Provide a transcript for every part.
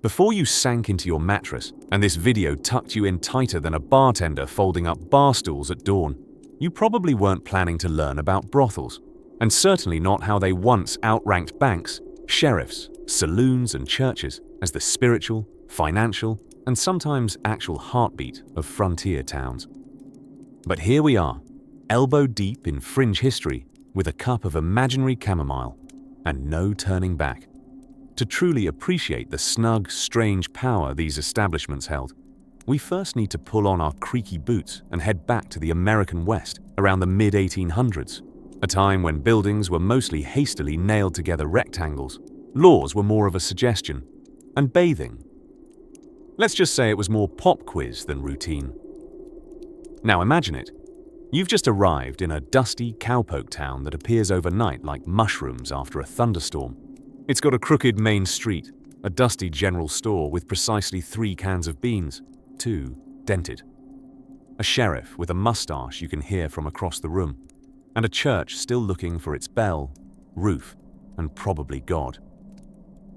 Before you sank into your mattress and this video tucked you in tighter than a bartender folding up bar stools at dawn, you probably weren't planning to learn about brothels, and certainly not how they once outranked banks, sheriffs, saloons, and churches as the spiritual, financial, and sometimes actual heartbeat of frontier towns. But here we are, elbow deep in fringe history with a cup of imaginary chamomile and no turning back. To truly appreciate the snug, strange power these establishments held, we first need to pull on our creaky boots and head back to the American West around the mid-1800s, a time when buildings were mostly hastily nailed together rectangles, laws were more of a suggestion, and bathing, let's just say it was more pop quiz than routine. Now imagine it. You've just arrived in a dusty cowpoke town that appears overnight like mushrooms after a thunderstorm. It's got a crooked main street, a dusty general store with precisely 3 cans of beans, 2 dented, a sheriff with a mustache you can hear from across the room, and a church still looking for its bell, roof, and probably God.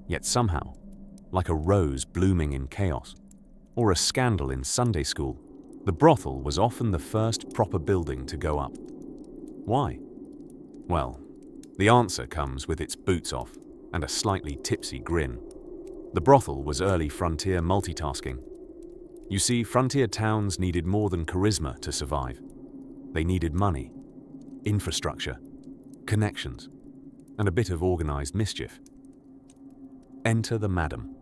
Yet somehow, like a rose blooming in chaos, or a scandal in Sunday school, the brothel was often the first proper building to go up. Why? Well, the answer comes with its boots off and a slightly tipsy grin. The brothel was early frontier multitasking. You see, frontier towns needed more than charisma to survive. They needed money, infrastructure, connections, and a bit of organized mischief. Enter the madam.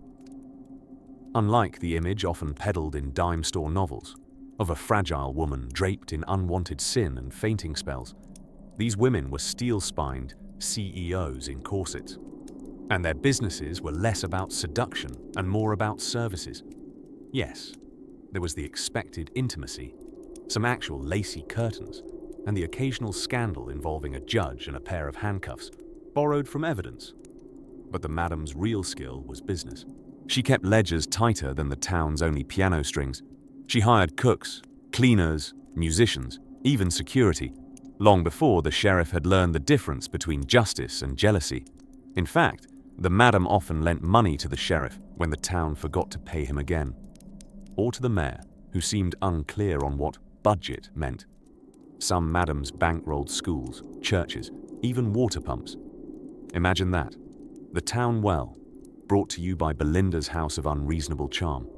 Unlike the image often peddled in dime store novels of a fragile woman draped in unwanted sin and fainting spells, these women were steel-spined CEOs in corsets. And their businesses were less about seduction and more about services. Yes, there was the expected intimacy, some actual lacy curtains, and the occasional scandal involving a judge and a pair of handcuffs, borrowed from evidence. But the madam's real skill was business. She kept ledgers tighter than the town's only piano strings. She hired cooks, cleaners, musicians, even security, long before the sheriff had learned the difference between justice and jealousy. In fact, the madam often lent money to the sheriff when the town forgot to pay him again, or to the mayor, who seemed unclear on what budget meant. Some madams bankrolled schools, churches, even water pumps. Imagine that. The town well, brought to you by Belinda's house of unreasonable charm.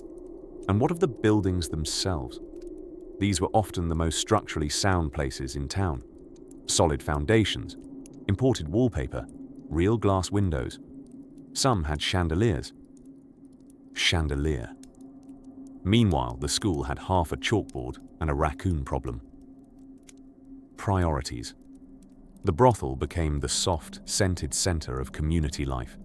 And what of the buildings themselves? These were often the most structurally sound places in town. Solid foundations, imported wallpaper, real glass windows. Some had chandeliers. Chandelier. Meanwhile, the school had half a chalkboard and a raccoon problem. Priorities. The brothel became the soft, scented center of community life.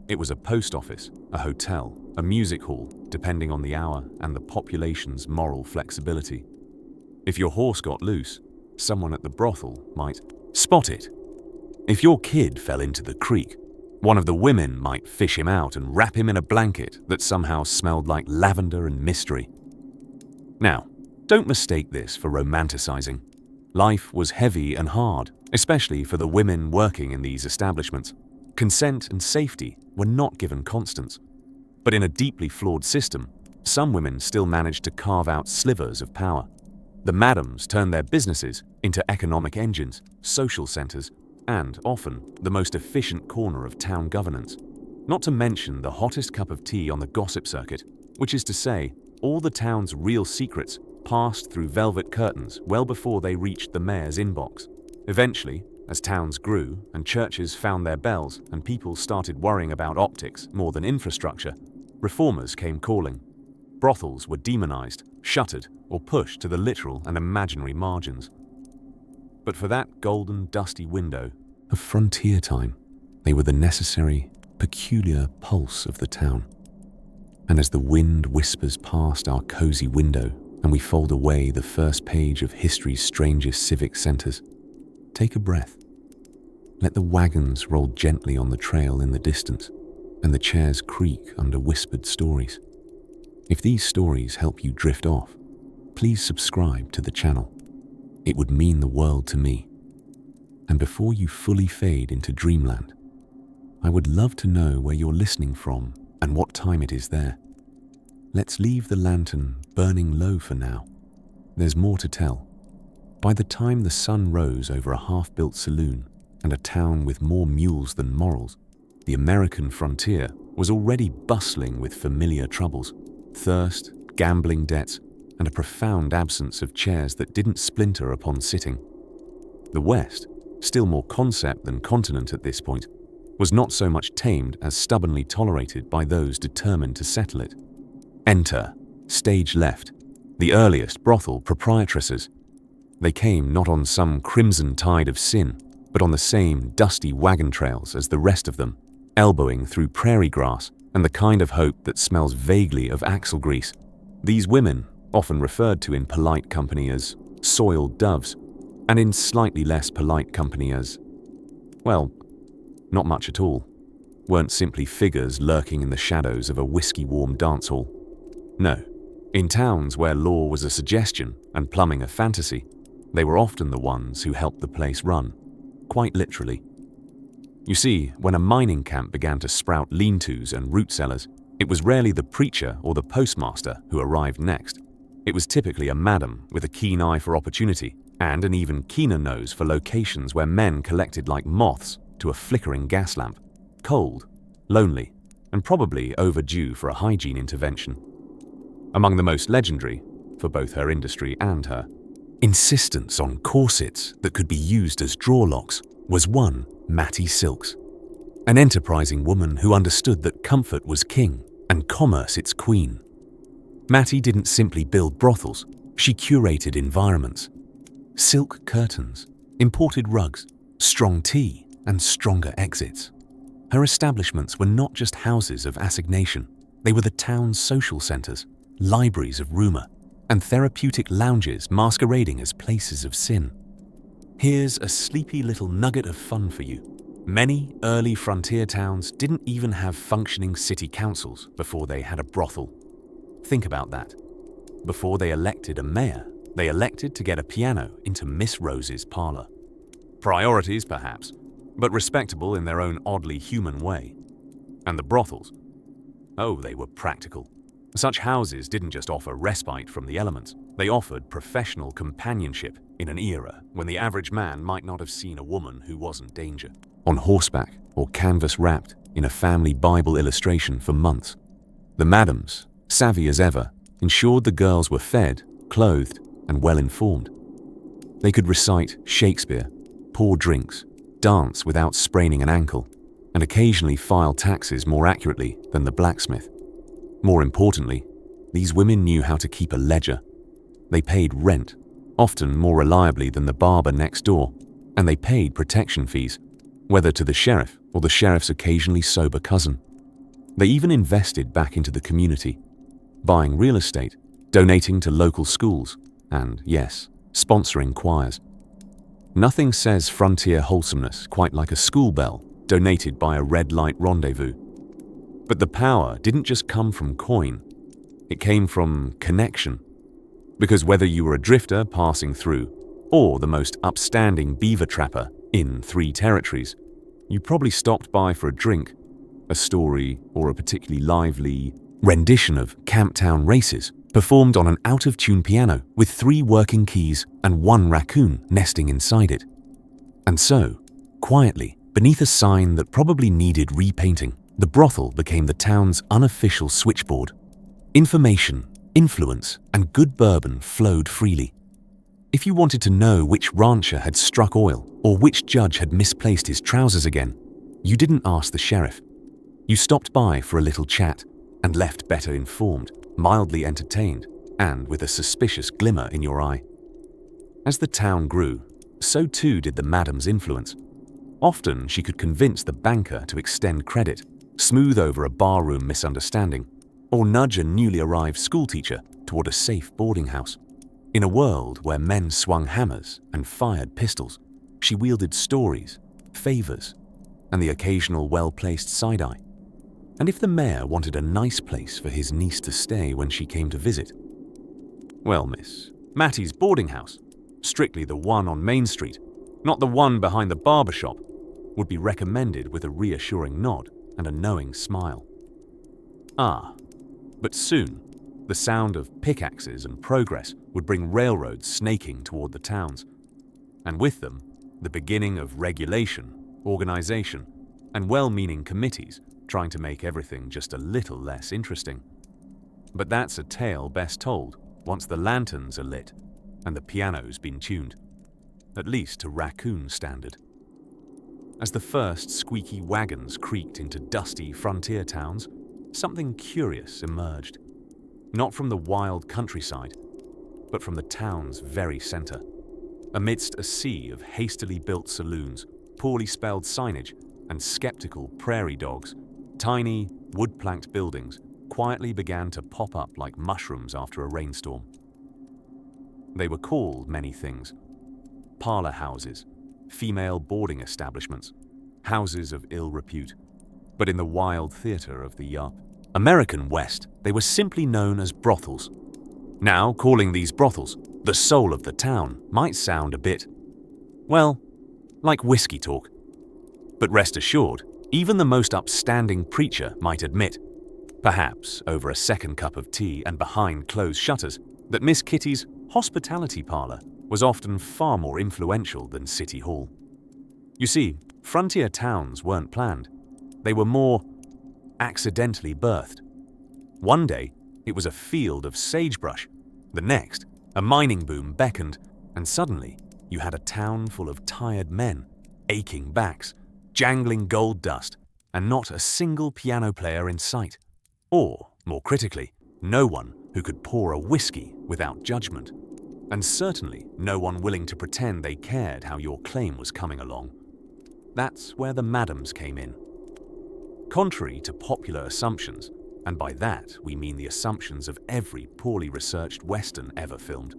It was a post office, a hotel, a music hall, depending on the hour and the population's moral flexibility. If your horse got loose, someone at the brothel might spot it. If your kid fell into the creek, one of the women might fish him out and wrap him in a blanket that somehow smelled like lavender and mystery. Now, don't mistake this for romanticizing. Life was heavy and hard, especially for the women working in these establishments. Consent and safety were not given constants. But in a deeply flawed system, some women still managed to carve out slivers of power. The madams turned their businesses into economic engines, social centers, and often the most efficient corner of town governance. Not to mention the hottest cup of tea on the gossip circuit, which is to say, all the town's real secrets passed through velvet curtains well before they reached the mayor's inbox. Eventually, as towns grew and churches found their bells and people started worrying about optics more than infrastructure, reformers came calling. Brothels were demonized, shuttered, or pushed to the literal and imaginary margins. But for that golden, dusty window of frontier time, they were the necessary, peculiar pulse of the town. And as the wind whispers past our cozy window and we fold away the first page of history's strangest civic centers, take a breath. Let the wagons roll gently on the trail in the distance and the chairs creak under whispered stories. If these stories help you drift off, please subscribe to the channel. It would mean the world to me. And before you fully fade into dreamland, I would love to know where you're listening from and what time it is there. Let's leave the lantern burning low for now. There's more to tell. By the time the sun rose over a half-built saloon and a town with more mules than morals, the American frontier was already bustling with familiar troubles: thirst, gambling debts, and a profound absence of chairs that didn't splinter upon sitting. The West, still more concept than continent at this point, was not so much tamed as stubbornly tolerated by those determined to settle it. Enter, stage left, the earliest brothel proprietresses. They came not on some crimson tide of sin, but on the same dusty wagon trails as the rest of them, elbowing through prairie grass and the kind of hope that smells vaguely of axle grease. These women, often referred to in polite company as soiled doves, and in slightly less polite company as, well, not much at all, weren't simply figures lurking in the shadows of a whiskey-warm dance hall. No, in towns where law was a suggestion and plumbing a fantasy, they were often the ones who helped the place run, quite literally. You see, when a mining camp began to sprout lean-tos and root cellars, it was rarely the preacher or the postmaster who arrived next. It was typically a madam with a keen eye for opportunity and an even keener nose for locations where men collected like moths to a flickering gas lamp, cold, lonely, and probably overdue for a hygiene intervention. Among the most legendary, for both her industry and her insistence on corsets that could be used as drawer locks, was one Mattie Silks, an enterprising woman who understood that comfort was king and commerce its queen. Mattie didn't simply build brothels, she curated environments. Silk curtains, imported rugs, strong tea, and stronger exits. Her establishments were not just houses of assignation, they were the town's social centers, libraries of rumor, and therapeutic lounges masquerading as places of sin. Here's a sleepy little nugget of fun for you. Many early frontier towns didn't even have functioning city councils before they had a brothel. Think about that. Before they elected a mayor, they elected to get a piano into Miss Rose's parlor. Priorities, perhaps, but respectable in their own oddly human way. And the brothels? Oh, they were practical. Such houses didn't just offer respite from the elements, they offered professional companionship in an era when the average man might not have seen a woman who wasn't danger, on horseback or canvas wrapped in a family Bible illustration for months. The madams, savvy as ever, ensured the girls were fed, clothed, and well-informed. They could recite Shakespeare, pour drinks, dance without spraining an ankle, and occasionally file taxes more accurately than the blacksmith. More importantly, these women knew how to keep a ledger. They paid rent, often more reliably than the barber next door, and they paid protection fees, whether to the sheriff or the sheriff's occasionally sober cousin. They even invested back into the community, buying real estate, donating to local schools, and, yes, sponsoring choirs. Nothing says frontier wholesomeness quite like a school bell donated by a red light rendezvous. But the power didn't just come from coin, it came from connection. Because whether you were a drifter passing through, or the most upstanding beaver trapper in 3 territories, you probably stopped by for a drink, a story, or a particularly lively rendition of Camptown Races performed on an out-of-tune piano with 3 working keys and 1 raccoon nesting inside it. And so, quietly, beneath a sign that probably needed repainting, the brothel became the town's unofficial switchboard. Information, influence, and good bourbon flowed freely. If you wanted to know which rancher had struck oil or which judge had misplaced his trousers again, you didn't ask the sheriff. You stopped by for a little chat and left better informed, mildly entertained, and with a suspicious glimmer in your eye. As the town grew, so too did the madam's influence. Often she could convince the banker to extend credit, smooth over a barroom misunderstanding, or nudge a newly arrived schoolteacher toward a safe boarding house. In a world where men swung hammers and fired pistols, she wielded stories, favors, and the occasional well-placed side-eye. And if the mayor wanted a nice place for his niece to stay when she came to visit, well, miss, Mattie's boarding house, strictly the one on Main Street, not the one behind the barber shop, would be recommended with a reassuring nod and a knowing smile. Ah, but soon, the sound of pickaxes and progress would bring railroads snaking toward the towns, and with them, the beginning of regulation, organization, and well-meaning committees trying to make everything just a little less interesting. But that's a tale best told once the lanterns are lit and the piano's been tuned, at least to raccoon standard. As the first squeaky wagons creaked into dusty frontier towns, something curious emerged. Not from the wild countryside, but from the town's very center. Amidst a sea of hastily built saloons, poorly spelled signage, and skeptical prairie dogs, tiny, wood-planked buildings quietly began to pop up like mushrooms after a rainstorm. They were called many things: parlor houses, female boarding establishments, houses of ill repute. But in the wild theater of the American West, they were simply known as brothels. Now, calling these brothels the soul of the town might sound a bit, well, like whiskey talk. But rest assured, even the most upstanding preacher might admit, perhaps over a second cup of tea and behind closed shutters, that Miss Kitty's hospitality parlor was often far more influential than City Hall. You see, frontier towns weren't planned. They were more accidentally birthed. One day, it was a field of sagebrush. The next, a mining boom beckoned, and suddenly, you had a town full of tired men, aching backs, jangling gold dust, and not a single piano player in sight. Or, more critically, no one who could pour a whiskey without judgment. And certainly no one willing to pretend they cared how your claim was coming along. That's where the madams came in. Contrary to popular assumptions, and by that we mean the assumptions of every poorly researched Western ever filmed,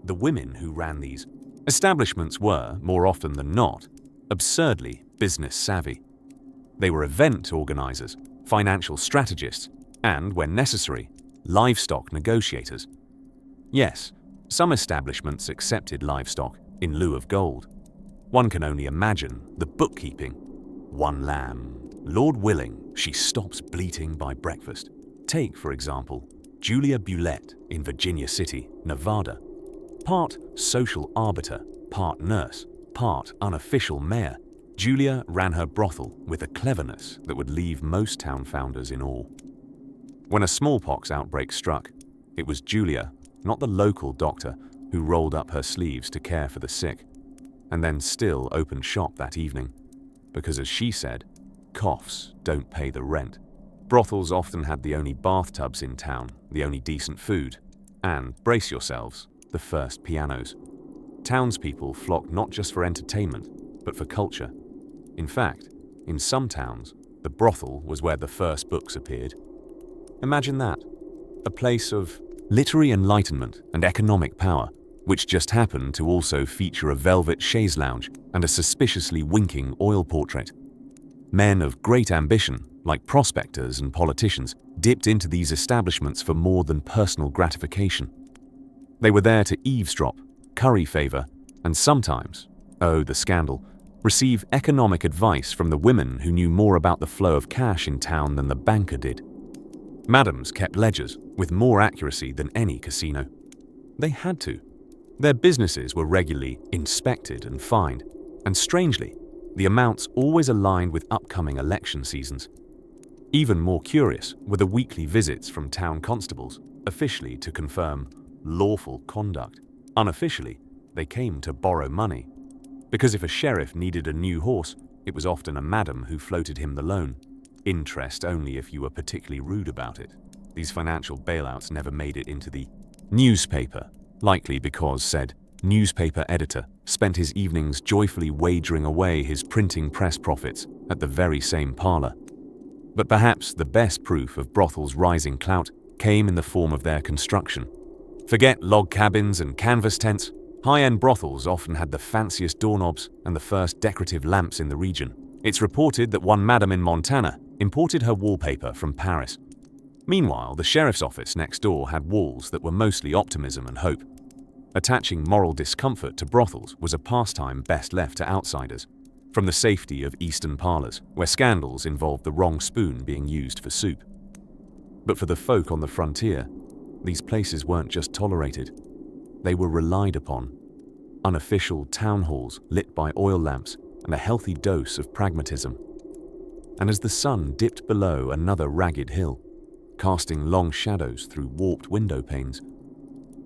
the women who ran these establishments were, more often than not, absurdly business savvy. They were event organizers, financial strategists, and, when necessary, livestock negotiators. Yes, some establishments accepted livestock in lieu of gold. One can only imagine the bookkeeping. One lamb, Lord willing, she stops bleating by breakfast. Take, for example, Julia Bulette in Virginia City, Nevada. Part social arbiter, part nurse, part unofficial mayor, Julia ran her brothel with a cleverness that would leave most town founders in awe. When a smallpox outbreak struck, it was Julia, not the local doctor, who rolled up her sleeves to care for the sick, and then still opened shop that evening, because as she said, coughs don't pay the rent. Brothels often had the only bathtubs in town, the only decent food, and, brace yourselves, the first pianos. Townspeople flocked not just for entertainment, but for culture. In fact, in some towns, the brothel was where the first books appeared. Imagine that, a place of literary enlightenment and economic power, which just happened to also feature a velvet chaise lounge and a suspiciously winking oil portrait. Men of great ambition, like prospectors and politicians, dipped into these establishments for more than personal gratification. They were there to eavesdrop, curry favor, and sometimes, oh the scandal, receive economic advice from the women who knew more about the flow of cash in town than the banker did. Madams kept ledgers with more accuracy than any casino. They had to. Their businesses were regularly inspected and fined, and strangely, the amounts always aligned with upcoming election seasons. Even more curious were the weekly visits from town constables, officially to confirm lawful conduct. Unofficially, they came to borrow money. Because if a sheriff needed a new horse, it was often a madam who floated him the loan. Interest only if you were particularly rude about it. These financial bailouts never made it into the newspaper, likely because said newspaper editor spent his evenings joyfully wagering away his printing press profits at the very same parlor. But perhaps the best proof of brothels' rising clout came in the form of their construction. Forget log cabins and canvas tents. High-end brothels often had the fanciest doorknobs and the first decorative lamps in the region. It's reported that one madam in Montana imported her wallpaper from Paris. Meanwhile, the sheriff's office next door had walls that were mostly optimism and hope. Attaching moral discomfort to brothels was a pastime best left to outsiders, from the safety of Eastern parlors, where scandals involved the wrong spoon being used for soup. But for the folk on the frontier, these places weren't just tolerated, they were relied upon. Unofficial town halls lit by oil lamps and a healthy dose of pragmatism. And as the sun dipped below another ragged hill, casting long shadows through warped window panes,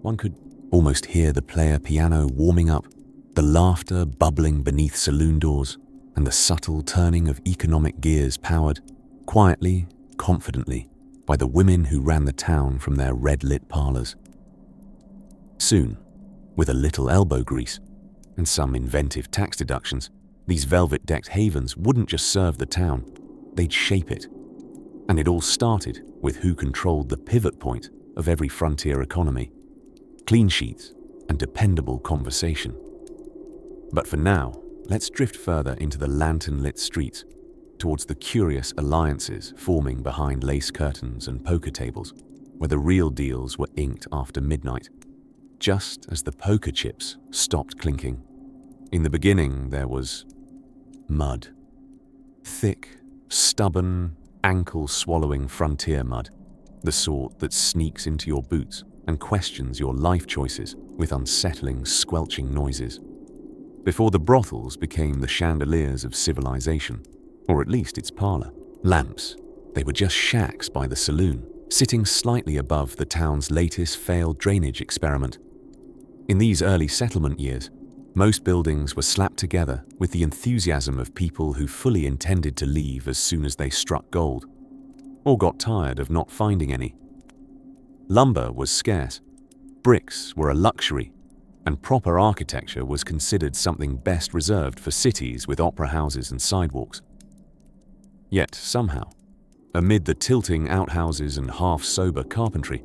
one could almost hear the player piano warming up, the laughter bubbling beneath saloon doors, and the subtle turning of economic gears powered, quietly, confidently, by the women who ran the town from their red-lit parlors. Soon, with a little elbow grease and some inventive tax deductions, these velvet-decked havens wouldn't just serve the town, they'd shape it. And it all started with who controlled the pivot point of every frontier economy: clean sheets and dependable conversation. But for now, let's drift further into the lantern-lit streets, towards the curious alliances forming behind lace curtains and poker tables, where the real deals were inked after midnight, just as the poker chips stopped clinking. In the beginning, there was mud. Thick, stubborn, ankle-swallowing frontier mud, the sort that sneaks into your boots and questions your life choices with unsettling, squelching noises. Before the brothels became the chandeliers of civilization, or at least its parlor. Lamps, they were just shacks by the saloon, sitting slightly above the town's latest failed drainage experiment. In these early settlement years, most buildings were slapped together with the enthusiasm of people who fully intended to leave as soon as they struck gold, or got tired of not finding any. Lumber was scarce, bricks were a luxury, and proper architecture was considered something best reserved for cities with opera houses and sidewalks. Yet somehow, amid the tilting outhouses and half-sober carpentry,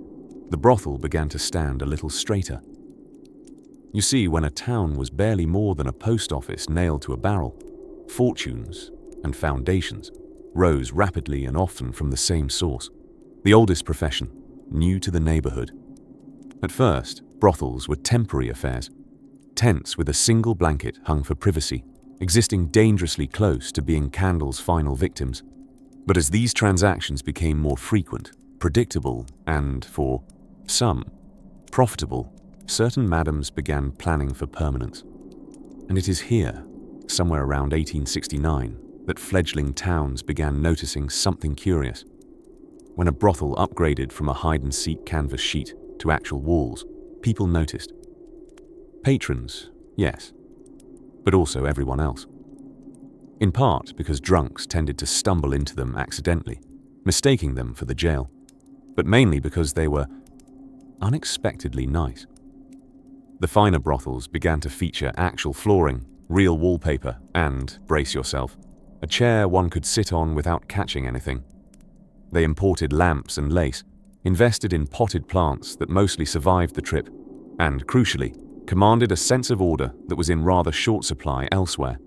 the brothel began to stand a little straighter. You see, when a town was barely more than a post office nailed to a barrel, fortunes and foundations rose rapidly and often from the same source: the oldest profession, new to the neighborhood. At first, brothels were temporary affairs, tents with a single blanket hung for privacy, existing dangerously close to being candles' final victims. But as these transactions became more frequent, predictable, and, for some, profitable, certain madams began planning for permanence. And it is here, somewhere around 1869, that fledgling towns began noticing something curious. When a brothel upgraded from a hide-and-seek canvas sheet to actual walls, people noticed. Patrons, yes, but also everyone else. In part because drunks tended to stumble into them accidentally, mistaking them for the jail, but mainly because they were unexpectedly nice. The finer brothels began to feature actual flooring, real wallpaper, and, brace yourself, a chair one could sit on without catching anything. They imported lamps and lace, invested in potted plants that mostly survived the trip, and, crucially, commanded a sense of order that was in rather short supply elsewhere.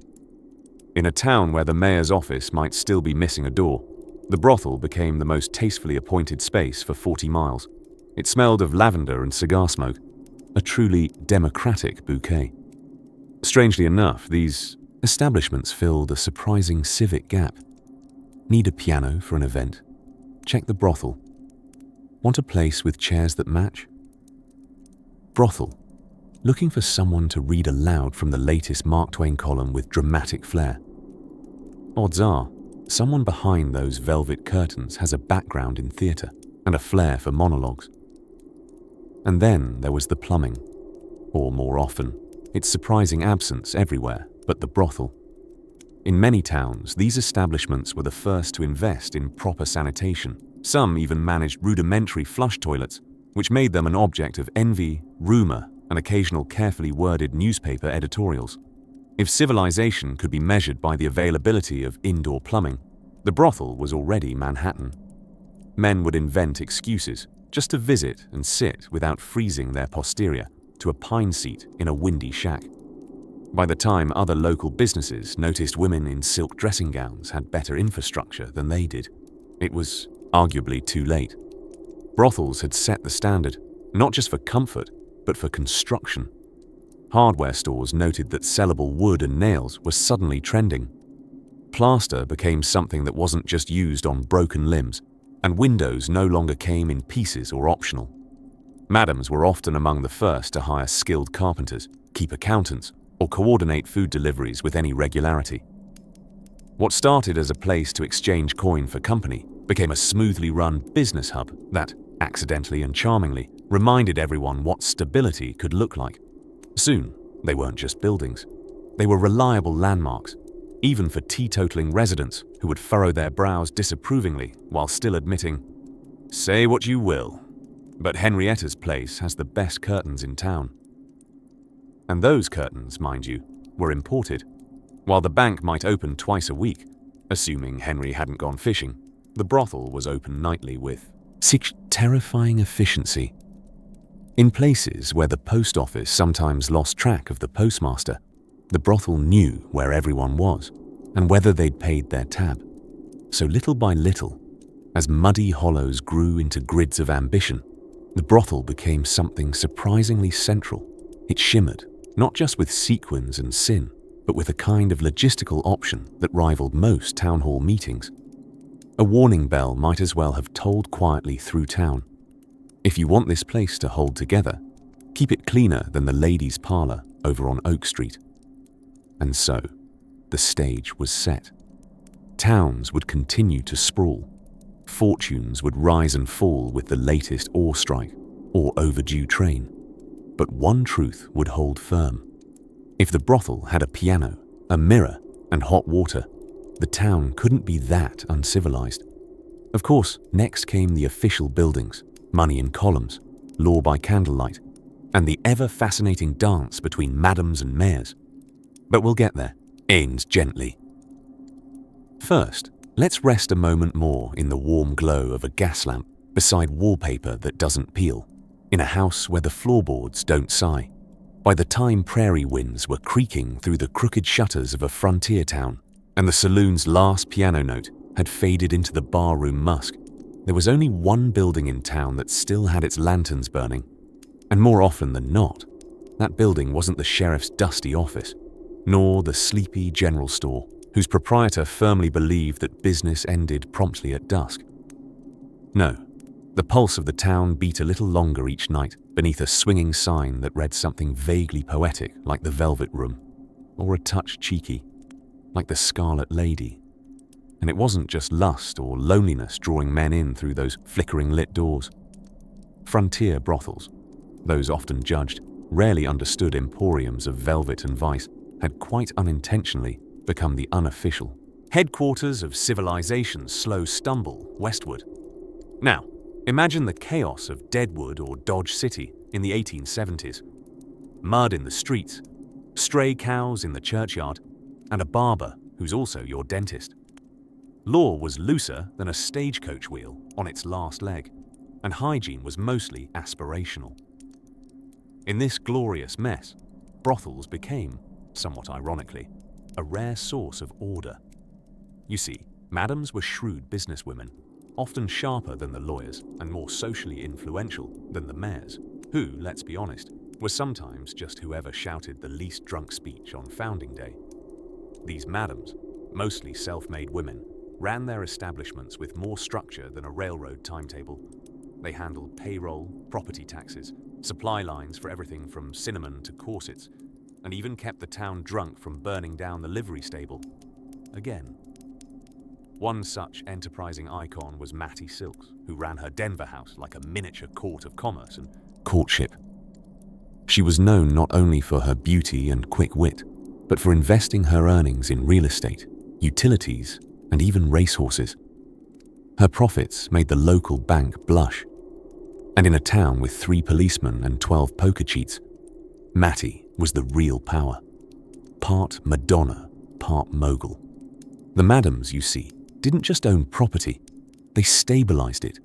In a town where the mayor's office might still be missing a door, the brothel became the most tastefully appointed space for 40 miles. It smelled of lavender and cigar smoke, a truly democratic bouquet. Strangely enough, these establishments filled a surprising civic gap. Need a piano for an event? Check the brothel. Want a place with chairs that match? Brothel. Looking for someone to read aloud from the latest Mark Twain column with dramatic flair? Odds are, someone behind those velvet curtains has a background in theatre and a flair for monologues. And then there was the plumbing, or more often, its surprising absence everywhere but the brothel. In many towns, these establishments were the first to invest in proper sanitation. Some even managed rudimentary flush toilets, which made them an object of envy, rumor, and occasional carefully worded newspaper editorials. If civilization could be measured by the availability of indoor plumbing, the brothel was already Manhattan. Men would invent excuses just to visit and sit without freezing their posterior to a pine seat in a windy shack. By the time other local businesses noticed women in silk dressing gowns had better infrastructure than they did, it was arguably too late. Brothels had set the standard, not just for comfort, but for construction. Hardware stores noted that sellable wood and nails were suddenly trending. Plaster became something that wasn't just used on broken limbs, and windows no longer came in pieces or optional. Madams were often among the first to hire skilled carpenters, keep accountants, or coordinate food deliveries with any regularity. What started as a place to exchange coin for company became a smoothly run business hub that, accidentally and charmingly, reminded everyone what stability could look like. Soon, they weren't just buildings. They were reliable landmarks, even for teetotaling residents who would furrow their brows disapprovingly while still admitting, "Say what you will, but Henrietta's place has the best curtains in town." And those curtains, mind you, were imported. While the bank might open twice a week, assuming Henry hadn't gone fishing, the brothel was open nightly with such terrifying efficiency. In places where the post office sometimes lost track of the postmaster, the brothel knew where everyone was and whether they'd paid their tab. So little by little, as muddy hollows grew into grids of ambition, the brothel became something surprisingly central. It shimmered, not just with sequins and sin, but with a kind of logistical option that rivaled most town hall meetings. A warning bell might as well have tolled quietly through town. If you want this place to hold together, keep it cleaner than the ladies' parlor over on Oak Street. And so, the stage was set. Towns would continue to sprawl. Fortunes would rise and fall with the latest ore strike or overdue train. But one truth would hold firm. If the brothel had a piano, a mirror, and hot water, the town couldn't be that uncivilized. Of course, next came the official buildings, money in columns, law by candlelight, and the ever-fascinating dance between madams and mayors. But we'll get there, and gently. First, let's rest a moment more in the warm glow of a gas lamp beside wallpaper that doesn't peel, in a house where the floorboards don't sigh. By the time prairie winds were creaking through the crooked shutters of a frontier town, and the saloon's last piano note had faded into the barroom musk, there was only one building in town that still had its lanterns burning. And more often than not, that building wasn't the sheriff's dusty office, nor the sleepy general store, whose proprietor firmly believed that business ended promptly at dusk. No, the pulse of the town beat a little longer each night beneath a swinging sign that read something vaguely poetic like the Velvet Room, or a touch cheeky, like the Scarlet Lady. And it wasn't just lust or loneliness drawing men in through those flickering lit doors. Frontier brothels, those often judged, rarely understood emporiums of velvet and vice, had quite unintentionally become the unofficial headquarters of civilization's slow stumble westward. Now, imagine the chaos of Deadwood or Dodge City in the 1870s. Mud in the streets, stray cows in the churchyard, and a barber who's also your dentist. Law was looser than a stagecoach wheel on its last leg, and hygiene was mostly aspirational. In this glorious mess, brothels became, somewhat ironically, a rare source of order. You see, madams were shrewd businesswomen, often sharper than the lawyers and more socially influential than the mayors, who, let's be honest, were sometimes just whoever shouted the least drunk speech on Founding Day. These madams, mostly self-made women, ran their establishments with more structure than a railroad timetable. They handled payroll, property taxes, supply lines for everything from cinnamon to corsets, and even kept the town drunk from burning down the livery stable. Again. One such enterprising icon was Mattie Silks, who ran her Denver house like a miniature court of commerce and courtship. She was known not only for her beauty and quick wit, but for investing her earnings in real estate, utilities, and even racehorses. Her profits made the local bank blush. And in a town with 3 policemen and 12 poker cheats, Mattie was the real power. Part Madonna, part mogul. The madams, you see, didn't just own property, they stabilized it.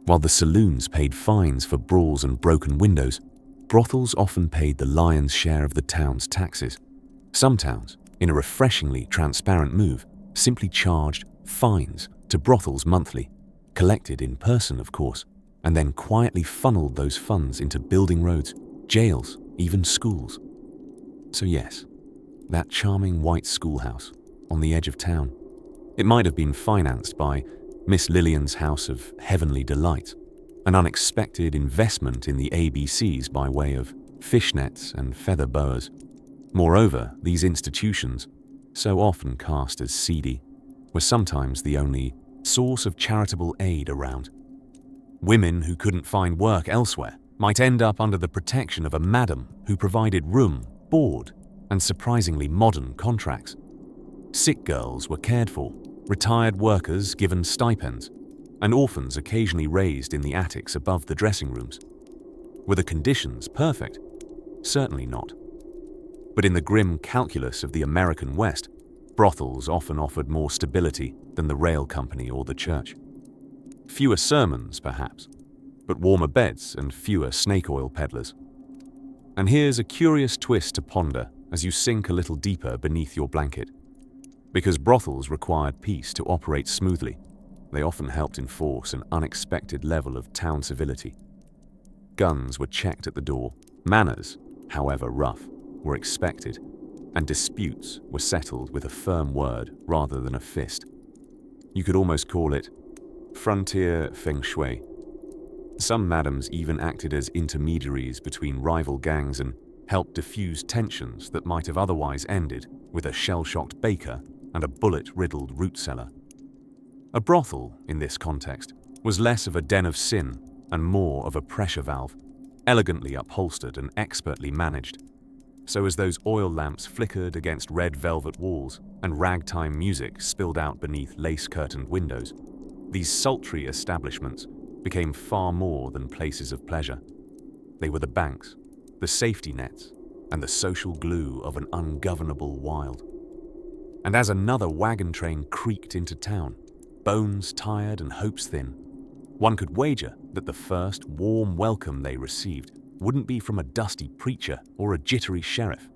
While the saloons paid fines for brawls and broken windows, brothels often paid the lion's share of the town's taxes. Some towns, in a refreshingly transparent move, simply charged fines to brothels monthly, collected in person, of course, and then quietly funneled those funds into building roads, jails, even schools. So yes, that charming white schoolhouse on the edge of town, it might have been financed by Miss Lillian's house of heavenly delight, an unexpected investment in the ABCs by way of fishnets and feather boas. Moreover, these institutions, so often cast as seedy, were sometimes the only source of charitable aid around. Women who couldn't find work elsewhere might end up under the protection of a madam who provided room, board, and surprisingly modern contracts. Sick girls were cared for, retired workers given stipends, and orphans occasionally raised in the attics above the dressing rooms. Were the conditions perfect? Certainly not. But in the grim calculus of the American West, brothels often offered more stability than the rail company or the church. Fewer sermons, perhaps, but warmer beds and fewer snake oil peddlers. And here's a curious twist to ponder as you sink a little deeper beneath your blanket. Because brothels required peace to operate smoothly, they often helped enforce an unexpected level of town civility. Guns were checked at the door, manners, however rough, were expected, and disputes were settled with a firm word rather than a fist. You could almost call it frontier feng shui. Some madams even acted as intermediaries between rival gangs and helped diffuse tensions that might have otherwise ended with a shell-shocked baker and a bullet-riddled root cellar. A brothel, in this context, was less of a den of sin and more of a pressure valve, elegantly upholstered and expertly managed. So as those oil lamps flickered against red velvet walls and ragtime music spilled out beneath lace-curtained windows, these sultry establishments became far more than places of pleasure. They were the banks, the safety nets, and the social glue of an ungovernable wild. And as another wagon train creaked into town, bones tired and hopes thin, one could wager that the first warm welcome they received wouldn't be from a dusty preacher or a jittery sheriff,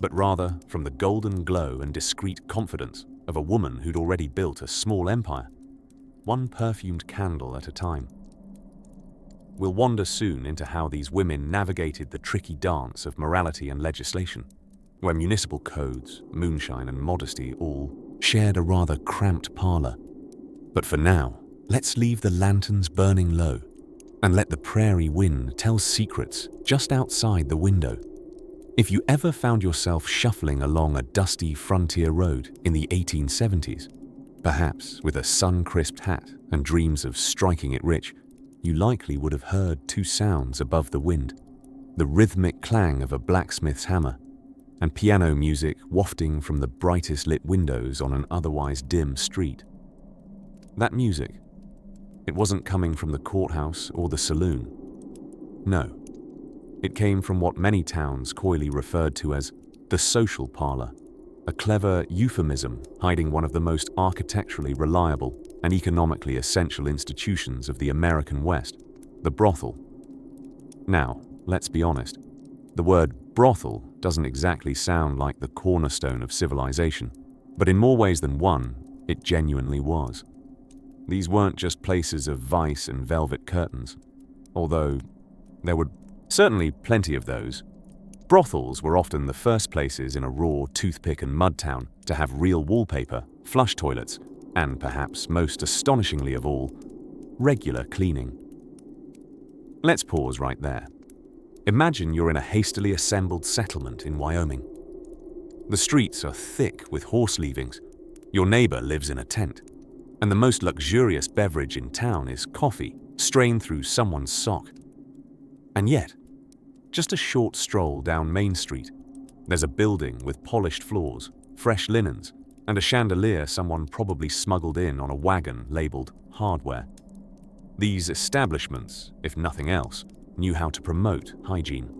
but rather from the golden glow and discreet confidence of a woman who'd already built a small empire, one perfumed candle at a time. We'll wander soon into how these women navigated the tricky dance of morality and legislation, where municipal codes, moonshine, and modesty all shared a rather cramped parlor. But for now, let's leave the lanterns burning low and let the prairie wind tell secrets just outside the window. If you ever found yourself shuffling along a dusty frontier road in the 1870s, perhaps with a sun-crisped hat and dreams of striking it rich, you likely would have heard two sounds above the wind: the rhythmic clang of a blacksmith's hammer and piano music wafting from the brightest lit windows on an otherwise dim street. That music, it wasn't coming from the courthouse or the saloon. No, it came from what many towns coyly referred to as the social parlor, a clever euphemism hiding one of the most architecturally reliable and economically essential institutions of the American West, the brothel. Now, let's be honest, the word brothel doesn't exactly sound like the cornerstone of civilization, but in more ways than one, it genuinely was. These weren't just places of vice and velvet curtains, although there were certainly plenty of those. Brothels were often the first places in a raw toothpick and mud town to have real wallpaper, flush toilets, and perhaps most astonishingly of all, regular cleaning. Let's pause right there. Imagine you're in a hastily assembled settlement in Wyoming. The streets are thick with horse leavings, your neighbor lives in a tent, and the most luxurious beverage in town is coffee strained through someone's sock. And yet, just a short stroll down Main Street, there's a building with polished floors, fresh linens, and a chandelier someone probably smuggled in on a wagon labeled hardware. These establishments, if nothing else, knew how to promote hygiene.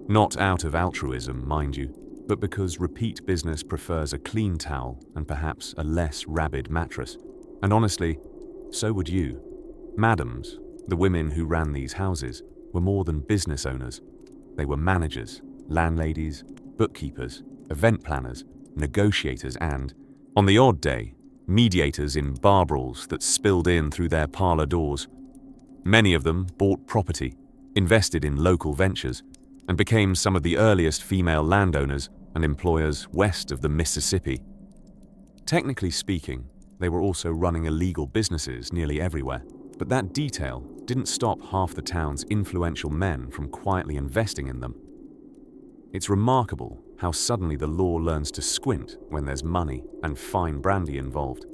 Not out of altruism, mind you, but because repeat business prefers a clean towel and perhaps a less rabid mattress. And honestly, so would you. Madams, the women who ran these houses, were more than business owners. They were managers, landladies, bookkeepers, event planners, negotiators, and, on the odd day, mediators in bar brawls that spilled in through their parlor doors. Many of them bought property, invested in local ventures, and became some of the earliest female landowners and employers west of the Mississippi. Technically speaking, they were also running illegal businesses nearly everywhere. But that detail didn't stop half the town's influential men from quietly investing in them. It's remarkable how suddenly the law learns to squint when there's money and fine brandy involved.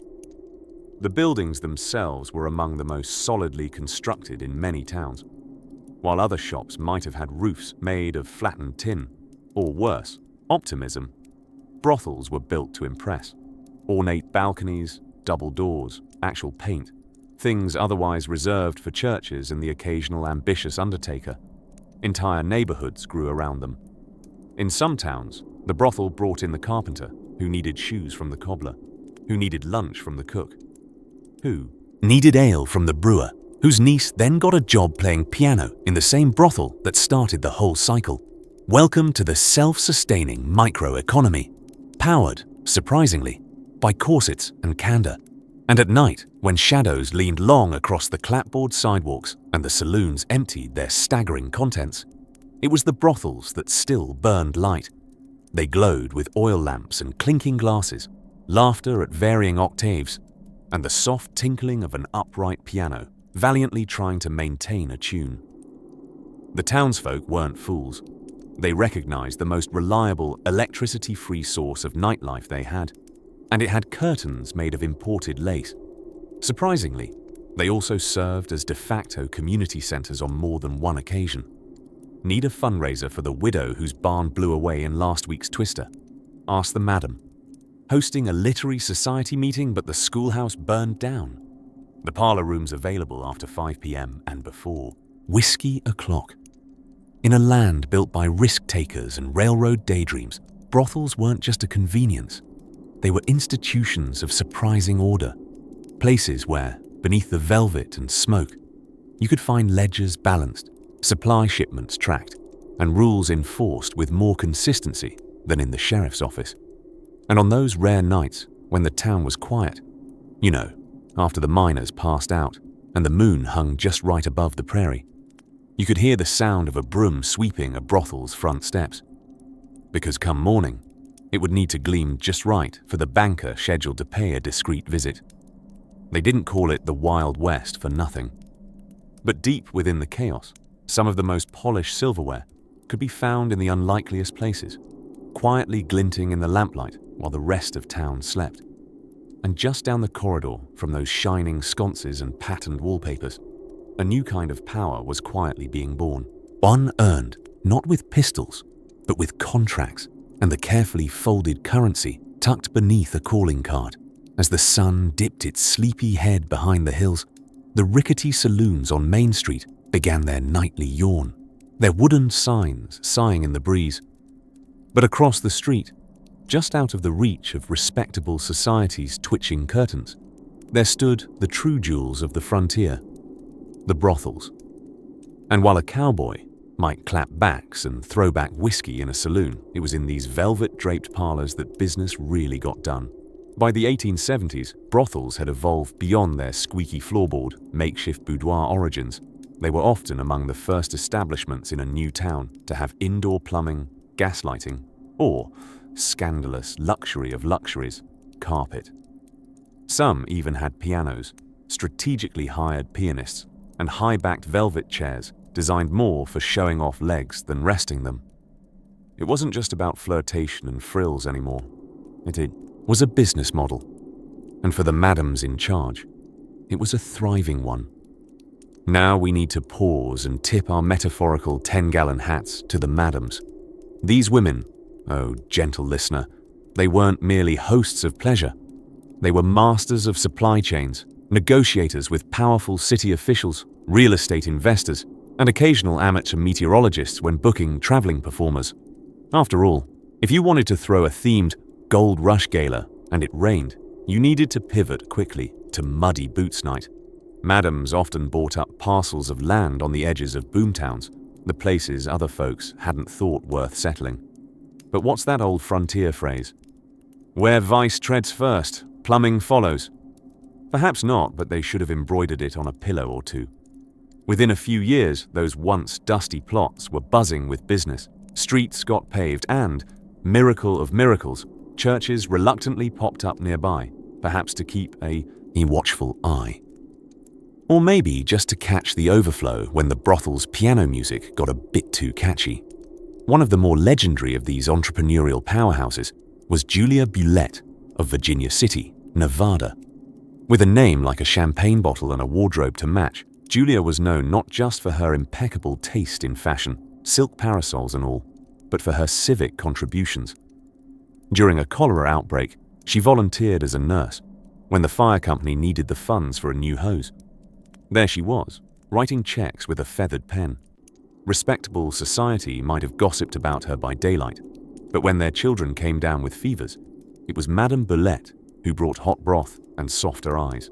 The buildings themselves were among the most solidly constructed in many towns, while other shops might have had roofs made of flattened tin, or worse, optimism. Brothels were built to impress. Ornate balconies, double doors, actual paint, things otherwise reserved for churches and the occasional ambitious undertaker. Entire neighborhoods grew around them. In some towns, the brothel brought in the carpenter, who needed shoes from the cobbler, who needed lunch from the cook, who needed ale from the brewer, whose niece then got a job playing piano in the same brothel that started the whole cycle. Welcome to the self-sustaining microeconomy, powered, surprisingly, by corsets and candor. And at night, when shadows leaned long across the clapboard sidewalks and the saloons emptied their staggering contents, it was the brothels that still burned light. They glowed with oil lamps and clinking glasses, laughter at varying octaves, and the soft tinkling of an upright piano, valiantly trying to maintain a tune. The townsfolk weren't fools. They recognized the most reliable, electricity-free source of nightlife they had, and it had curtains made of imported lace. Surprisingly, they also served as de facto community centers on more than one occasion. Need a fundraiser for the widow whose barn blew away in last week's twister? Ask the madam. Hosting a literary society meeting but the schoolhouse burned down? The parlor rooms available after 5 p.m. and before. Whiskey o'clock. In a land built by risk-takers and railroad daydreams, brothels weren't just a convenience. They were institutions of surprising order. Places where, beneath the velvet and smoke, you could find ledgers balanced, supply shipments tracked, and rules enforced with more consistency than in the sheriff's office. And on those rare nights when the town was quiet, you know, after the miners passed out and the moon hung just right above the prairie, you could hear the sound of a broom sweeping a brothel's front steps. Because come morning, it would need to gleam just right for the banker scheduled to pay a discreet visit. They didn't call it the Wild West for nothing. But deep within the chaos, some of the most polished silverware could be found in the unlikeliest places, quietly glinting in the lamplight while the rest of town slept. And just down the corridor from those shining sconces and patterned wallpapers, a new kind of power was quietly being born. One earned not with pistols, but with contracts and the carefully folded currency tucked beneath a calling card. As the sun dipped its sleepy head behind the hills, the rickety saloons on Main Street began their nightly yawn, their wooden signs sighing in the breeze. But across the street, just out of the reach of respectable society's twitching curtains, there stood the true jewels of the frontier, the brothels. And while a cowboy might clap backs and throw back whiskey in a saloon, it was in these velvet-draped parlors that business really got done. By the 1870s, brothels had evolved beyond their squeaky floorboard, makeshift boudoir origins. They were often among the first establishments in a new town to have indoor plumbing, gas lighting, or, scandalous luxury of luxuries, carpet. Some even had pianos, strategically hired pianists, and high-backed velvet chairs designed more for showing off legs than resting them. It wasn't just about flirtation and frills anymore. It was a business model. And for the madams in charge, it was a thriving one. Now we need to pause and tip our metaphorical 10-gallon hats to the madams. These women, oh gentle listener, they weren't merely hosts of pleasure. They were masters of supply chains, negotiators with powerful city officials, real estate investors, and occasional amateur meteorologists when booking traveling performers. After all, if you wanted to throw a themed Gold Rush Gala and it rained, you needed to pivot quickly to Muddy Boots Night. Madams often bought up parcels of land on the edges of boomtowns, the places other folks hadn't thought worth settling. But what's that old frontier phrase? Where vice treads first, plumbing follows. Perhaps not, but they should have embroidered it on a pillow or two. Within a few years, those once dusty plots were buzzing with business. Streets got paved and, miracle of miracles, churches reluctantly popped up nearby, perhaps to keep a watchful eye. Or maybe just to catch the overflow when the brothel's piano music got a bit too catchy. One of the more legendary of these entrepreneurial powerhouses was Julia Bulette of Virginia City, Nevada. With a name like a champagne bottle and a wardrobe to match, Julia was known not just for her impeccable taste in fashion, silk parasols and all, but for her civic contributions. During a cholera outbreak, she volunteered as a nurse when the fire company needed the funds for a new hose. There she was, writing checks with a feathered pen. Respectable society might have gossiped about her by daylight, but when their children came down with fevers, it was Madame Bulette who brought hot broth and softer eyes.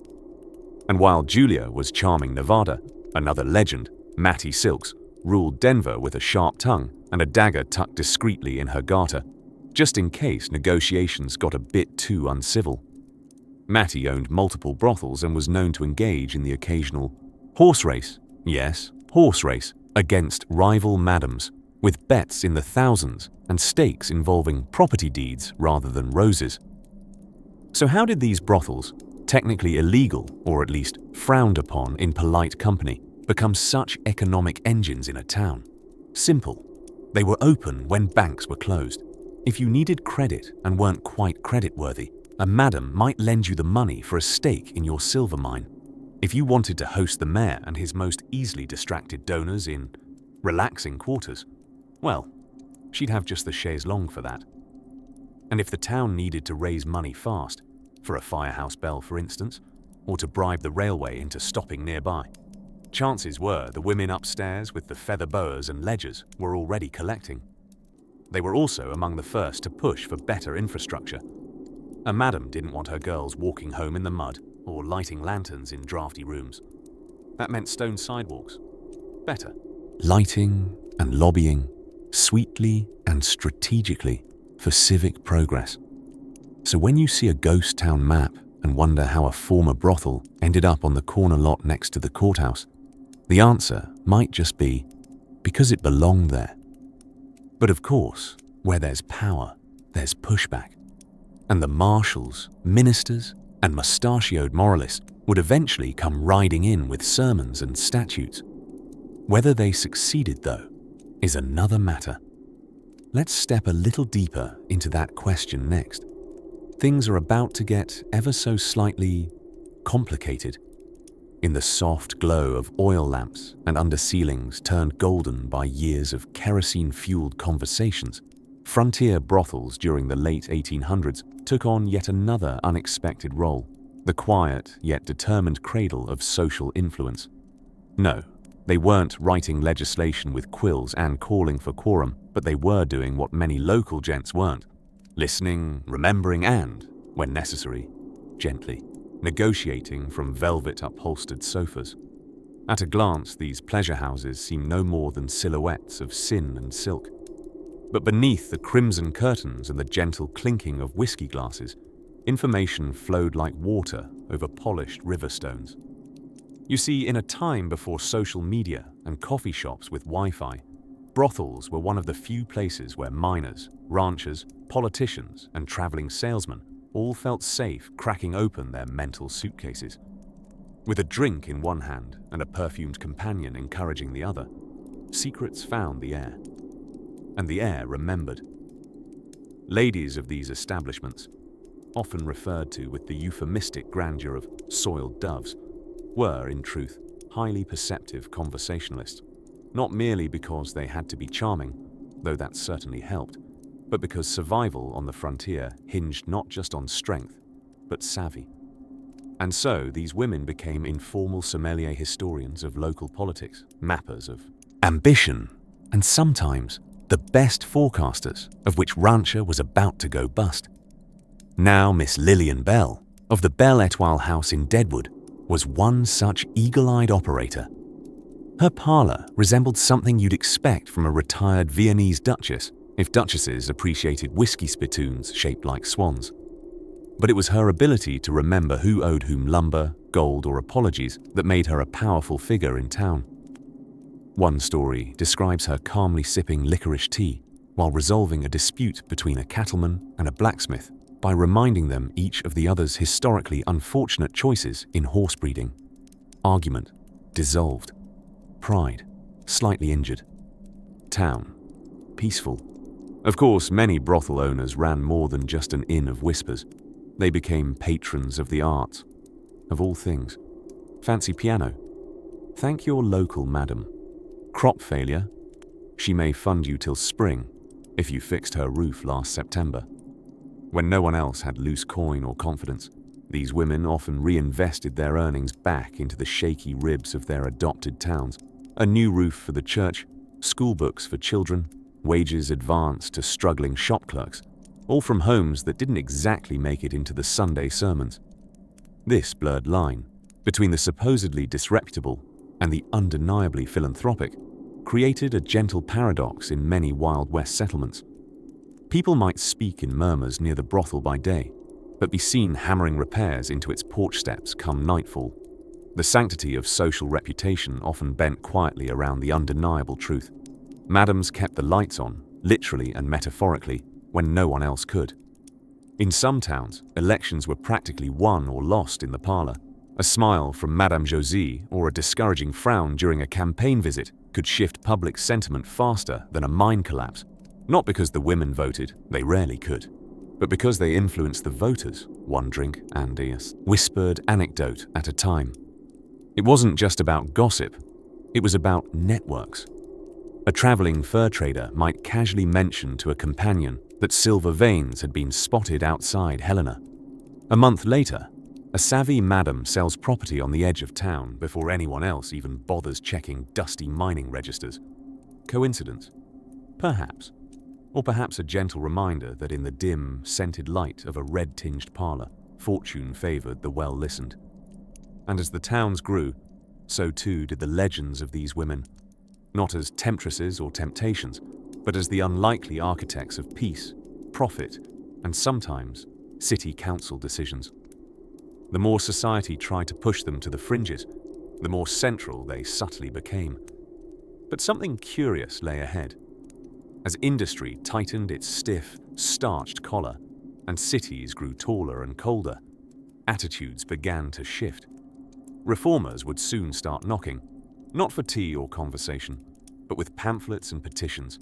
And while Julia was charming Nevada, another legend, Mattie Silks, ruled Denver with a sharp tongue and a dagger tucked discreetly in her garter, just in case negotiations got a bit too uncivil. Mattie owned multiple brothels and was known to engage in the occasional horse race, yes, horse race, against rival madams, with bets in the thousands and stakes involving property deeds rather than roses. So how did these brothels, technically illegal or at least frowned upon in polite company, become such economic engines in a town? Simple. They were open when banks were closed. If you needed credit and weren't quite creditworthy, a madam might lend you the money for a stake in your silver mine. If you wanted to host the mayor and his most easily distracted donors in relaxing quarters, well, she'd have just the chaise longue for that. And if the town needed to raise money fast, for a firehouse bell for instance, or to bribe the railway into stopping nearby, chances were the women upstairs with the feather boas and ledgers were already collecting. They were also among the first to push for better infrastructure. A madam didn't want her girls walking home in the mud or lighting lanterns in drafty rooms. That meant stone sidewalks. Better. Lighting and lobbying, sweetly and strategically, for civic progress. So when you see a ghost town map and wonder how a former brothel ended up on the corner lot next to the courthouse, the answer might just be because it belonged there. But of course, where there's power, there's pushback. And the marshals, ministers, and mustachioed moralists would eventually come riding in with sermons and statutes. Whether they succeeded, though, is another matter. Let's step a little deeper into that question next. Things are about to get ever so slightly complicated. In the soft glow of oil lamps and under ceilings turned golden by years of kerosene-fueled conversations, frontier brothels during the late 1800s took on yet another unexpected role, the quiet yet determined cradle of social influence. No, they weren't writing legislation with quills and calling for quorum, but they were doing what many local gents weren't: listening, remembering, and, when necessary, gently negotiating from velvet-upholstered sofas. At a glance, these pleasure houses seem no more than silhouettes of sin and silk. But beneath the crimson curtains and the gentle clinking of whiskey glasses, information flowed like water over polished river stones. You see, in a time before social media and coffee shops with Wi-Fi, brothels were one of the few places where miners, ranchers, politicians, and traveling salesmen all felt safe cracking open their mental suitcases. With a drink in one hand and a perfumed companion encouraging the other, secrets found the air. And the air remembered. Ladies of these establishments, often referred to with the euphemistic grandeur of soiled doves, were, in truth, highly perceptive conversationalists, not merely because they had to be charming, though that certainly helped, but because survival on the frontier hinged not just on strength, but savvy. And so these women became informal sommelier historians of local politics, mappers of ambition, and sometimes the best forecasters of which rancher was about to go bust. Now Miss Lillian Bell, of the Belle Etoile House in Deadwood, was one such eagle-eyed operator. Her parlor resembled something you'd expect from a retired Viennese duchess, if duchesses appreciated whiskey spittoons shaped like swans. But it was her ability to remember who owed whom lumber, gold, or apologies that made her a powerful figure in town. One story describes her calmly sipping licorice tea while resolving a dispute between a cattleman and a blacksmith by reminding them each of the other's historically unfortunate choices in horse breeding. Argument, dissolved. Pride, slightly injured. Town, peaceful. Of course, many brothel owners ran more than just an inn of whispers. They became patrons of the arts, of all things. Fancy piano? Thank your local madam. Crop failure? She may fund you till spring, if you fixed her roof last September. When no one else had loose coin or confidence, these women often reinvested their earnings back into the shaky ribs of their adopted towns. A new roof for the church, school books for children, wages advanced to struggling shop clerks, all from homes that didn't exactly make it into the Sunday sermons. This blurred line between the supposedly disreputable and the undeniably philanthropic created a gentle paradox in many Wild West settlements. People might speak in murmurs near the brothel by day, but be seen hammering repairs into its porch steps come nightfall. The sanctity of social reputation often bent quietly around the undeniable truth. Madams kept the lights on, literally and metaphorically, when no one else could. In some towns, elections were practically won or lost in the parlor. A smile from Madame Josie or a discouraging frown during a campaign visit could shift public sentiment faster than a mine collapse. Not because the women voted, they rarely could, but because they influenced the voters, one drink and a whispered anecdote at a time. It wasn't just about gossip, it was about networks. A traveling fur trader might casually mention to a companion that silver veins had been spotted outside Helena. A month later, a savvy madam sells property on the edge of town before anyone else even bothers checking dusty mining registers. Coincidence? Perhaps. Or perhaps a gentle reminder that in the dim, scented light of a red-tinged parlor, fortune favored the well-listened. And as the towns grew, so too did the legends of these women, not as temptresses or temptations, but as the unlikely architects of peace, profit, and sometimes city council decisions. The more society tried to push them to the fringes, the more central they subtly became. But something curious lay ahead. As industry tightened its stiff, starched collar, and cities grew taller and colder, attitudes began to shift. Reformers would soon start knocking, not for tea or conversation, but with pamphlets and petitions.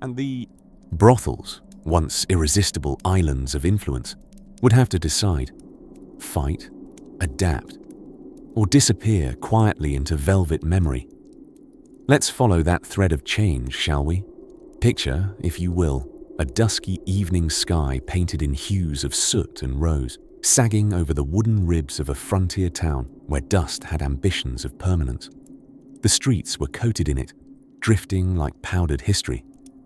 And the brothels, once irresistible islands of influence, would have to decide: fight, adapt, or disappear quietly into velvet memory. Let's follow that thread of change, shall we? Picture, if you will, a dusky evening sky painted in hues of soot and rose, sagging over the wooden ribs of a frontier town where dust had ambitions of permanence. The streets were coated in it, drifting like powdered history,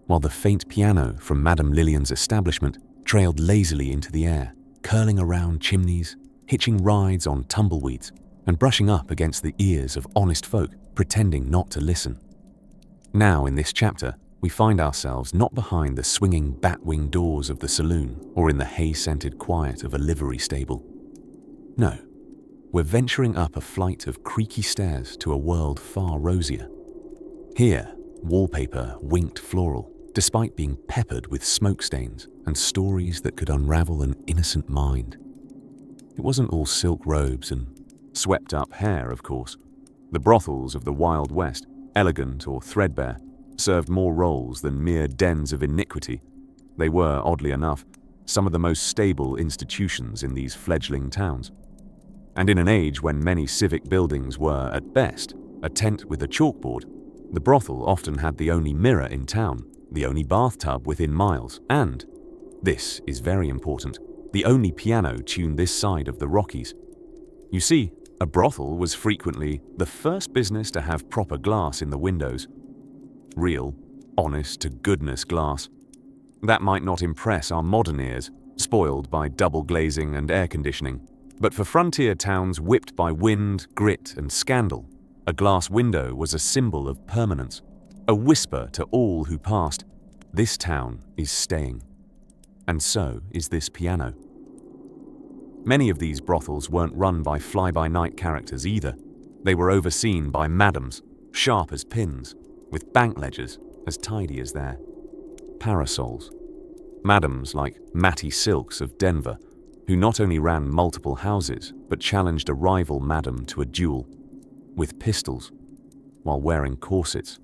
while the faint piano from Madame Lillian's establishment trailed lazily into the air, curling around chimneys, hitching rides on tumbleweeds, and brushing up against the ears of honest folk pretending not to listen. Now, in this chapter, we find ourselves not behind the swinging bat-wing doors of the saloon or in the hay-scented quiet of a livery stable. No, we're venturing up a flight of creaky stairs to a world far rosier. Here, wallpaper winked floral, despite being peppered with smoke stains and stories that could unravel an innocent mind. It wasn't all silk robes and swept-up hair, of course. The brothels of the Wild West, elegant or threadbare, served more roles than mere dens of iniquity. They were, oddly enough, some of the most stable institutions in these fledgling towns. And in an age when many civic buildings were, at best, a tent with a chalkboard, the brothel often had the only mirror in town, the only bathtub within miles, and, this is very important, the only piano tuned this side of the Rockies. You see, a brothel was frequently the first business to have proper glass in the windows. Real, honest-to-goodness glass. That might not impress our modern ears, spoiled by double glazing and air conditioning, but for frontier towns whipped by wind, grit, and scandal, a glass window was a symbol of permanence, a whisper to all who passed: this town is staying. And so is this piano. Many of these brothels weren't run by fly-by-night characters either. They were overseen by madams, sharp as pins, with bank ledgers as tidy as their parasols. Madams like Mattie Silks of Denver, who not only ran multiple houses but challenged a rival madam to a duel with pistols while wearing corsets.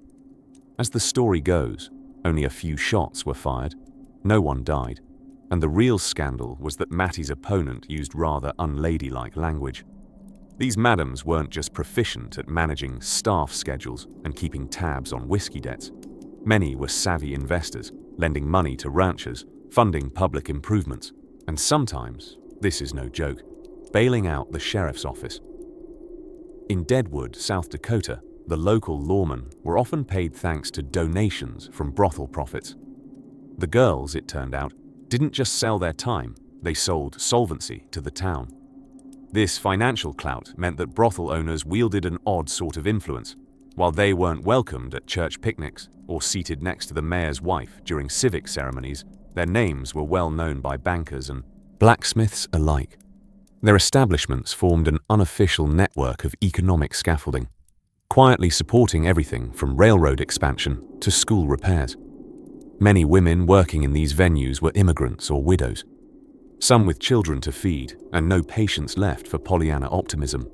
As the story goes, only a few shots were fired, no one died, and the real scandal was that Mattie's opponent used rather unladylike language. These madams weren't just proficient at managing staff schedules and keeping tabs on whiskey debts. Many were savvy investors, lending money to ranchers, funding public improvements, and sometimes, this is no joke, bailing out the sheriff's office. In Deadwood, South Dakota, the local lawmen were often paid thanks to donations from brothel profits. The girls, it turned out, didn't just sell their time, they sold solvency to the town. This financial clout meant that brothel owners wielded an odd sort of influence. While they weren't welcomed at church picnics or seated next to the mayor's wife during civic ceremonies, their names were well known by bankers and blacksmiths alike. Their establishments formed an unofficial network of economic scaffolding, quietly supporting everything from railroad expansion to school repairs. Many women working in these venues were immigrants or widows, some with children to feed and no patience left for Pollyanna optimism.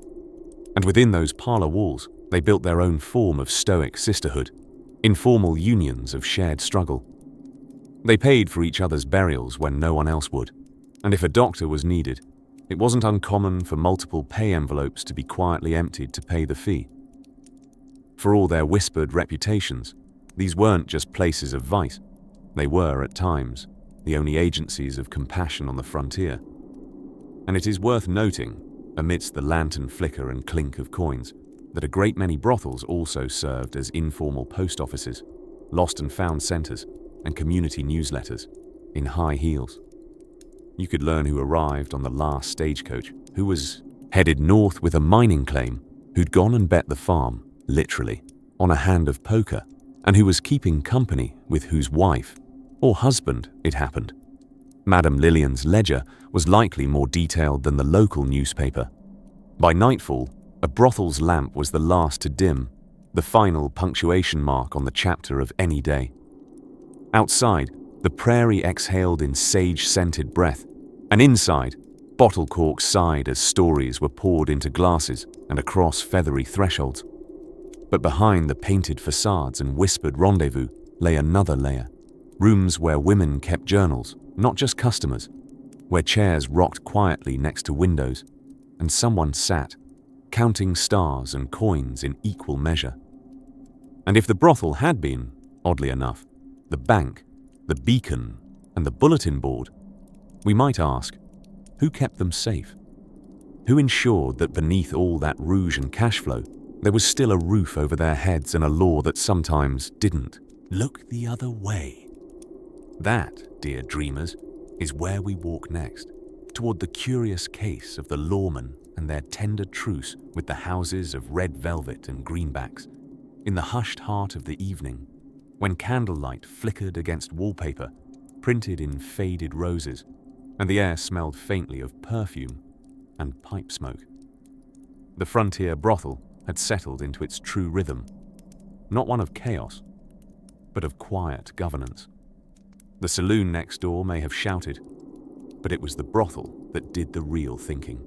And within those parlor walls, they built their own form of stoic sisterhood, informal unions of shared struggle. They paid for each other's burials when no one else would, and if a doctor was needed, it wasn't uncommon for multiple pay envelopes to be quietly emptied to pay the fee. For all their whispered reputations, these weren't just places of vice. They were, at times, the only agencies of compassion on the frontier. And it is worth noting, amidst the lantern flicker and clink of coins, that a great many brothels also served as informal post offices, lost and found centers, and community newsletters, in high heels. You could learn who arrived on the last stagecoach, who was headed north with a mining claim, who'd gone and bet the farm, literally, on a hand of poker, and who was keeping company with whose wife or husband it happened. Madame Lillian's ledger was likely more detailed than the local newspaper. By nightfall, a brothel's lamp was the last to dim, the final punctuation mark on the chapter of any day. Outside, the prairie exhaled in sage-scented breath, and inside, bottle corks sighed as stories were poured into glasses and across feathery thresholds. But behind the painted facades and whispered rendezvous lay another layer. Rooms where women kept journals, not just customers, where chairs rocked quietly next to windows, and someone sat, counting stars and coins in equal measure. And if the brothel had been, oddly enough, the bank, the beacon, and the bulletin board, we might ask, who kept them safe? Who ensured that beneath all that rouge and cash flow, there was still a roof over their heads and a law that sometimes didn't look the other way? That, dear dreamers, is where we walk next, toward the curious case of the lawmen and their tender truce with the houses of red velvet and greenbacks. In the hushed heart of the evening, when candlelight flickered against wallpaper, printed in faded roses, and the air smelled faintly of perfume and pipe smoke. The frontier brothel had settled into its true rhythm, not one of chaos, but of quiet governance. The saloon next door may have shouted, but it was the brothel that did the real thinking.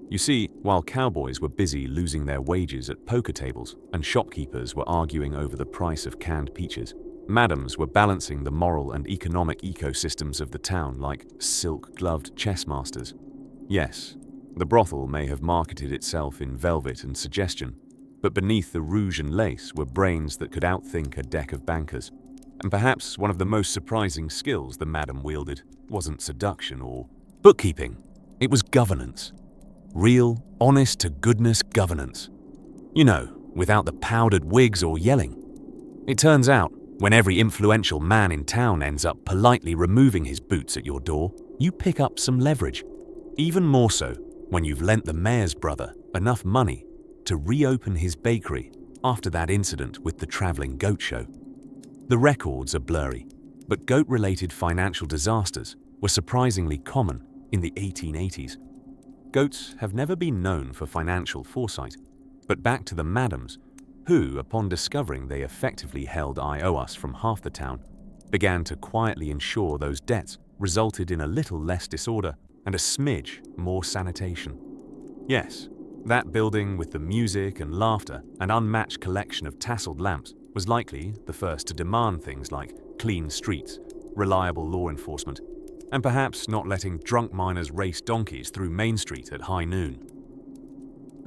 You see, while cowboys were busy losing their wages at poker tables and shopkeepers were arguing over the price of canned peaches, madams were balancing the moral and economic ecosystems of the town like silk-gloved chess masters. Yes, the brothel may have marketed itself in velvet and suggestion, but beneath the rouge and lace were brains that could outthink a deck of bankers. And perhaps one of the most surprising skills the madam wielded wasn't seduction or bookkeeping. It was governance. Real, honest-to-goodness governance. You know, without the powdered wigs or yelling. It turns out, when every influential man in town ends up politely removing his boots at your door, you pick up some leverage. Even more so when you've lent the mayor's brother enough money to reopen his bakery after that incident with the traveling goat show. The records are blurry, but goat-related financial disasters were surprisingly common in the 1880s. Goats have never been known for financial foresight, but back to the madams, who, upon discovering they effectively held IOUs from half the town, began to quietly ensure those debts resulted in a little less disorder and a smidge more sanitation. Yes, that building with the music and laughter and unmatched collection of tasseled lamps was likely the first to demand things like clean streets, reliable law enforcement, and perhaps not letting drunk miners race donkeys through Main Street at high noon.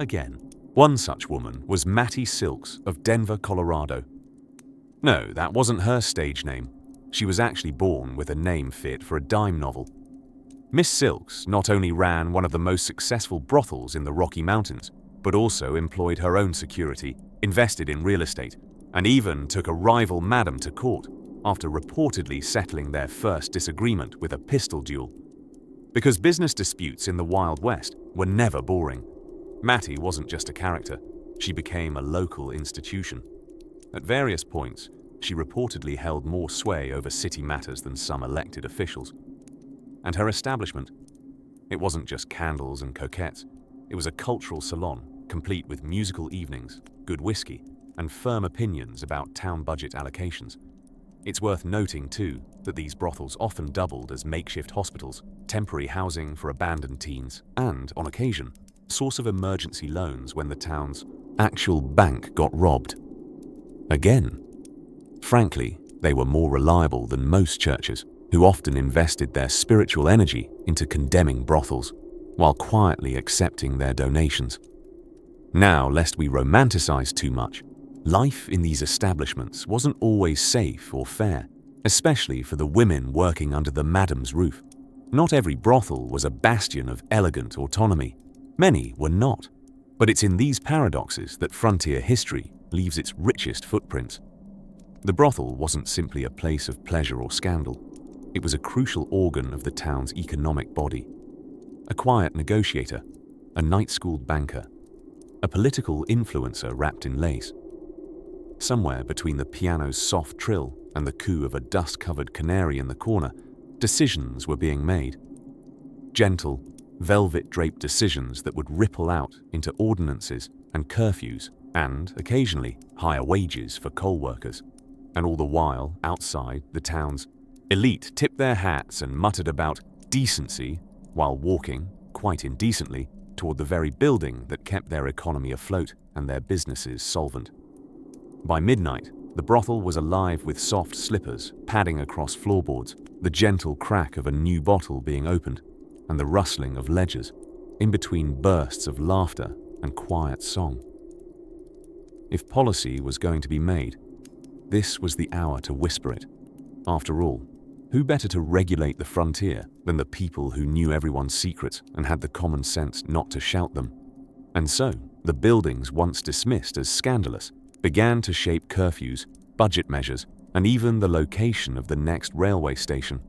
Again, one such woman was Mattie Silks of Denver, Colorado. No, that wasn't her stage name. She was actually born with a name fit for a dime novel. Miss Silks not only ran one of the most successful brothels in the Rocky Mountains, but also employed her own security, invested in real estate, and even took a rival madam to court after reportedly settling their first disagreement with a pistol duel. Because business disputes in the Wild West were never boring, Mattie wasn't just a character, she became a local institution. At various points, she reportedly held more sway over city matters than some elected officials. And her establishment? It wasn't just candles and coquettes, it was a cultural salon, complete with musical evenings, good whiskey, and firm opinions about town budget allocations. It's worth noting, too, that these brothels often doubled as makeshift hospitals, temporary housing for abandoned teens, and, on occasion, source of emergency loans when the town's actual bank got robbed. Again, frankly, they were more reliable than most churches, who often invested their spiritual energy into condemning brothels, while quietly accepting their donations. Now, lest we romanticize too much, life in these establishments wasn't always safe or fair, especially for the women working under the madam's roof. Not every brothel was a bastion of elegant autonomy. Many were not. But it's in these paradoxes that frontier history leaves its richest footprints. The brothel wasn't simply a place of pleasure or scandal. It was a crucial organ of the town's economic body. A quiet negotiator, a night-schooled banker, a political influencer wrapped in lace. Somewhere between the piano's soft trill and the coo of a dust-covered canary in the corner, decisions were being made. Gentle, velvet-draped decisions that would ripple out into ordinances and curfews and, occasionally, higher wages for coal workers. And all the while, outside, the town's elite tipped their hats and muttered about decency while walking, quite indecently, toward the very building that kept their economy afloat and their businesses solvent. By midnight, the brothel was alive with soft slippers padding across floorboards, the gentle crack of a new bottle being opened, and the rustling of ledgers, in between bursts of laughter and quiet song. If policy was going to be made, this was the hour to whisper it. After all, who better to regulate the frontier than the people who knew everyone's secrets and had the common sense not to shout them? And so, the buildings once dismissed as scandalous began to shape curfews, budget measures, and even the location of the next railway station.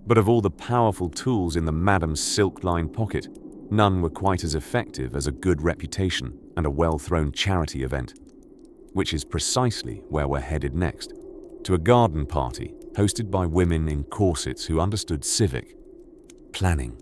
But of all the powerful tools in the madam's silk-lined pocket, none were quite as effective as a good reputation and a well-thrown charity event. Which is precisely where we're headed next, to a garden party hosted by women in corsets who understood civic planning.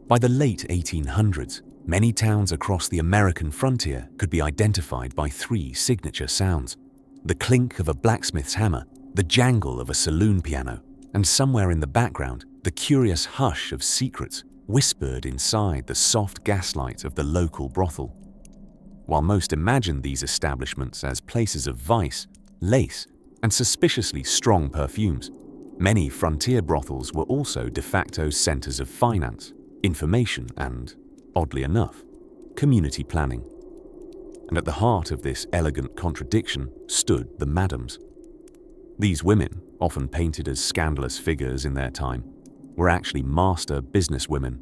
By the late 1800s, many towns across the American frontier could be identified by three signature sounds: the clink of a blacksmith's hammer, the jangle of a saloon piano, and somewhere in the background, the curious hush of secrets whispered inside the soft gaslight of the local brothel. While most imagined these establishments as places of vice, lace, and suspiciously strong perfumes, many frontier brothels were also de facto centers of finance, information, and, oddly enough, community planning. And at the heart of this elegant contradiction stood the madams. These women, often painted as scandalous figures in their time, were actually master businesswomen.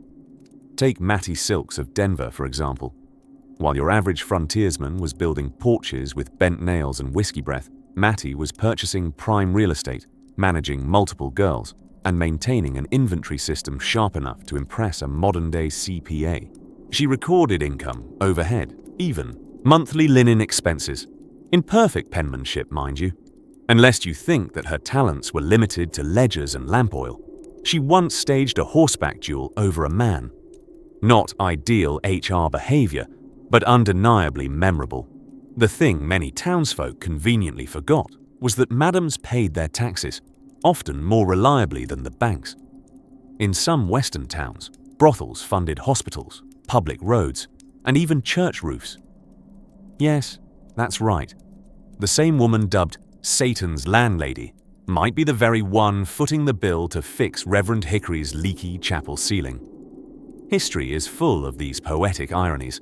Take Mattie Silks of Denver, for example. While your average frontiersman was building porches with bent nails and whiskey breath, Mattie was purchasing prime real estate, managing multiple girls, and maintaining an inventory system sharp enough to impress a modern-day CPA. She recorded income, overhead, even monthly linen expenses. In perfect penmanship, mind you. And lest you think that her talents were limited to ledgers and lamp oil, she once staged a horseback duel over a man. Not ideal HR behavior, but undeniably memorable. The thing many townsfolk conveniently forgot was that madams paid their taxes, often more reliably than the banks. In some Western towns, brothels funded hospitals, public roads, and even church roofs. Yes, that's right. The same woman dubbed Satan's landlady might be the very one footing the bill to fix Reverend Hickory's leaky chapel ceiling. History is full of these poetic ironies.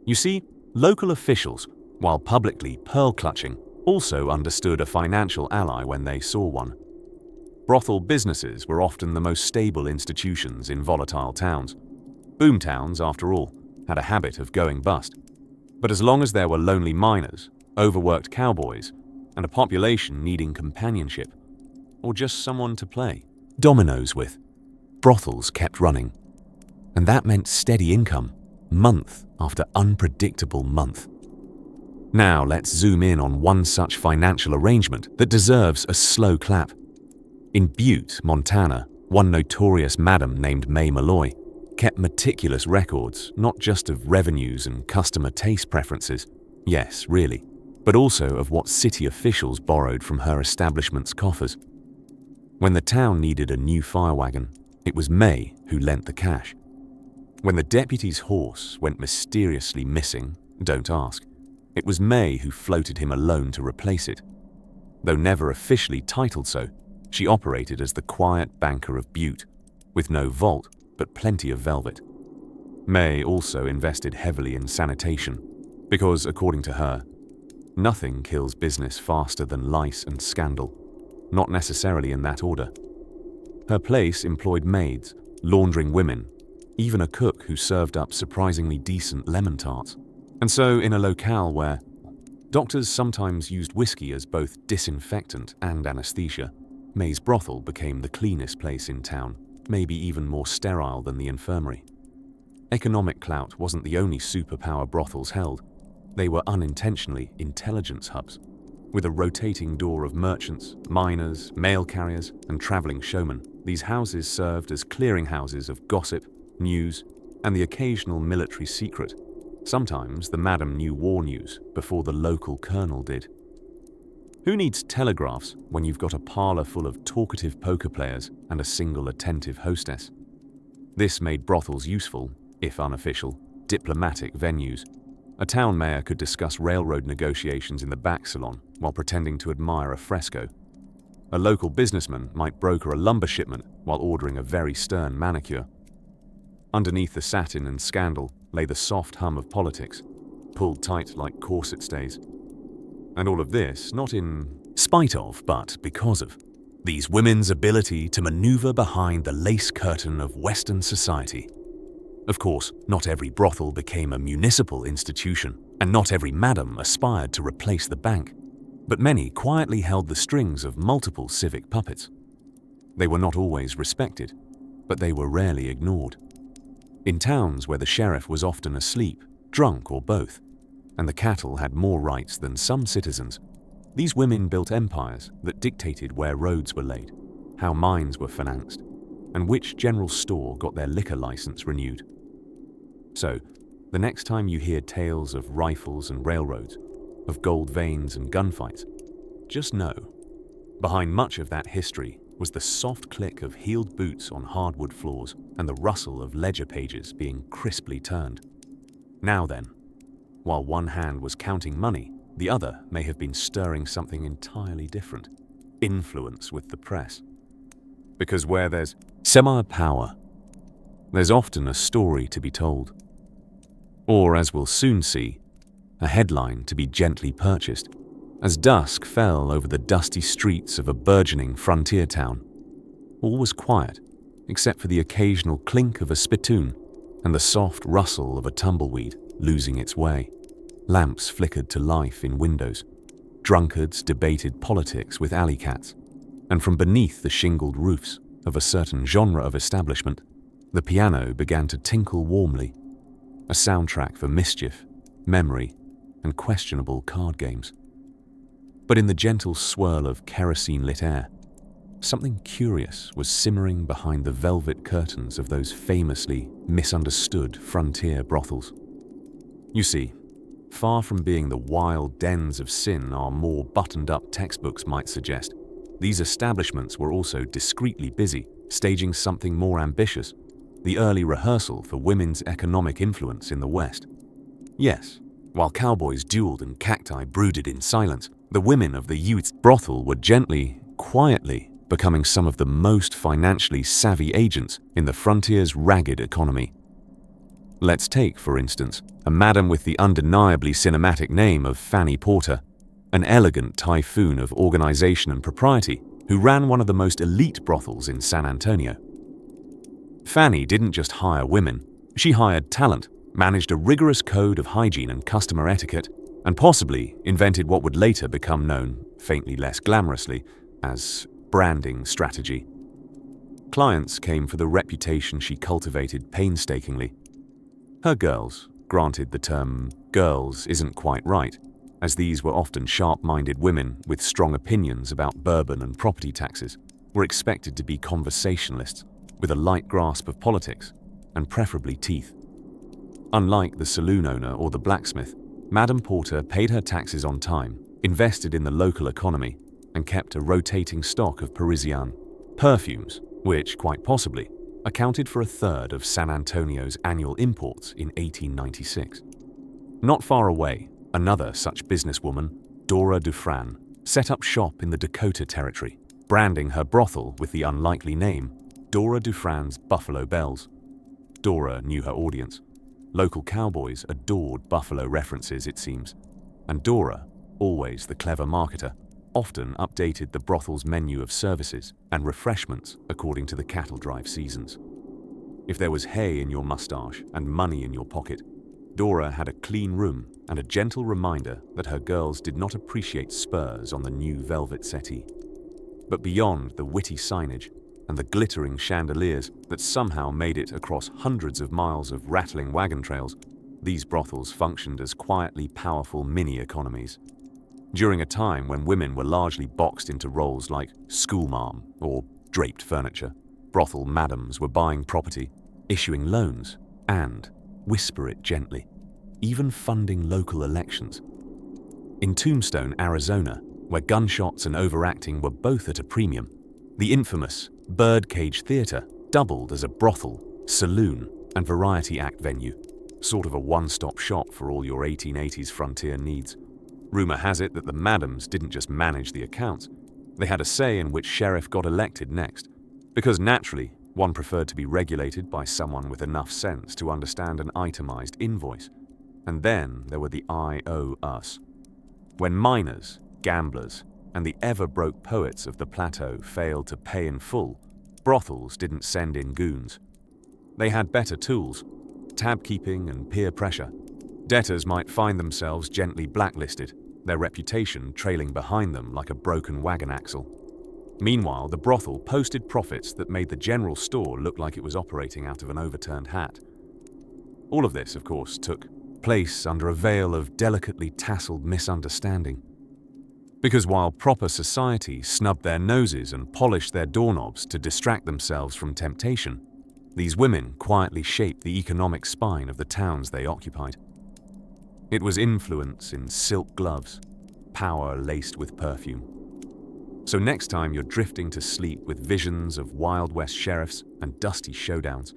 You see, local officials, while publicly pearl-clutching, also understood a financial ally when they saw one. Brothel businesses were often the most stable institutions in volatile towns. Boomtowns, after all, had a habit of going bust. But as long as there were lonely miners, overworked cowboys, and a population needing companionship, or just someone to play dominoes with, brothels kept running. And that meant steady income, month after unpredictable month. Now let's zoom in on one such financial arrangement that deserves a slow clap. In Butte, Montana, one notorious madam named May Malloy kept meticulous records not just of revenues and customer taste preferences, yes, really, but also of what city officials borrowed from her establishment's coffers. When the town needed a new fire wagon, it was May who lent the cash. When the deputy's horse went mysteriously missing, don't ask, it was May who floated him a loan to replace it. Though never officially titled so, she operated as the quiet banker of Butte, with no vault but plenty of velvet. May also invested heavily in sanitation, because, according to her, nothing kills business faster than lice and scandal, not necessarily in that order. Her place employed maids, laundering women, even a cook who served up surprisingly decent lemon tarts. And so, in a locale where doctors sometimes used whiskey as both disinfectant and anesthesia, May's brothel became the cleanest place in town, maybe even more sterile than the infirmary. Economic clout wasn't the only superpower brothels held. They were unintentionally intelligence hubs, with a rotating door of merchants, miners, mail carriers, and traveling showmen. These houses served as clearinghouses of gossip, news, and the occasional military secret. Sometimes the madam knew war news before the local colonel did. Who needs telegraphs when you've got a parlor full of talkative poker players and a single attentive hostess? This made brothels useful, if unofficial, diplomatic venues. A town mayor could discuss railroad negotiations in the back salon while pretending to admire a fresco. A local businessman might broker a lumber shipment while ordering a very stern manicure. Underneath the satin and scandal lay the soft hum of politics, pulled tight like corset stays. And all of this not in spite of, but because of, these women's ability to maneuver behind the lace curtain of Western society. Of course, not every brothel became a municipal institution, and not every madam aspired to replace the bank, but many quietly held the strings of multiple civic puppets. They were not always respected, but they were rarely ignored. In towns where the sheriff was often asleep, drunk, or both, and the cattle had more rights than some citizens, these women built empires that dictated where roads were laid, how mines were financed, and which general store got their liquor license renewed. So, the next time you hear tales of rifles and railroads, of gold veins and gunfights, just know, behind much of that history was the soft click of heeled boots on hardwood floors and the rustle of ledger pages being crisply turned. Now then, while one hand was counting money, the other may have been stirring something entirely different, influence with the press. Because where there's semi-power, there's often a story to be told. Or, as we'll soon see, a headline to be gently purchased, as dusk fell over the dusty streets of a burgeoning frontier town. All was quiet, except for the occasional clink of a spittoon and the soft rustle of a tumbleweed losing its way. Lamps flickered to life in windows. Drunkards debated politics with alley cats. And from beneath the shingled roofs of a certain genre of establishment, the piano began to tinkle warmly, a soundtrack for mischief, memory, and questionable card games. But in the gentle swirl of kerosene-lit air, something curious was simmering behind the velvet curtains of those famously misunderstood frontier brothels. You see, far from being the wild dens of sin our more buttoned-up textbooks might suggest, These establishments were also discreetly busy, staging something more ambitious, the early rehearsal for women's economic influence in the West. Yes, while cowboys dueled and cacti brooded in silence, the women of the youth's brothel were gently, quietly becoming some of the most financially savvy agents in the frontier's ragged economy. Let's take, for instance, a madam with the undeniably cinematic name of Fanny Porter, an elegant typhoon of organization and propriety who ran one of the most elite brothels in San Antonio. Fanny didn't just hire women, she hired talent, managed a rigorous code of hygiene and customer etiquette, and possibly invented what would later become known, faintly less glamorously, as branding strategy. Clients came for the reputation she cultivated painstakingly. Her girls, granted the term girls isn't quite right, as these were often sharp-minded women with strong opinions about bourbon and property taxes, were expected to be conversationalists with a light grasp of politics, and preferably teeth. Unlike the saloon owner or the blacksmith, Madame Porter paid her taxes on time, invested in the local economy, and kept a rotating stock of Parisian perfumes, which, quite possibly, accounted for a third of San Antonio's annual imports in 1896. Not far away, another such businesswoman, Dora Dufran, set up shop in the Dakota Territory, branding her brothel with the unlikely name Dora Dufran's Buffalo Bells. Dora knew her audience. Local cowboys adored buffalo references, it seems, and Dora, always the clever marketer, often updated the brothel's menu of services and refreshments according to the cattle drive seasons. If there was hay in your mustache and money in your pocket, Dora had a clean room and a gentle reminder that her girls did not appreciate spurs on the new velvet settee. But beyond the witty signage and the glittering chandeliers that somehow made it across hundreds of miles of rattling wagon trails, these brothels functioned as quietly powerful mini-economies. During a time when women were largely boxed into roles like schoolmarm or draped furniture, brothel madams were buying property, issuing loans, and, whisper it gently, even funding local elections. In Tombstone, Arizona, where gunshots and overacting were both at a premium, the infamous Birdcage Theater doubled as a brothel, saloon, and variety act venue, sort of a one-stop shop for all your 1880s frontier needs. Rumor has it that the madams didn't just manage the accounts, they had a say in which sheriff got elected next, because naturally, one preferred to be regulated by someone with enough sense to understand an itemized invoice. And then there were the I owe us. When miners, gamblers, and the ever-broke poets of the plateau failed to pay in full, brothels didn't send in goons. They had better tools, tab-keeping and peer pressure. Debtors might find themselves gently blacklisted, their reputation trailing behind them like a broken wagon axle. Meanwhile, the brothel posted profits that made the general store look like it was operating out of an overturned hat. All of this, of course, took place under a veil of delicately tasseled misunderstanding. Because while proper society snubbed their noses and polished their doorknobs to distract themselves from temptation, these women quietly shaped the economic spine of the towns they occupied. It was influence in silk gloves, power laced with perfume. So next time you're drifting to sleep with visions of Wild West sheriffs and dusty showdowns,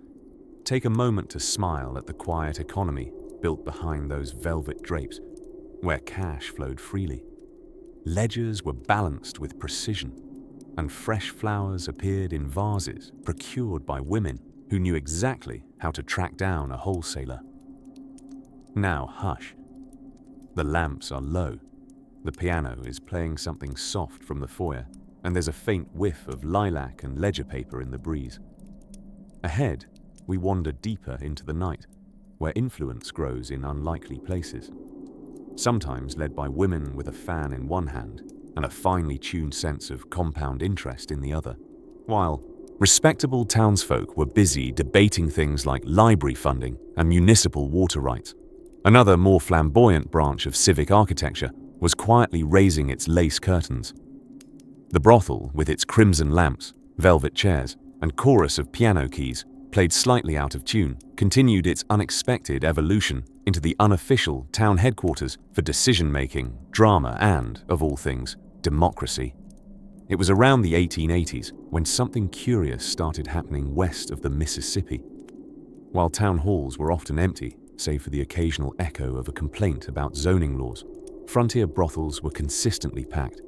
take a moment to smile at the quiet economy built behind those velvet drapes, where cash flowed freely. Ledgers were balanced with precision, and fresh flowers appeared in vases procured by women who knew exactly how to track down a wholesaler. Now hush. The lamps are low. The piano is playing something soft from the foyer, and there's a faint whiff of lilac and ledger paper in the breeze. Ahead, we wander deeper into the night, where influence grows in unlikely places. Sometimes led by women with a fan in one hand and a finely tuned sense of compound interest in the other, while respectable townsfolk were busy debating things like library funding and municipal water rights. Another more flamboyant branch of civic architecture was quietly raising its lace curtains. The brothel, with its crimson lamps, velvet chairs, and chorus of piano keys, played slightly out of tune, continued its unexpected evolution into the unofficial town headquarters for decision-making, drama, and, of all things, democracy. It was around the 1880s when something curious started happening west of the Mississippi. While town halls were often empty, save for the occasional echo of a complaint about zoning laws, frontier brothels were consistently packed,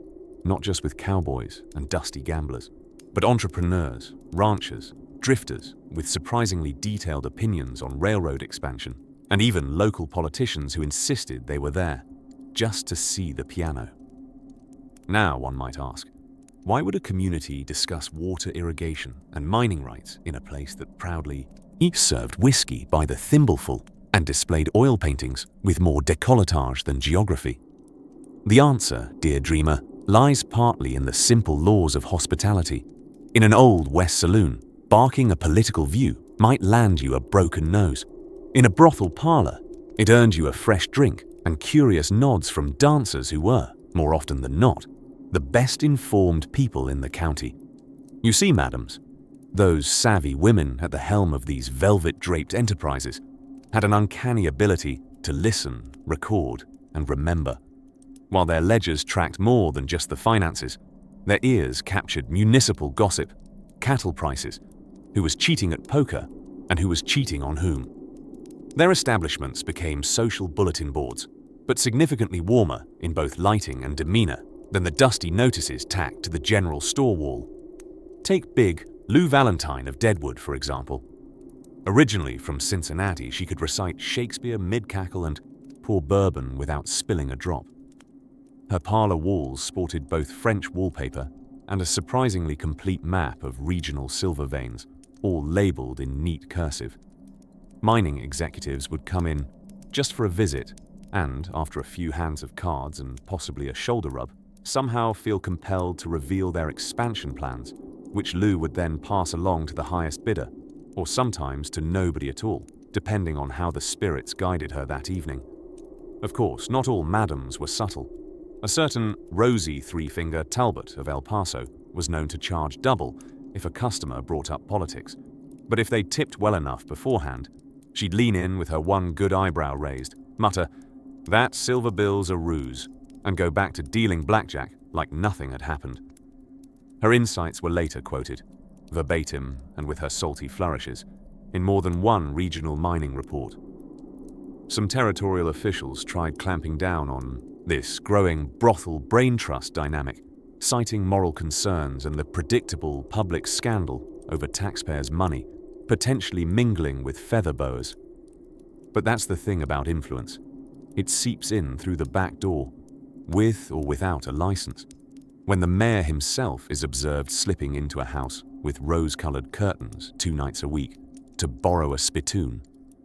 not just with cowboys and dusty gamblers, but entrepreneurs, ranchers, drifters with surprisingly detailed opinions on railroad expansion, and even local politicians who insisted they were there just to see the piano. Now, one might ask, why would a community discuss water irrigation and mining rights in a place that proudly served whiskey by the thimbleful and displayed oil paintings with more décolletage than geography? The answer, dear dreamer, lies partly in the simple laws of hospitality. In an old West saloon, barking a political view might land you a broken nose. In a brothel parlor, it earned you a fresh drink and curious nods from dancers who were, more often than not, the best-informed people in the county. You see, madams, those savvy women at the helm of these velvet-draped enterprises had an uncanny ability to listen, record, and remember. While their ledgers tracked more than just the finances, their ears captured municipal gossip, cattle prices, who was cheating at poker, and who was cheating on whom. Their establishments became social bulletin boards, but significantly warmer in both lighting and demeanor than the dusty notices tacked to the general store wall. Take big Lou Valentine of Deadwood, for example. Originally from Cincinnati, she could recite Shakespeare mid-cackle and pour bourbon without spilling a drop. Her parlor walls sported both French wallpaper and a surprisingly complete map of regional silver veins, all labeled in neat cursive. Mining executives would come in just for a visit and, after a few hands of cards and possibly a shoulder rub, somehow feel compelled to reveal their expansion plans, which Lou would then pass along to the highest bidder, or sometimes to nobody at all, depending on how the spirits guided her that evening. Of course, not all madams were subtle. A certain Rosie Three-Finger Talbot of El Paso was known to charge double if a customer brought up politics. But if they tipped well enough beforehand, she'd lean in with her one good eyebrow raised, mutter, "That silver bill's a ruse," and go back to dealing blackjack like nothing had happened. Her insights were later quoted, verbatim and with her salty flourishes, in more than one regional mining report. Some territorial officials tried clamping down on this growing brothel brain trust dynamic, citing moral concerns and the predictable public scandal over taxpayers' money, potentially mingling with feather boas. But that's the thing about influence. It seeps in through the back door, with or without a license. When the mayor himself is observed slipping into a house with rose-colored curtains 2 nights a week to borrow a spittoon,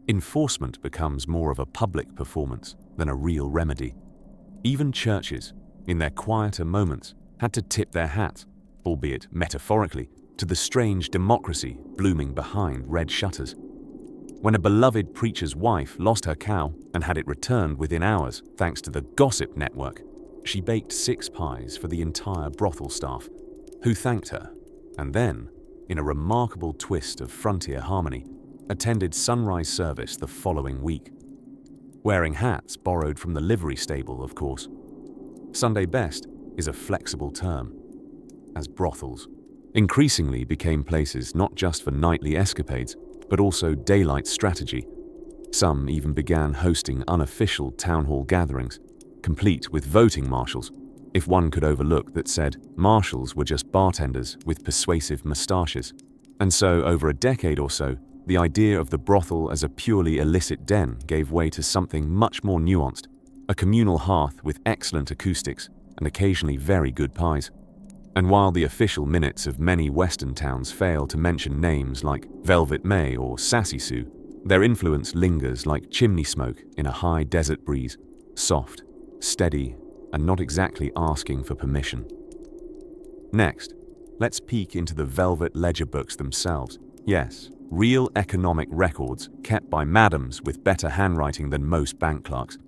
enforcement becomes more of a public performance than a real remedy. Even churches, in their quieter moments, had to tip their hats, albeit metaphorically, to the strange democracy blooming behind red shutters. When a beloved preacher's wife lost her cow and had it returned within hours thanks to the gossip network, she baked 6 pies for the entire brothel staff, who thanked her, and then, in a remarkable twist of frontier harmony, attended sunrise service the following week. Wearing hats borrowed from the livery stable, of course. Sunday best is a flexible term, as brothels increasingly became places not just for nightly escapades, but also daylight strategy. Some even began hosting unofficial town hall gatherings, complete with voting marshals, if one could overlook that said marshals were just bartenders with persuasive moustaches. And so, over a decade or so, the idea of the brothel as a purely illicit den gave way to something much more nuanced, a communal hearth with excellent acoustics and occasionally very good pies. And while the official minutes of many western towns fail to mention names like Velvet May or Sassy Sue, their influence lingers like chimney smoke in a high desert breeze, soft, steady, and not exactly asking for permission. Next, let's peek into the velvet ledger books themselves. Yes, real economic records kept by madams with better handwriting than most bank clerks.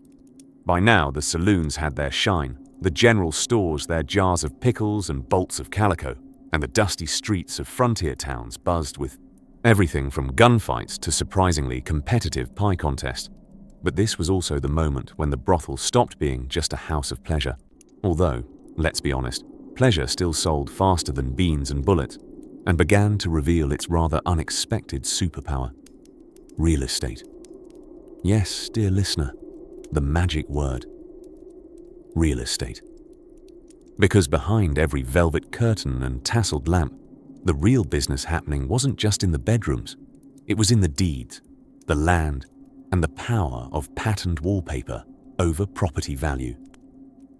By now, the saloons had their shine, the general stores their jars of pickles and bolts of calico, and the dusty streets of frontier towns buzzed with everything from gunfights to surprisingly competitive pie contests. But this was also the moment when the brothel stopped being just a house of pleasure. Although, let's be honest, Pleasure still sold faster than beans and bullets, and began to reveal its rather unexpected superpower: real estate. Yes, dear listener, the magic word: real estate. Because behind every velvet curtain and tasseled lamp, the real business happening wasn't just in the bedrooms. It was in the deeds, the land, and the power of patterned wallpaper over property value.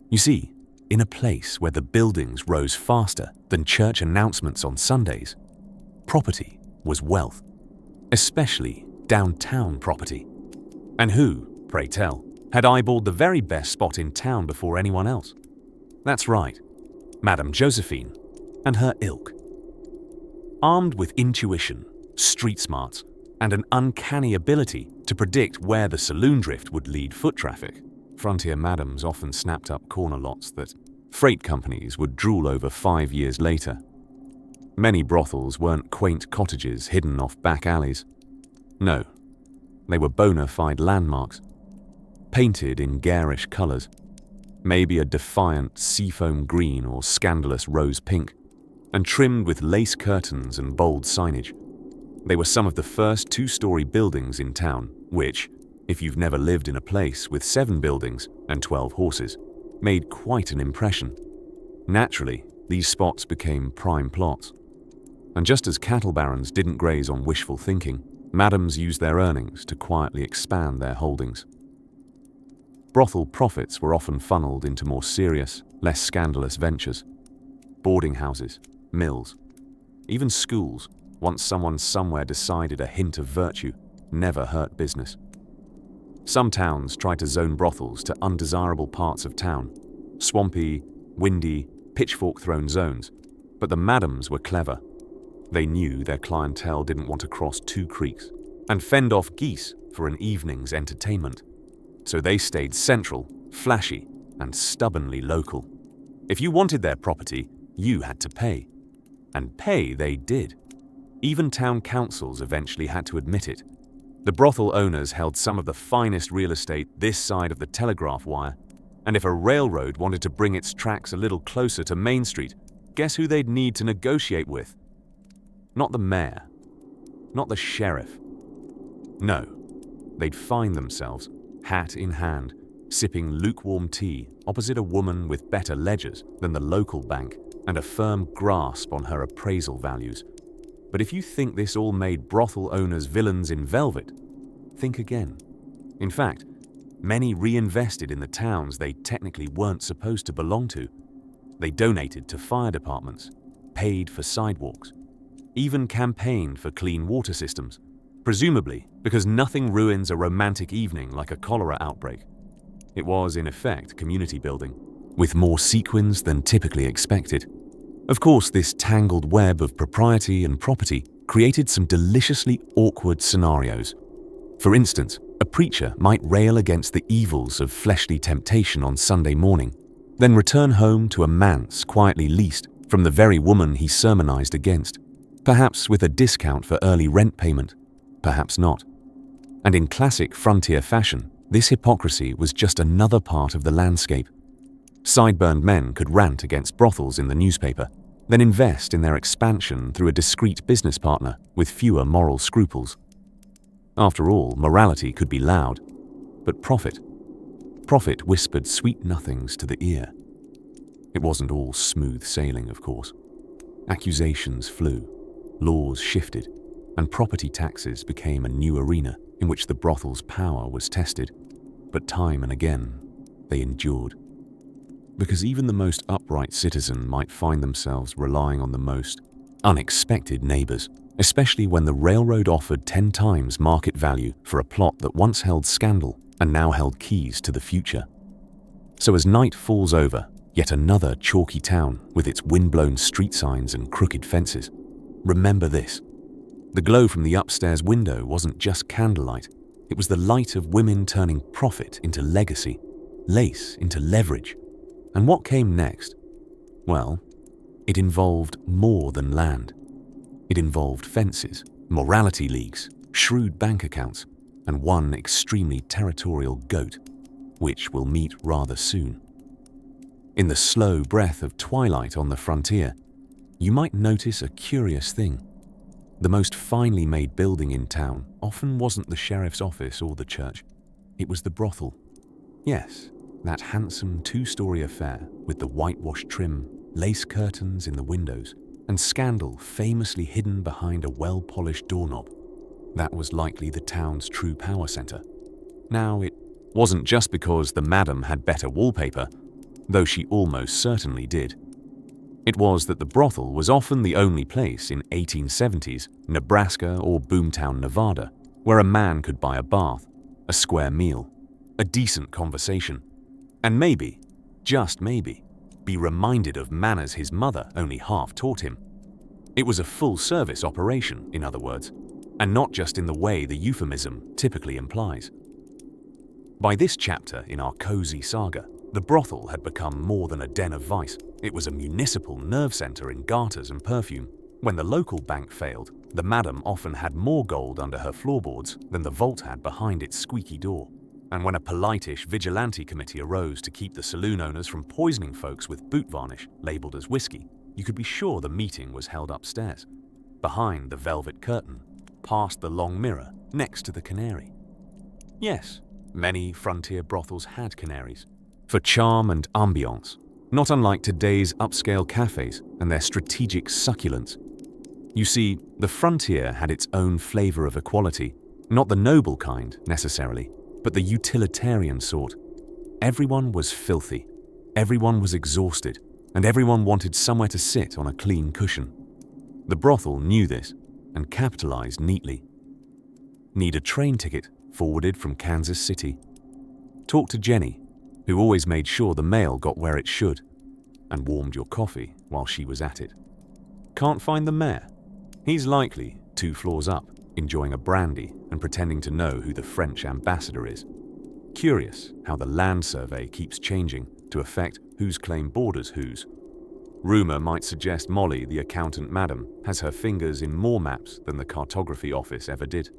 You see, in a place where the buildings rose faster than church announcements on Sundays, property was wealth, especially downtown property. And who, pray tell, had eyeballed the very best spot in town before anyone else? That's right, Madame Josephine and her ilk. Armed with intuition, street smarts, and an uncanny ability to predict where the saloon drift would lead foot traffic, frontier madams often snapped up corner lots that freight companies would drool over 5 years later. Many brothels weren't quaint cottages hidden off back alleys. No, they were bona fide landmarks, painted in garish colors, maybe a defiant seafoam green or scandalous rose pink, and trimmed with lace curtains and bold signage. They were some of the first 2-story buildings in town, which, if you've never lived in a place with 7 buildings and 12 horses, made quite an impression. Naturally, these spots became prime plots. And just as cattle barons didn't graze on wishful thinking, madams used their earnings to quietly expand their holdings. Brothel profits were often funneled into more serious, less scandalous ventures. Boarding houses, mills, even schools, once someone somewhere decided a hint of virtue, never hurt business. Some towns tried to zone brothels to undesirable parts of town, swampy, windy, pitchfork-thrown zones, but the madams were clever. They knew their clientele didn't want to cross 2 creeks and fend off geese for an evening's entertainment. So they stayed central, flashy, and stubbornly local. If you wanted their property, you had to pay. And pay they did. Even town councils eventually had to admit it. The brothel owners held some of the finest real estate this side of the telegraph wire, and if a railroad wanted to bring its tracks a little closer to Main Street, guess who they'd need to negotiate with? Not the mayor, not the sheriff. No, they'd find themselves, hat in hand, sipping lukewarm tea opposite a woman with better ledgers than the local bank and a firm grasp on her appraisal values. But if you think this all made brothel owners villains in velvet, think again. In fact, many reinvested in the towns they technically weren't supposed to belong to. They donated to fire departments, paid for sidewalks, even campaigned for clean water systems, presumably because nothing ruins a romantic evening like a cholera outbreak. It was, in effect, community building, with more sequins than typically expected. Of course, this tangled web of propriety and property created some deliciously awkward scenarios. For instance, a preacher might rail against the evils of fleshly temptation on Sunday morning, then return home to a manse quietly leased from the very woman he sermonized against, perhaps with a discount for early rent payment, perhaps not. And in classic frontier fashion, this hypocrisy was just another part of the landscape. Sideburned men could rant against brothels in the newspaper, then invest in their expansion through a discreet business partner with fewer moral scruples. After all, morality could be loud, but profit whispered sweet nothings to the ear. It wasn't all smooth sailing, of course. Accusations flew, laws shifted, and property taxes became a new arena in which the brothel's power was tested. But time and again, they endured. Because even the most upright citizen might find themselves relying on the most unexpected neighbors, especially when the railroad offered 10 times market value for a plot that once held scandal and now held keys to the future. So as night falls over yet another chalky town with its windblown street signs and crooked fences, remember this: the glow from the upstairs window wasn't just candlelight, it was the light of women turning profit into legacy, lace into leverage. And what came next? Well, it involved more than land. It involved fences, morality leagues, shrewd bank accounts, and one extremely territorial goat, which we'll meet rather soon. In the slow breath of twilight on the frontier, you might notice a curious thing. The most finely made building in town often wasn't the sheriff's office or the church. It was the brothel. Yes, that handsome two-story affair with the whitewashed trim, lace curtains in the windows, and scandal famously hidden behind a well-polished doorknob. That was likely the town's true power center. Now, it wasn't just because the madam had better wallpaper, though she almost certainly did. It was that the brothel was often the only place in 1870s Nebraska or Boomtown, Nevada, where a man could buy a bath, a square meal, a decent conversation, and maybe, just maybe, be reminded of manners his mother only half taught him. It was a full-service operation, in other words, and not just in the way the euphemism typically implies. By this chapter in our cozy saga, the brothel had become more than a den of vice. It was a municipal nerve center in garters and perfume. When the local bank failed, the madam often had more gold under her floorboards than the vault had behind its squeaky door. And when a polite-ish vigilante committee arose to keep the saloon owners from poisoning folks with boot varnish labeled as whiskey, you could be sure the meeting was held upstairs, behind the velvet curtain, past the long mirror next to the canary. Yes, many frontier brothels had canaries, for charm and ambiance, not unlike today's upscale cafes and their strategic succulence. You see, the frontier had its own flavor of equality, not the noble kind necessarily, but the utilitarian sort. Everyone was filthy, everyone was exhausted, and everyone wanted somewhere to sit on a clean cushion. The brothel knew this and capitalized neatly. Need a train ticket forwarded from Kansas City? Talk to Jenny, who always made sure the mail got where it should, and warmed your coffee while she was at it. Can't find the mayor? He's likely 2 floors up, enjoying a brandy and pretending to know who the French ambassador is. Curious how the land survey keeps changing to affect whose claim borders whose. Rumor might suggest Molly, the accountant madam, has her fingers in more maps than the cartography office ever did.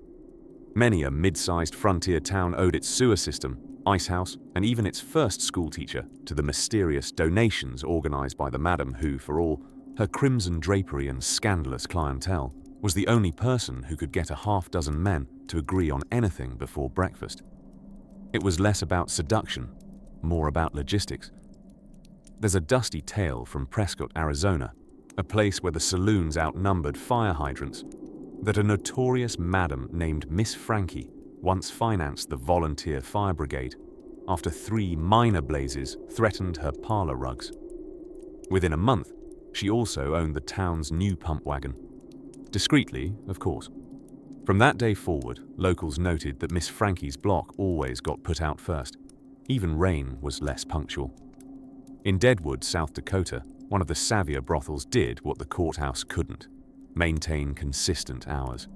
Many a mid-sized frontier town owed its sewer system, ice house, and even its first schoolteacher to the mysterious donations organized by the madam who, for all her crimson drapery and scandalous clientele, was the only person who could get a half-dozen men to agree on anything before breakfast. It was less about seduction, more about logistics. There's a dusty tale from Prescott, Arizona, a place where the saloons outnumbered fire hydrants, that a notorious madam named Miss Frankie once financed the volunteer fire brigade after 3 minor blazes threatened her parlor rugs. Within a month, she also owned the town's new pump wagon. Discreetly, of course. From that day forward, locals noted that Miss Frankie's block always got put out first. Even rain was less punctual. In Deadwood, South Dakota, one of the savvier brothels did what the courthouse couldn't: maintain consistent hours.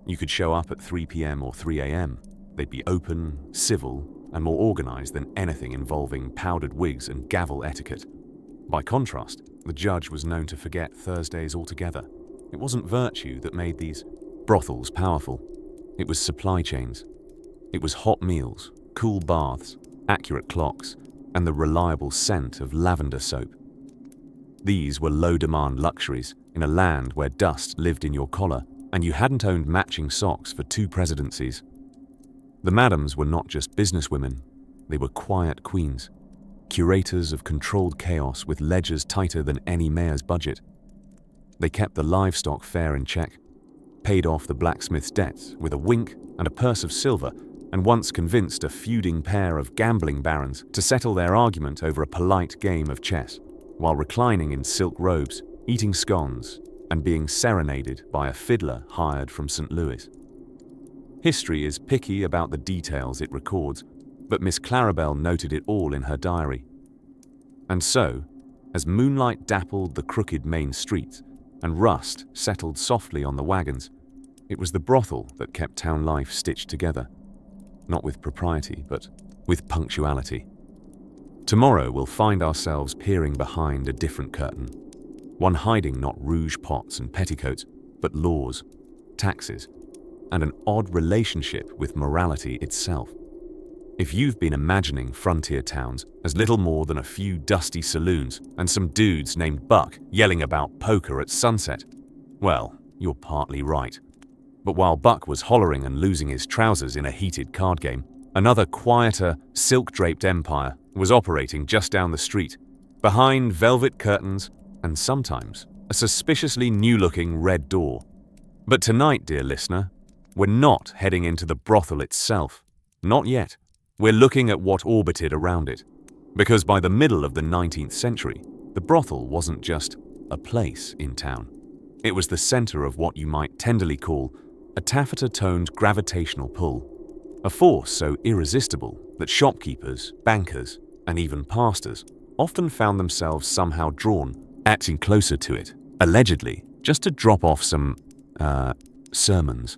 You could show up at 3 p.m. or 3 a.m. They'd be open, civil, and more organized than anything involving powdered wigs and gavel etiquette. By contrast, the judge was known to forget Thursdays altogether. It wasn't virtue that made these brothels powerful. It was supply chains. It was hot meals, cool baths, accurate clocks, and the reliable scent of lavender soap. These were low-demand luxuries in a land where dust lived in your collar and you hadn't owned matching socks for 2 presidencies. The madams were not just businesswomen, they were quiet queens, curators of controlled chaos with ledgers tighter than any mayor's budget. They kept the livestock fair in check, paid off the blacksmith's debts with a wink and a purse of silver, and once convinced a feuding pair of gambling barons to settle their argument over a polite game of chess, while reclining in silk robes, eating scones, and being serenaded by a fiddler hired from St. Louis. History is picky about the details it records, but Miss Clarabelle noted it all in her diary. And so, as moonlight dappled the crooked main streets and rust settled softly on the wagons, it was the brothel that kept town life stitched together. Not with propriety, but with punctuality. Tomorrow we'll find ourselves peering behind a different curtain, one hiding not rouge pots and petticoats, but laws, taxes, and an odd relationship with morality itself. If you've been imagining frontier towns as little more than a few dusty saloons and some dudes named Buck yelling about poker at sunset, well, you're partly right. But while Buck was hollering and losing his trousers in a heated card game, another quieter, silk-draped empire was operating just down the street, behind velvet curtains and sometimes a suspiciously new-looking red door. But tonight, dear listener, we're not heading into the brothel itself. Not yet. We're looking at what orbited around it. Because by the middle of the 19th century, the brothel wasn't just a place in town. It was the center of what you might tenderly call a taffeta-toned gravitational pull, a force so irresistible that shopkeepers, bankers, and even pastors often found themselves somehow drawn, acting closer to it, allegedly, just to drop off some, sermons.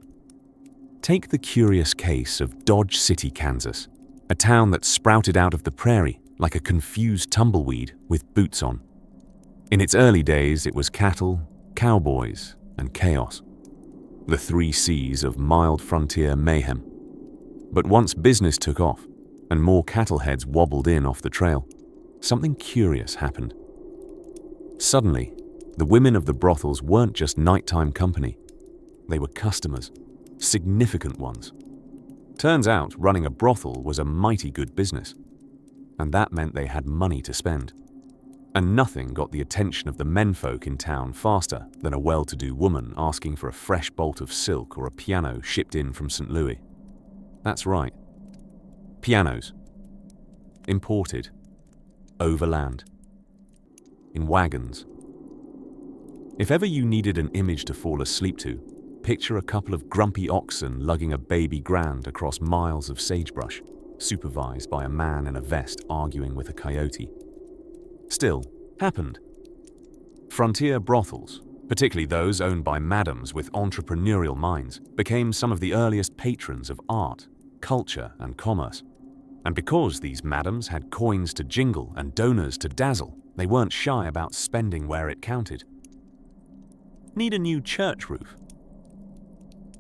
Take the curious case of Dodge City, Kansas, a town that sprouted out of the prairie like a confused tumbleweed with boots on. In its early days, it was cattle, cowboys, and chaos. The 3 C's of mild frontier mayhem. But once business took off and more cattle heads wobbled in off the trail, something curious happened. Suddenly, the women of the brothels weren't just nighttime company. They were customers, significant ones. Turns out running a brothel was a mighty good business, and that meant they had money to spend. And nothing got the attention of the menfolk in town faster than a well-to-do woman asking for a fresh bolt of silk or a piano shipped in from St. Louis. That's right. Pianos. Imported. Overland. In wagons. If ever you needed an image to fall asleep to, picture a couple of grumpy oxen lugging a baby grand across miles of sagebrush, supervised by a man in a vest arguing with a coyote. Still, happened. Frontier brothels, particularly those owned by madams with entrepreneurial minds, became some of the earliest patrons of art, culture, and commerce. And because these madams had coins to jingle and donors to dazzle, they weren't shy about spending where it counted. Need a new church roof?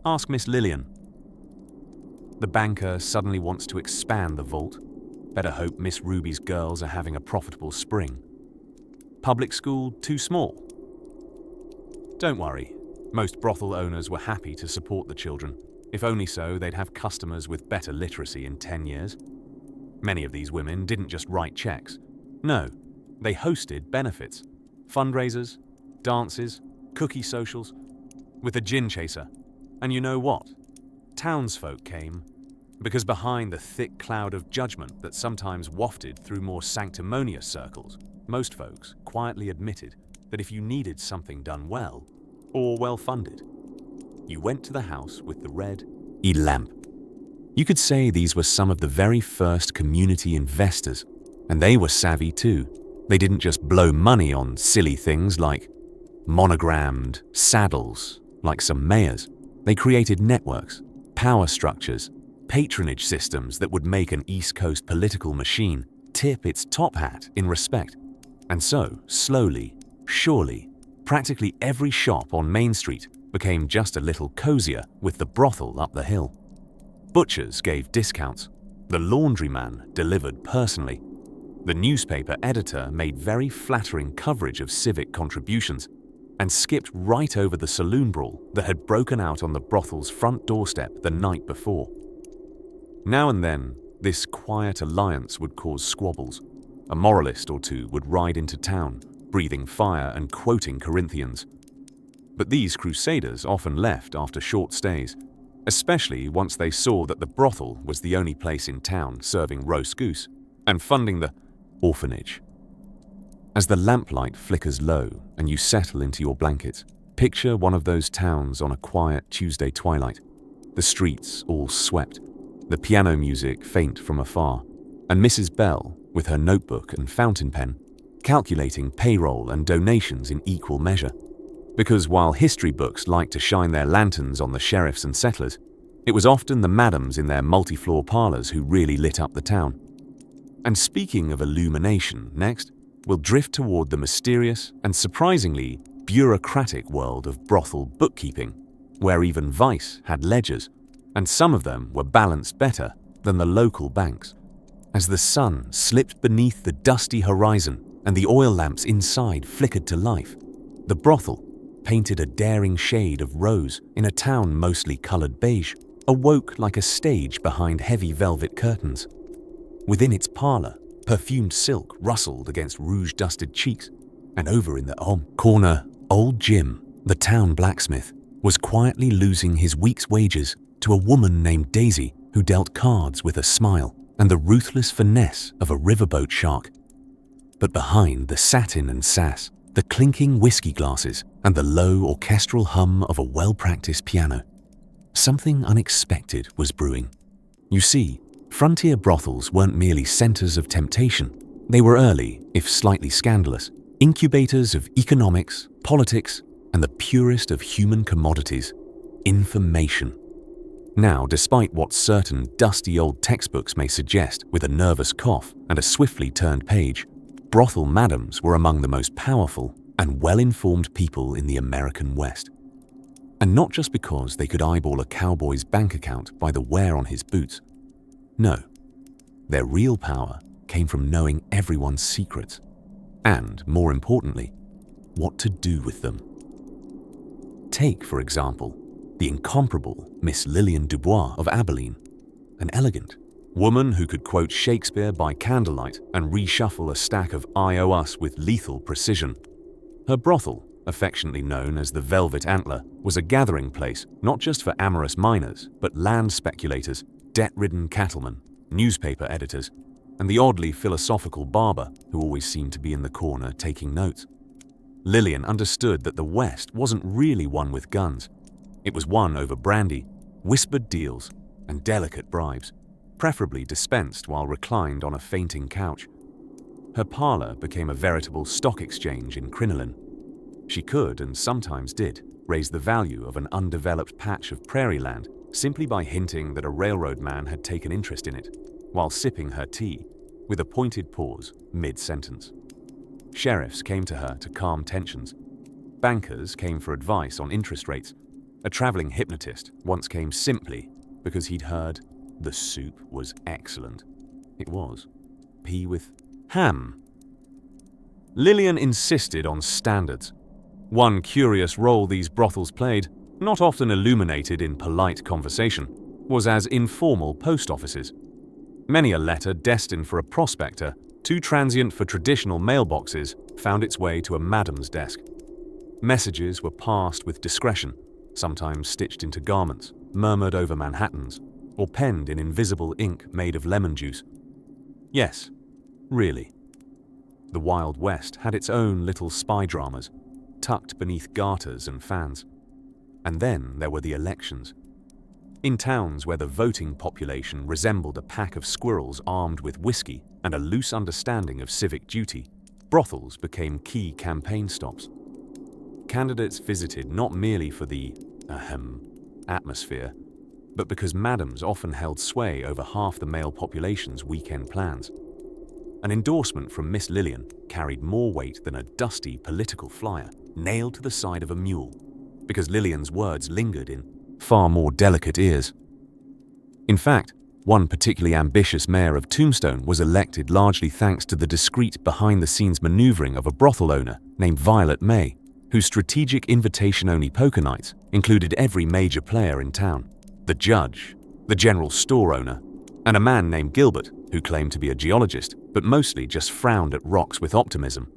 Ask Miss Lillian. The banker suddenly wants to expand the vault. Better hope Miss Ruby's girls are having a profitable spring. Public school too small? Don't worry, most brothel owners were happy to support the children. If only so, they'd have customers with better literacy in 10 years. Many of these women didn't just write checks. No, they hosted benefits, fundraisers, dances, cookie socials, with a gin chaser. And you know what? Townsfolk came, because behind the thick cloud of judgment that sometimes wafted through more sanctimonious circles, most folks quietly admitted that if you needed something done well, or well-funded, you went to the house with the red lamp. You could say these were some of the very first community investors, and they were savvy too. They didn't just blow money on silly things like monogrammed saddles, like some mayors. They created networks, power structures, patronage systems that would make an East Coast political machine tip its top hat in respect. And so, slowly, surely, practically every shop on Main Street became just a little cozier with the brothel up the hill. Butchers gave discounts. The laundryman delivered personally. The newspaper editor made very flattering coverage of civic contributions and skipped right over the saloon brawl that had broken out on the brothel's front doorstep the night before. Now and then, this quiet alliance would cause squabbles. A moralist or two would ride into town, breathing fire and quoting Corinthians. But these crusaders often left after short stays, especially once they saw that the brothel was the only place in town serving roast goose and funding the orphanage. As the lamplight flickers low and you settle into your blankets, picture one of those towns on a quiet Tuesday twilight. The streets all swept, the piano music faint from afar, and Mrs. Bell, with her notebook and fountain pen, calculating payroll and donations in equal measure. Because while history books like to shine their lanterns on the sheriffs and settlers, it was often the madams in their multi-floor parlors who really lit up the town. And speaking of illumination, next, we'll drift toward the mysterious and surprisingly bureaucratic world of brothel bookkeeping, where even vice had ledgers, and some of them were balanced better than the local banks. As the sun slipped beneath the dusty horizon and the oil lamps inside flickered to life, the brothel, painted a daring shade of rose in a town mostly colored beige, awoke like a stage behind heavy velvet curtains. Within its parlor, perfumed silk rustled against rouge-dusted cheeks, and over in the corner, old Jim, the town blacksmith, was quietly losing his week's wages to a woman named Daisy who dealt cards with a smile and the ruthless finesse of a riverboat shark. But behind the satin and sass, the clinking whiskey glasses, and the low orchestral hum of a well-practiced piano, something unexpected was brewing. You see, frontier brothels weren't merely centers of temptation. They were early, if slightly scandalous, incubators of economics, politics, and the purest of human commodities, information. Now, despite what certain dusty old textbooks may suggest with a nervous cough and a swiftly turned page, brothel madams were among the most powerful and well-informed people in the American West. And not just because they could eyeball a cowboy's bank account by the wear on his boots. No, their real power came from knowing everyone's secrets, and, more importantly, what to do with them. Take, for example, the incomparable Miss Lillian Dubois of Abilene, an elegant woman who could quote Shakespeare by candlelight and reshuffle a stack of I O Us with lethal precision. Her brothel, affectionately known as the Velvet Antler, was a gathering place not just for amorous miners, but land speculators, debt-ridden cattlemen, newspaper editors, and the oddly philosophical barber who always seemed to be in the corner taking notes. Lillian understood that the West wasn't really one with guns. It was one over brandy, whispered deals, and delicate bribes, preferably dispensed while reclined on a fainting couch. Her parlor became a veritable stock exchange in crinoline. She could, and sometimes did, raise the value of an undeveloped patch of prairie land simply by hinting that a railroad man had taken interest in it, while sipping her tea, with a pointed pause mid-sentence. Sheriffs came to her to calm tensions. Bankers came for advice on interest rates. A traveling hypnotist once came simply because he'd heard the soup was excellent. It was. Pea with ham. Lillian insisted on standards. One curious role these brothels played, not often illuminated in polite conversation, was as informal post offices. Many a letter destined for a prospector, too transient for traditional mailboxes, found its way to a madam's desk. Messages were passed with discretion, sometimes stitched into garments, murmured over Manhattans, or penned in invisible ink made of lemon juice. Yes, really. The Wild West had its own little spy dramas, tucked beneath garters and fans. And then there were the elections. In towns where the voting population resembled a pack of squirrels armed with whiskey and a loose understanding of civic duty, brothels became key campaign stops. Candidates visited not merely for the atmosphere, but because madams often held sway over half the male population's weekend plans. An endorsement from Miss Lillian carried more weight than a dusty political flyer nailed to the side of a mule, because Lillian's words lingered in far more delicate ears. In fact, one particularly ambitious mayor of Tombstone was elected largely thanks to the discreet behind-the-scenes maneuvering of a brothel owner named Violet May, whose strategic invitation-only poker nights included every major player in town, the judge, the general store owner, and a man named Gilbert who claimed to be a geologist, but mostly just frowned at rocks with optimism.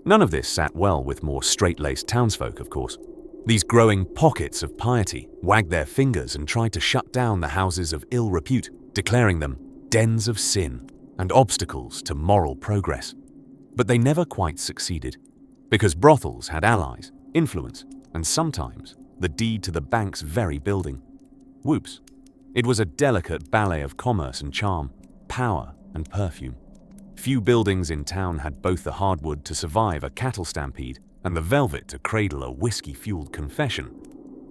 None of this sat well with more straight-laced townsfolk, of course. These growing pockets of piety wagged their fingers and tried to shut down the houses of ill repute, declaring them dens of sin and obstacles to moral progress. But they never quite succeeded, because brothels had allies, influence, and sometimes the deed to the bank's very building. Whoops. It was a delicate ballet of commerce and charm, power and perfume. Few buildings in town had both the hardwood to survive a cattle stampede and the velvet to cradle a whiskey-fueled confession,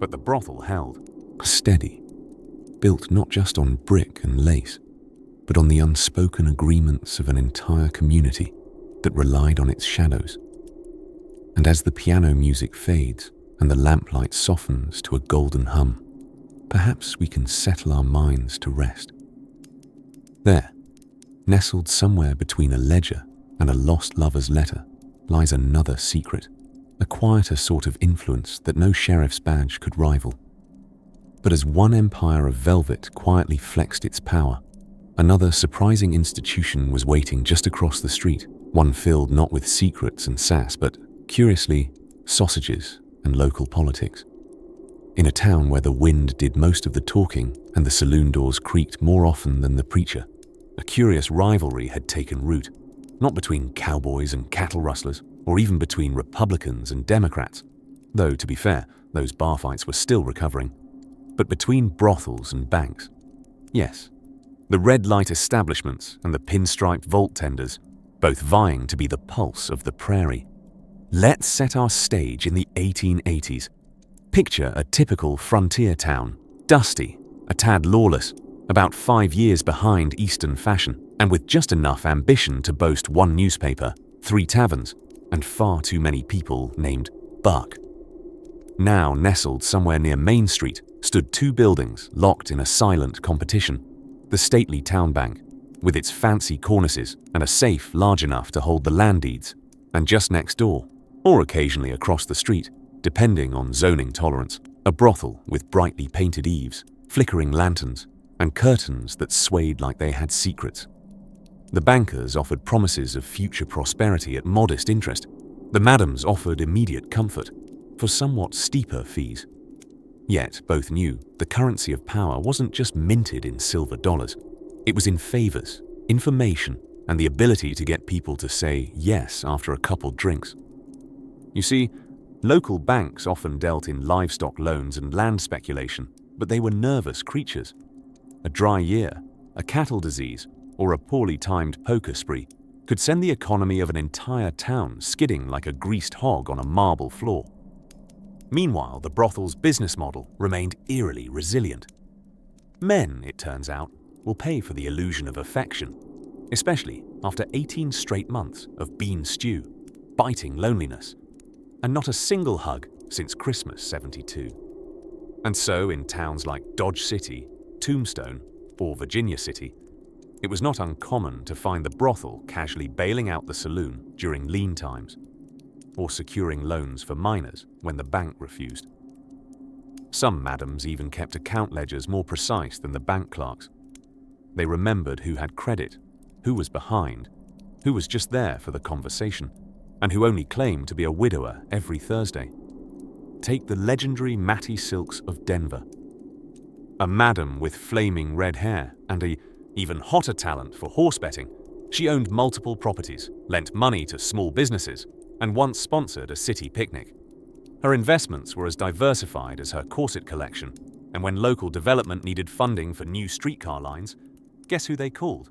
but the brothel held. Steady, built not just on brick and lace, but on the unspoken agreements of an entire community that relied on its shadows. And as the piano music fades and the lamplight softens to a golden hum, perhaps we can settle our minds to rest, There, nestled somewhere between a ledger and a lost lover's letter, lies another secret, a quieter sort of influence that no sheriff's badge could rival. But as one empire of velvet quietly flexed its power, another surprising institution was waiting just across the street, one filled not with secrets and sass, but, curiously, sausages and local politics. In a town where the wind did most of the talking and the saloon doors creaked more often than the preacher, a curious rivalry had taken root, not between cowboys and cattle rustlers, or even between Republicans and Democrats, though, to be fair, those bar fights were still recovering, but between brothels and banks. Yes, the red light establishments and the pinstriped vault tenders, both vying to be the pulse of the prairie. Let's set our stage in the 1880s. Picture a typical frontier town, dusty, a tad lawless, about 5 years behind Eastern fashion, and with just enough ambition to boast one newspaper, 3 taverns, and far too many people named Buck. Now nestled somewhere near Main Street stood 2 buildings locked in a silent competition. The stately town bank, with its fancy cornices and a safe large enough to hold the land deeds, and just next door, or occasionally across the street, depending on zoning tolerance, a brothel with brightly painted eaves, flickering lanterns, and curtains that swayed like they had secrets. The bankers offered promises of future prosperity at modest interest. The madams offered immediate comfort for somewhat steeper fees. Yet both knew the currency of power wasn't just minted in silver dollars. It was in favors, information, and the ability to get people to say yes after a couple drinks. You see, local banks often dealt in livestock loans and land speculation, but they were nervous creatures. A dry year, a cattle disease, or a poorly timed poker spree could send the economy of an entire town skidding like a greased hog on a marble floor. Meanwhile, the brothel's business model remained eerily resilient. Men, it turns out, will pay for the illusion of affection, especially after 18 straight months of bean stew, biting loneliness, and not a single hug since Christmas '72. And so in towns like Dodge City, Tombstone, or Virginia City, it was not uncommon to find the brothel casually bailing out the saloon during lean times, or securing loans for minors when the bank refused. Some madams even kept account ledgers more precise than the bank clerks. They remembered who had credit, who was behind, who was just there for the conversation, and who only claimed to be a widower every Thursday. Take the legendary Mattie Silks of Denver. A madam with flaming red hair and a even hotter talent for horse betting, she owned multiple properties, lent money to small businesses, and once sponsored a city picnic. Her investments were as diversified as her corset collection, and when local development needed funding for new streetcar lines, guess who they called?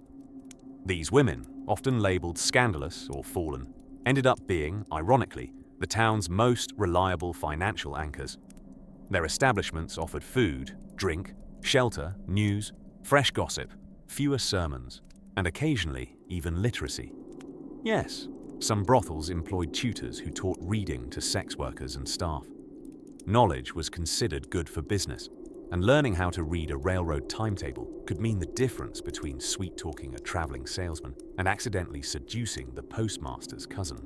These women, often labeled scandalous or fallen, ended up being, ironically, the town's most reliable financial anchors. Their establishments offered food, drink, shelter, news, fresh gossip, fewer sermons, and occasionally even literacy. Yes, some brothels employed tutors who taught reading to sex workers and staff. Knowledge was considered good for business, and learning how to read a railroad timetable could mean the difference between sweet-talking a traveling salesman and accidentally seducing the postmaster's cousin.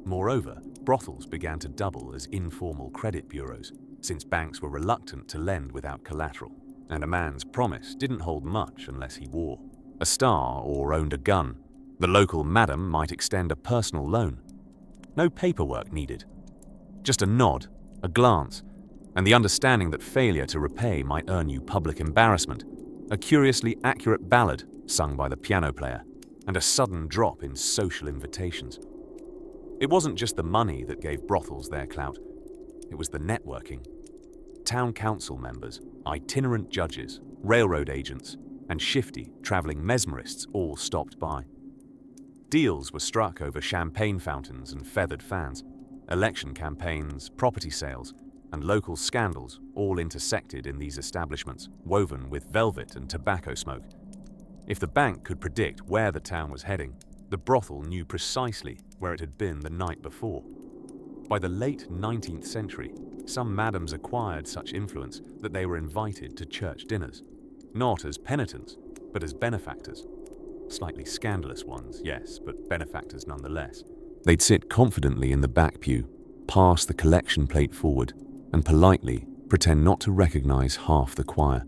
Moreover, brothels began to double as informal credit bureaus, since banks were reluctant to lend without collateral, and a man's promise didn't hold much unless he wore a star or owned a gun. The local madam might extend a personal loan. No paperwork needed. Just a nod, a glance, and the understanding that failure to repay might earn you public embarrassment, a curiously accurate ballad sung by the piano player, and a sudden drop in social invitations. It wasn't just the money that gave brothels their clout. It was the networking. Town council members, itinerant judges, railroad agents, and shifty, traveling mesmerists all stopped by. Deals were struck over champagne fountains and feathered fans. Election campaigns, property sales, and local scandals all intersected in these establishments, woven with velvet and tobacco smoke. If the bank could predict where the town was heading, the brothel knew precisely where it had been the night before. By the late 19th century, some madams acquired such influence that they were invited to church dinners, not as penitents, but as benefactors. Slightly scandalous ones, yes, but benefactors nonetheless. They'd sit confidently in the back pew, pass the collection plate forward, and politely pretend not to recognize half the choir.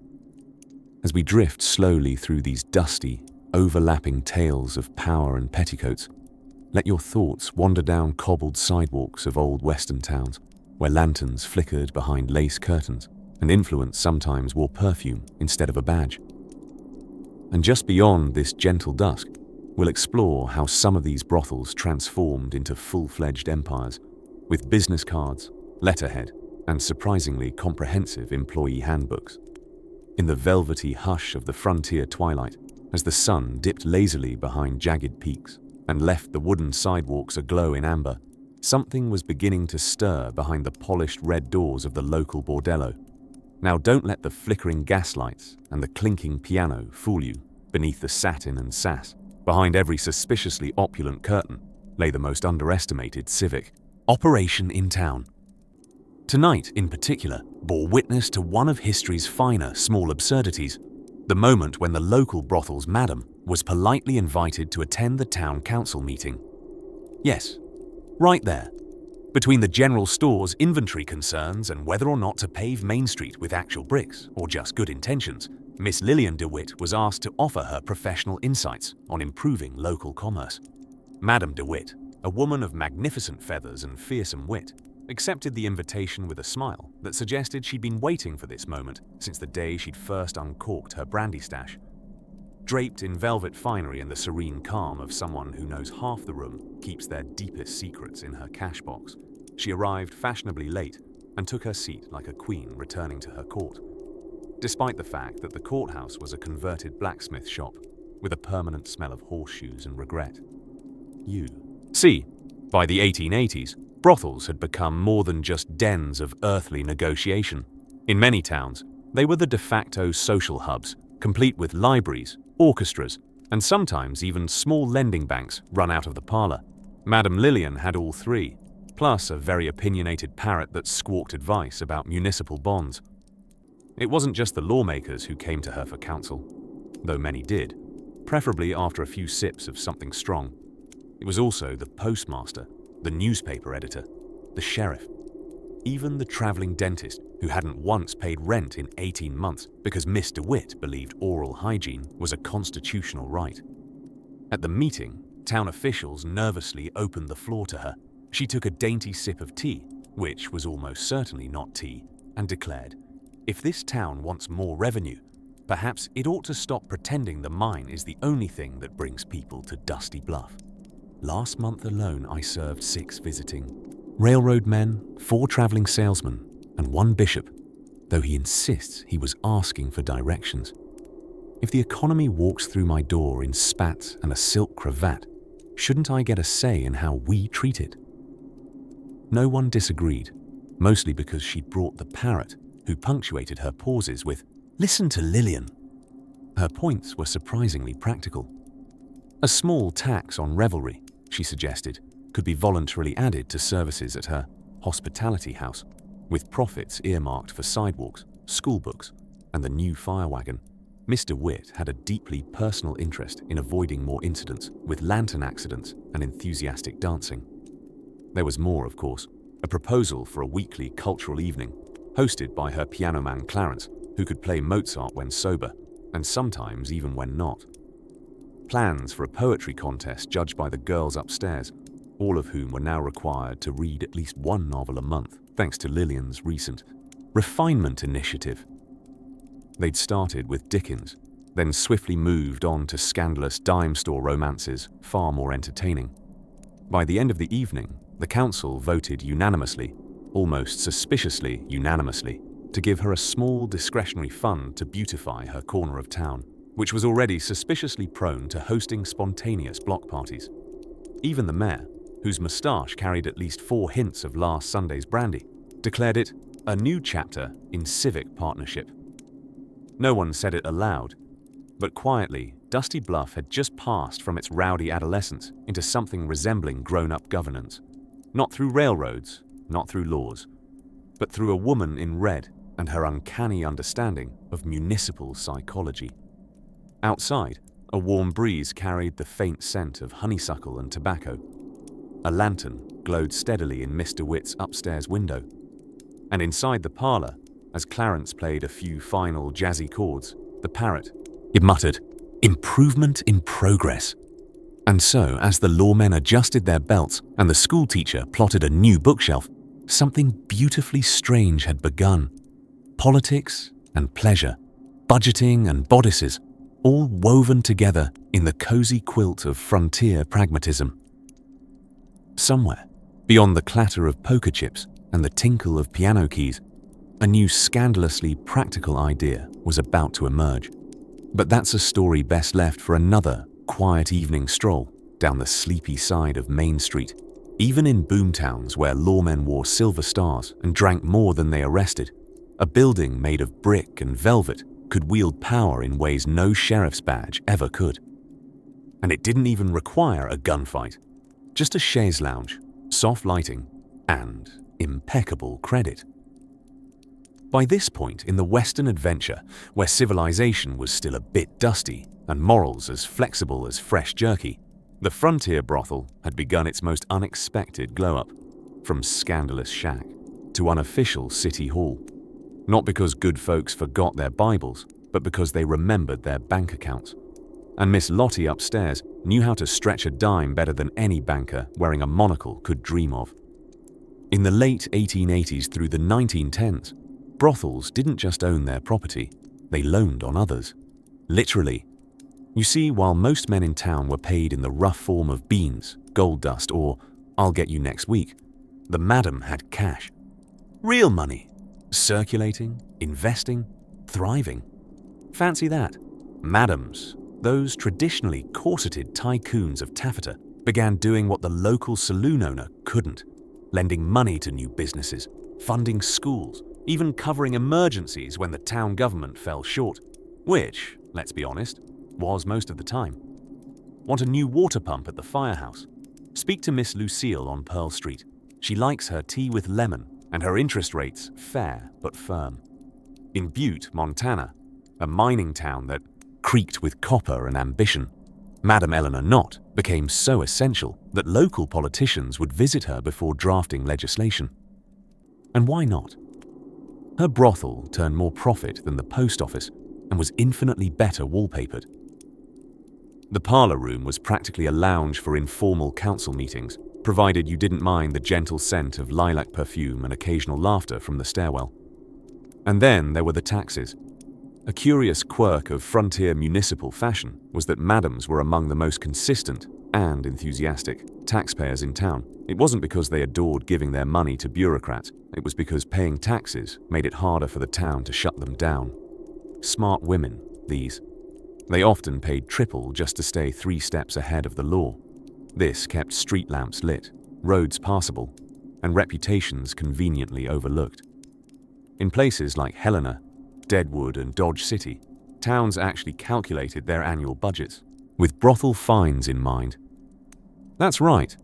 As we drift slowly through these dusty, overlapping tales of power and petticoats, let your thoughts wander down cobbled sidewalks of old western towns, where lanterns flickered behind lace curtains, and influence sometimes wore perfume instead of a badge. And just beyond this gentle dusk, we'll explore how some of these brothels transformed into full-fledged empires, with business cards, letterhead, and surprisingly comprehensive employee handbooks. In the velvety hush of the frontier twilight, as the sun dipped lazily behind jagged peaks and left the wooden sidewalks aglow in amber, something was beginning to stir behind the polished red doors of the local bordello. Now don't let the flickering gaslights and the clinking piano fool you. Beneath the satin and sass, behind every suspiciously opulent curtain, lay the most underestimated civic operation in town. Tonight, in particular, bore witness to one of history's finer small absurdities, the moment when the local brothel's madam was politely invited to attend the town council meeting. Yes, right there. Between the general store's inventory concerns and whether or not to pave Main Street with actual bricks or just good intentions, Miss Lillian DeWitt was asked to offer her professional insights on improving local commerce. Madame DeWitt, a woman of magnificent feathers and fearsome wit, accepted the invitation with a smile that suggested she'd been waiting for this moment since the day she'd first uncorked her brandy stash. Draped in velvet finery and the serene calm of someone who knows half the room keeps their deepest secrets in her cash box, she arrived fashionably late and took her seat like a queen returning to her court. Despite the fact that the courthouse was a converted blacksmith shop with a permanent smell of horseshoes and regret. See, by the 1880s, brothels had become more than just dens of earthly negotiation. In many towns, they were the de facto social hubs, complete with libraries, orchestras, and sometimes even small lending banks run out of the parlor. Madame Lillian had all three, plus a very opinionated parrot that squawked advice about municipal bonds. It wasn't just the lawmakers who came to her for counsel, though many did, preferably after a few sips of something strong. It was also the postmaster, the newspaper editor, the sheriff, even the traveling dentist who hadn't once paid rent in 18 months because Miss DeWitt believed oral hygiene was a constitutional right. At the meeting, town officials nervously opened the floor to her. She took a dainty sip of tea, which was almost certainly not tea, and declared, "If this town wants more revenue, perhaps it ought to stop pretending the mine is the only thing that brings people to Dusty Bluff. Last month alone I served 6 visiting railroad men, 4 traveling salesmen, and 1 bishop, though he insists he was asking for directions. If the economy walks through my door in spats and a silk cravat, shouldn't I get a say in how we treat it?" No one disagreed, mostly because she'd brought the parrot, who punctuated her pauses with, "Listen to Lillian." Her points were surprisingly practical. A small tax on revelry, she suggested, could be voluntarily added to services at her hospitality house, with profits earmarked for sidewalks, school books, and the new fire wagon. Mr. Witt had a deeply personal interest in avoiding more incidents with lantern accidents and enthusiastic dancing. There was more, of course, a proposal for a weekly cultural evening, hosted by her piano man Clarence, who could play Mozart when sober, and sometimes even when not. Plans for a poetry contest judged by the girls upstairs, all of whom were now required to read at least 1 novel a month, thanks to Lillian's recent refinement initiative. They'd started with Dickens, then swiftly moved on to scandalous dime store romances, far more entertaining. By the end of the evening, the council voted unanimously, almost suspiciously unanimously, to give her a small discretionary fund to beautify her corner of town, which was already suspiciously prone to hosting spontaneous block parties. Even the mayor, whose moustache carried at least 4 hints of last Sunday's brandy, declared it a new chapter in civic partnership. No one said it aloud, but quietly, Dusty Bluff had just passed from its rowdy adolescence into something resembling grown-up governance. Not through railroads, not through laws, but through a woman in red and her uncanny understanding of municipal psychology. Outside, a warm breeze carried the faint scent of honeysuckle and tobacco. A lantern glowed steadily in Mr. Witt's upstairs window. And inside the parlor, as Clarence played a few final jazzy chords, the parrot, it muttered, "Improvement in progress." And so, as the lawmen adjusted their belts and the schoolteacher plotted a new bookshelf, something beautifully strange had begun. Politics and pleasure, budgeting and bodices, all woven together in the cozy quilt of frontier pragmatism. Somewhere, beyond the clatter of poker chips and the tinkle of piano keys, a new scandalously practical idea was about to emerge. But that's a story best left for another quiet evening stroll down the sleepy side of Main Street. Even in boomtowns where lawmen wore silver stars and drank more than they arrested, a building made of brick and velvet could wield power in ways no sheriff's badge ever could. And it didn't even require a gunfight, just a chaise lounge, soft lighting, and impeccable credit. By this point in the Western adventure, where civilization was still a bit dusty and morals as flexible as fresh jerky, the frontier brothel had begun its most unexpected glow-up, from scandalous shack to unofficial city hall. Not because good folks forgot their Bibles, but because they remembered their bank accounts. And Miss Lottie upstairs knew how to stretch a dime better than any banker wearing a monocle could dream of. In the late 1880s through the 1910s, brothels didn't just own their property, they loaned on others. Literally. You see, while most men in town were paid in the rough form of beans, gold dust, or "I'll get you next week," the madam had cash. Real money. Circulating, investing, thriving. Fancy that. Madams, those traditionally corseted tycoons of taffeta, began doing what the local saloon owner couldn't, lending money to new businesses, funding schools, even covering emergencies when the town government fell short, which, let's be honest, was most of the time. Want a new water pump at the firehouse? Speak to Miss Lucille on Pearl Street. She likes her tea with lemon and her interest rates fair but firm. In Butte, Montana, a mining town that creaked with copper and ambition, Madam Eleanor Knott became so essential that local politicians would visit her before drafting legislation. And why not? Her brothel turned more profit than the post office and was infinitely better wallpapered. The parlor room was practically a lounge for informal council meetings, provided you didn't mind the gentle scent of lilac perfume and occasional laughter from the stairwell. And then there were the taxes. A curious quirk of frontier municipal fashion was that madams were among the most consistent and enthusiastic taxpayers in town. It wasn't because they adored giving their money to bureaucrats, it was because paying taxes made it harder for the town to shut them down. Smart women, these. They often paid triple just to stay 3 steps ahead of the law. This kept street lamps lit, roads passable, and reputations conveniently overlooked. In places like Helena, Deadwood, and Dodge City, towns actually calculated their annual budgets, with brothel fines in mind. That's right,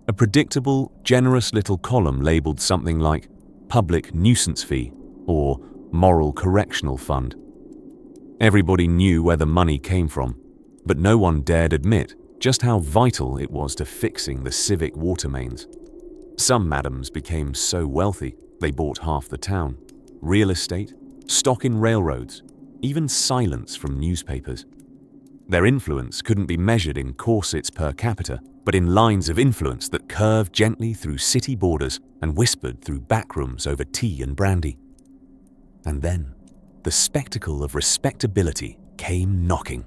a predictable, generous little column labeled something like Public Nuisance Fee or Moral Correctional Fund. Everybody knew where the money came from, but no one dared admit just how vital it was to fixing the civic water mains. Some madams became so wealthy they bought half the town, real estate, stock in railroads, even silence from newspapers. Their influence couldn't be measured in corsets per capita, but in lines of influence that curved gently through city borders and whispered through backrooms over tea and brandy. And then, the spectacle of respectability came knocking.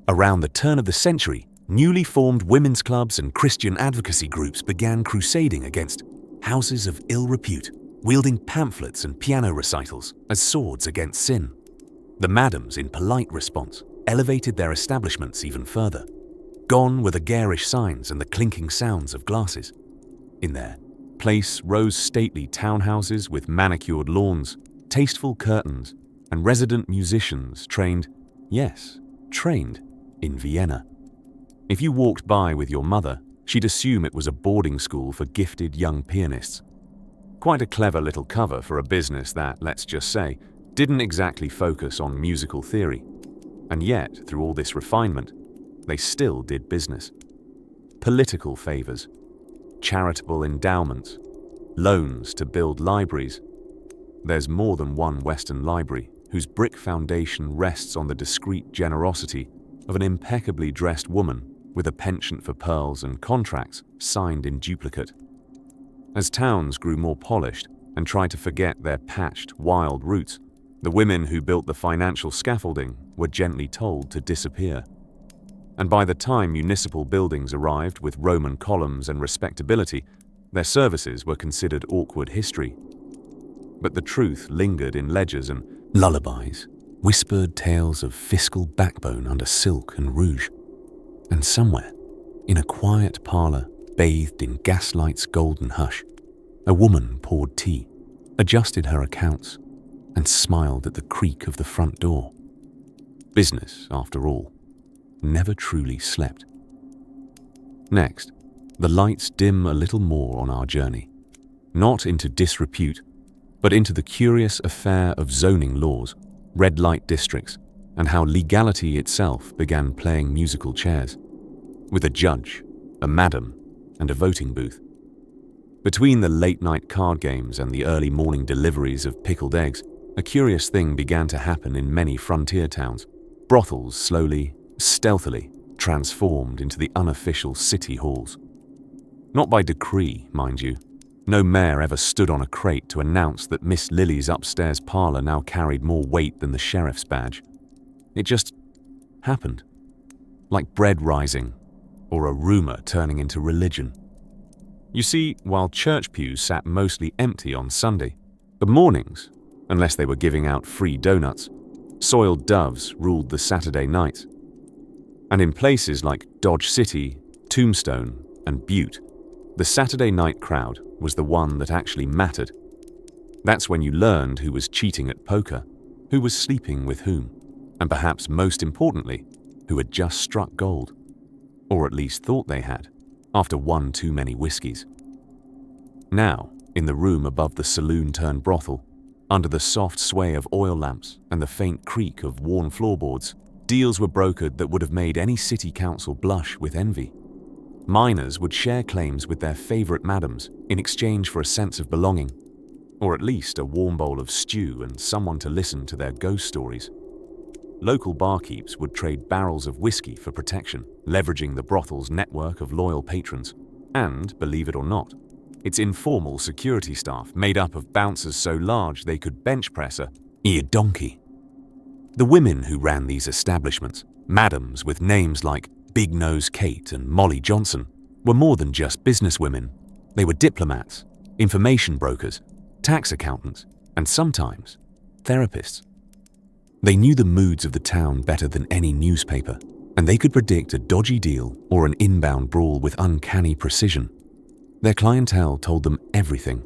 Around the turn of the century, newly formed women's clubs and Christian advocacy groups began crusading against houses of ill repute, wielding pamphlets and piano recitals as swords against sin. The madams, in polite response, elevated their establishments even further. Gone were the garish signs and the clinking sounds of glasses. In their place rose stately townhouses with manicured lawns, tasteful curtains, and resident musicians trained, yes, trained, in Vienna. If you walked by with your mother, she'd assume it was a boarding school for gifted young pianists. Quite a clever little cover for a business that, let's just say, didn't exactly focus on musical theory. And yet, through all this refinement, they still did business. Political favors, charitable endowments, loans to build libraries. There's more than one Western library whose brick foundation rests on the discreet generosity of an impeccably dressed woman with a penchant for pearls and contracts signed in duplicate. As towns grew more polished and tried to forget their patched, wild roots, the women who built the financial scaffolding were gently told to disappear. And by the time municipal buildings arrived with Roman columns and respectability, their services were considered awkward history. But the truth lingered in ledgers and lullabies, whispered tales of fiscal backbone under silk and rouge. And somewhere, in a quiet parlor bathed in gaslight's golden hush, a woman poured tea, adjusted her accounts, and smiled at the creak of the front door. Business, after all, never truly slept. Next, the lights dim a little more on our journey, not into disrepute, but into the curious affair of zoning laws, red light districts, and how legality itself began playing musical chairs, with a judge, a madam, and a voting booth. Between the late-night card games and the early morning deliveries of pickled eggs, a curious thing began to happen in many frontier towns. Brothels slowly, stealthily, transformed into the unofficial city halls. Not by decree, mind you. No mayor ever stood on a crate to announce that Miss Lily's upstairs parlor now carried more weight than the sheriff's badge. It just happened. Like bread rising, or a rumor turning into religion. You see, while church pews sat mostly empty on Sunday, the mornings, unless they were giving out free donuts, soiled doves ruled the Saturday nights. And in places like Dodge City, Tombstone, and Butte, the Saturday night crowd was the one that actually mattered. That's when you learned who was cheating at poker, who was sleeping with whom, and perhaps most importantly, who had just struck gold, or at least thought they had, after one too many whiskeys. Now, in the room above the saloon-turned-brothel, under the soft sway of oil lamps and the faint creak of worn floorboards, deals were brokered that would have made any city council blush with envy. Miners would share claims with their favorite madams in exchange for a sense of belonging, or at least a warm bowl of stew and someone to listen to their ghost stories. Local barkeeps would trade barrels of whiskey for protection, leveraging the brothel's network of loyal patrons, and, believe it or not, its informal security staff made up of bouncers so large they could bench press a donkey. The women who ran these establishments, madams with names like Big Nose Kate and Molly Johnson, were more than just businesswomen. They were diplomats, information brokers, tax accountants, and sometimes therapists. They knew the moods of the town better than any newspaper, and they could predict a dodgy deal or an inbound brawl with uncanny precision. Their clientele told them everything,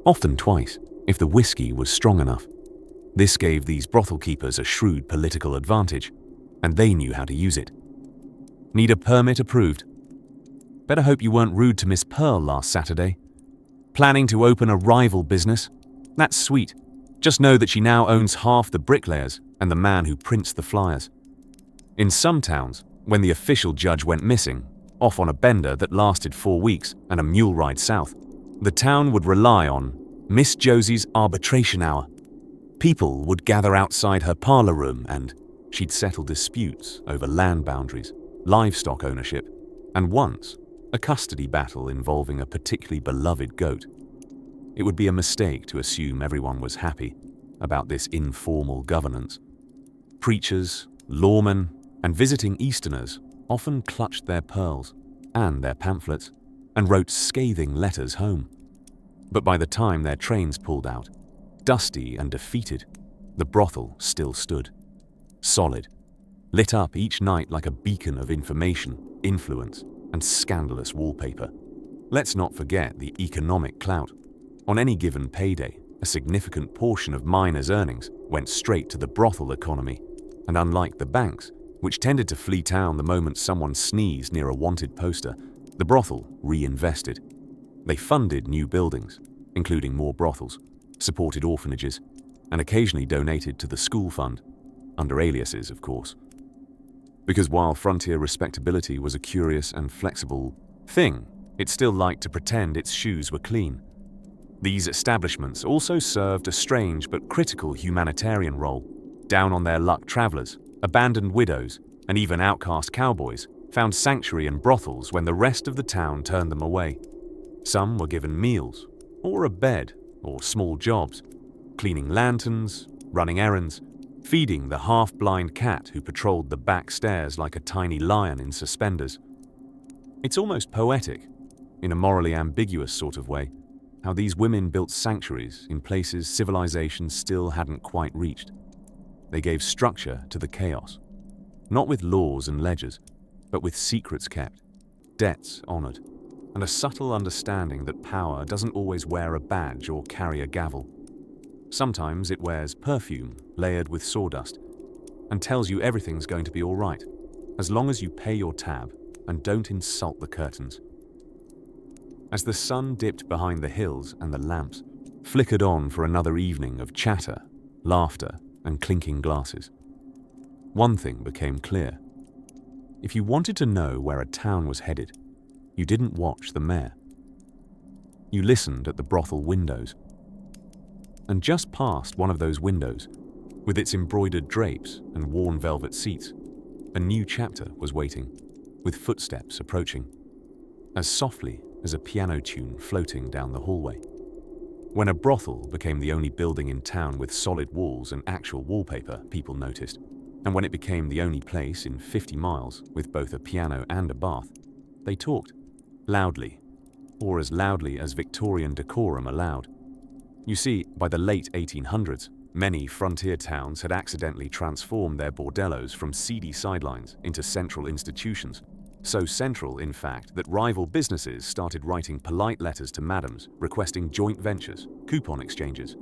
often twice, if the whiskey was strong enough. This gave these brothel keepers a shrewd political advantage, and they knew how to use it. Need a permit approved? Better hope you weren't rude to Miss Pearl last Saturday. Planning to open a rival business? That's sweet. Just know that she now owns half the bricklayers and the man who prints the flyers. In some towns, when the official judge went missing, off on a bender that lasted 4 weeks and a mule ride south, the town would rely on Miss Josie's arbitration hour. People would gather outside her parlor room and she'd settle disputes over land boundaries, livestock ownership, and once, a custody battle involving a particularly beloved goat. It would be a mistake to assume everyone was happy about this informal governance. Preachers, lawmen, and visiting Easterners often clutched their pearls and their pamphlets and wrote scathing letters home. But by the time their trains pulled out, dusty and defeated, the brothel still stood, solid, lit up each night like a beacon of information, influence, and scandalous wallpaper. Let's not forget the economic clout. On any given payday, a significant portion of miners' earnings went straight to the brothel economy, and unlike the banks, which tended to flee town the moment someone sneezed near a wanted poster, the brothel reinvested. They funded new buildings, including more brothels, supported orphanages, and occasionally donated to the school fund. under aliases, of course. Because while frontier respectability was a curious and flexible thing, it still liked to pretend its shoes were clean. These establishments also served a strange but critical humanitarian role. Down on their luck travelers, abandoned widows, and even outcast cowboys found sanctuary in brothels when the rest of the town turned them away. Some were given meals, or a bed, or small jobs, cleaning lanterns, running errands, feeding the half-blind cat who patrolled the back stairs like a tiny lion in suspenders. It's almost poetic, in a morally ambiguous sort of way, how these women built sanctuaries in places civilization still hadn't quite reached. They gave structure to the chaos, not with laws and ledgers, but with secrets kept, debts honored, and a subtle understanding that power doesn't always wear a badge or carry a gavel. Sometimes it wears perfume layered with sawdust and tells you everything's going to be all right, as long as you pay your tab and don't insult the curtains. As the sun dipped behind the hills and the lamps flickered on for another evening of chatter, laughter, and clinking glasses, one thing became clear. If you wanted to know where a town was headed, you didn't watch the mayor. You listened at the brothel windows. And just past one of those windows, with its embroidered drapes and worn velvet seats, a new chapter was waiting, with footsteps approaching, as softly as a piano tune floating down the hallway. When a brothel became the only building in town with solid walls and actual wallpaper, people noticed. And when it became the only place in 50 miles with both a piano and a bath, they talked, loudly, or as loudly as Victorian decorum allowed. You see, by the late 1800s, many frontier towns had accidentally transformed their bordellos from seedy sidelines into central institutions. So central, in fact, that rival businesses started writing polite letters to madams requesting joint ventures, coupon exchanges,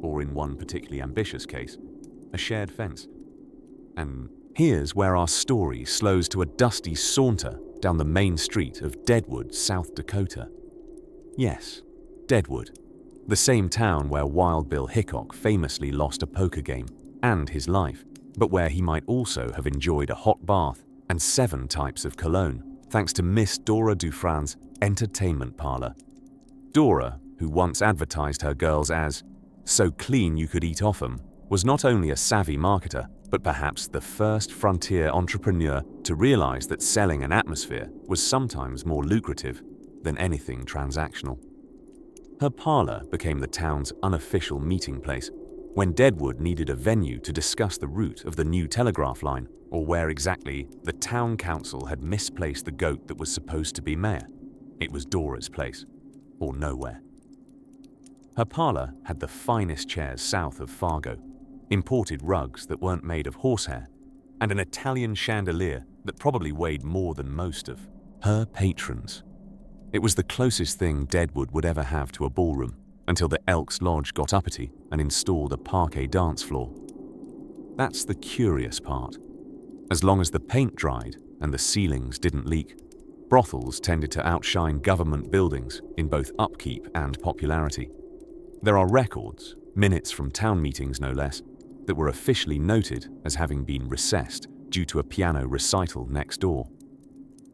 or in one particularly ambitious case, a shared fence. And here's where our story slows to a dusty saunter down the main street of Deadwood, South Dakota. Yes, Deadwood, the same town where Wild Bill Hickok famously lost a poker game and his life, but where he might also have enjoyed a hot bath and 7 types of cologne, thanks to Miss Dora Dufran's entertainment parlor. Dora, who once advertised her girls as so clean you could eat off 'em, was not only a savvy marketer, but perhaps the first frontier entrepreneur to realize that selling an atmosphere was sometimes more lucrative than anything transactional. Her parlor became the town's unofficial meeting place when Deadwood needed a venue to discuss the route of the new telegraph line, or where exactly the town council had misplaced the goat that was supposed to be mayor. It was Dora's place, or nowhere. Her parlor had the finest chairs south of Fargo, imported rugs that weren't made of horsehair, and an Italian chandelier that probably weighed more than most of her patrons. It was the closest thing Deadwood would ever have to a ballroom, until the Elks Lodge got uppity and installed a parquet dance floor. That's the curious part. As long as the paint dried and the ceilings didn't leak, brothels tended to outshine government buildings in both upkeep and popularity. There are records, minutes from town meetings no less, that were officially noted as having been recessed due to a piano recital next door.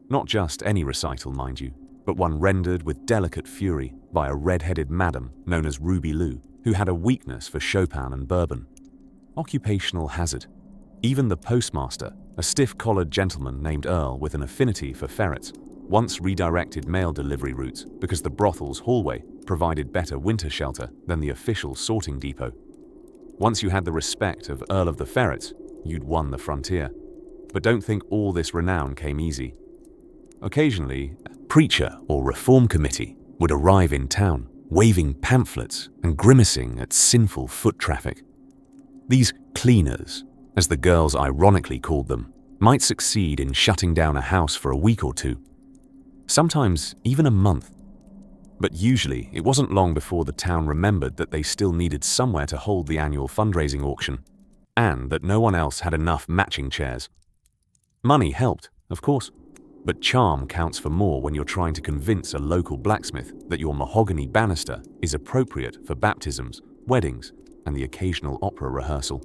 Not just any recital, mind you, but one rendered with delicate fury by a red-headed madam known as Ruby Lou, who had a weakness for Chopin and bourbon. Occupational hazard. Even the postmaster, a stiff-collared gentleman named Earl with an affinity for ferrets, once redirected mail delivery routes because the brothel's hallway provided better winter shelter than the official sorting depot. Once you had the respect of Earl of the Ferrets, you'd won the frontier. But don't think all this renown came easy. Occasionally, a preacher or reform committee would arrive in town, waving pamphlets and grimacing at sinful foot traffic. These cleaners, as the girls ironically called them, might succeed in shutting down a house for a week or two, sometimes even a month. But usually, it wasn't long before the town remembered that they still needed somewhere to hold the annual fundraising auction, and that no one else had enough matching chairs. Money helped, of course, but charm counts for more when you're trying to convince a local blacksmith that your mahogany banister is appropriate for baptisms, weddings, and the occasional opera rehearsal.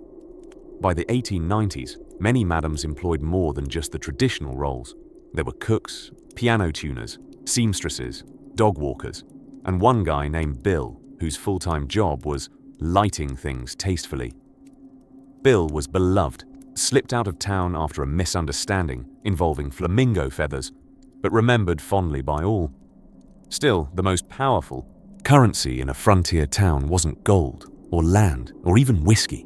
By the 1890s, many madams employed more than just the traditional roles. There were cooks, piano tuners, seamstresses, dog walkers, and one guy named Bill, whose full-time job was lighting things tastefully. Bill was beloved, slipped out of town after a misunderstanding involving flamingo feathers, but remembered fondly by all. Still, the most powerful currency in a frontier town wasn't gold or land or even whiskey.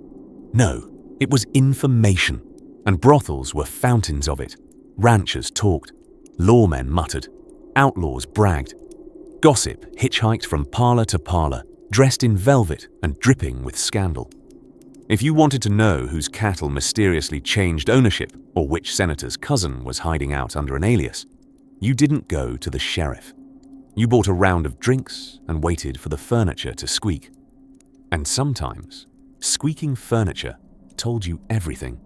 No, it was information, and brothels were fountains of it. Ranchers talked, lawmen muttered, outlaws bragged. Gossip hitchhiked from parlor to parlor, dressed in velvet and dripping with scandal. If you wanted to know whose cattle mysteriously changed ownership or which senator's cousin was hiding out under an alias, you didn't go to the sheriff. You bought a round of drinks and waited for the furniture to squeak. And sometimes, squeaking furniture told you everything.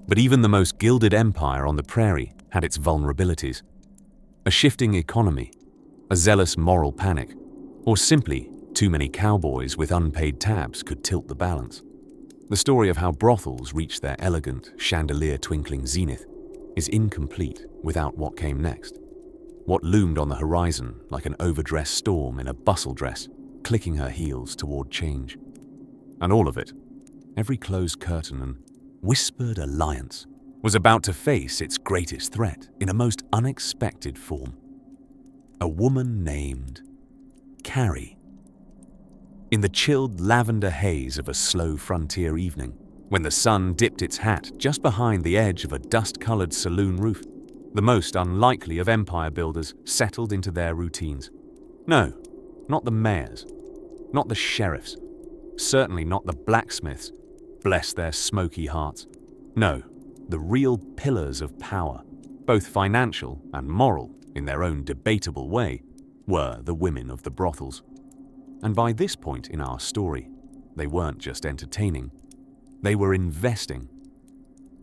But even the most gilded empire on the prairie had its vulnerabilities. A shifting economy, a zealous moral panic, or simply too many cowboys with unpaid tabs could tilt the balance. The story of how brothels reached their elegant, chandelier-twinkling zenith is incomplete without what came next. What loomed on the horizon like an overdressed storm in a bustle dress, clicking her heels toward change. And all of it, every closed curtain and whispered alliance, was about to face its greatest threat in a most unexpected form. A woman named Carrie. In the chilled lavender haze of a slow frontier evening, when the sun dipped its hat just behind the edge of a dust-colored saloon roof, the most unlikely of empire builders settled into their routines. No, not the mayors, not the sheriffs, certainly not the blacksmiths, bless their smoky hearts. No, the real pillars of power, both financial and moral in their own debatable way, were the women of the brothels. And by this point in our story, they weren't just entertaining, they were investing.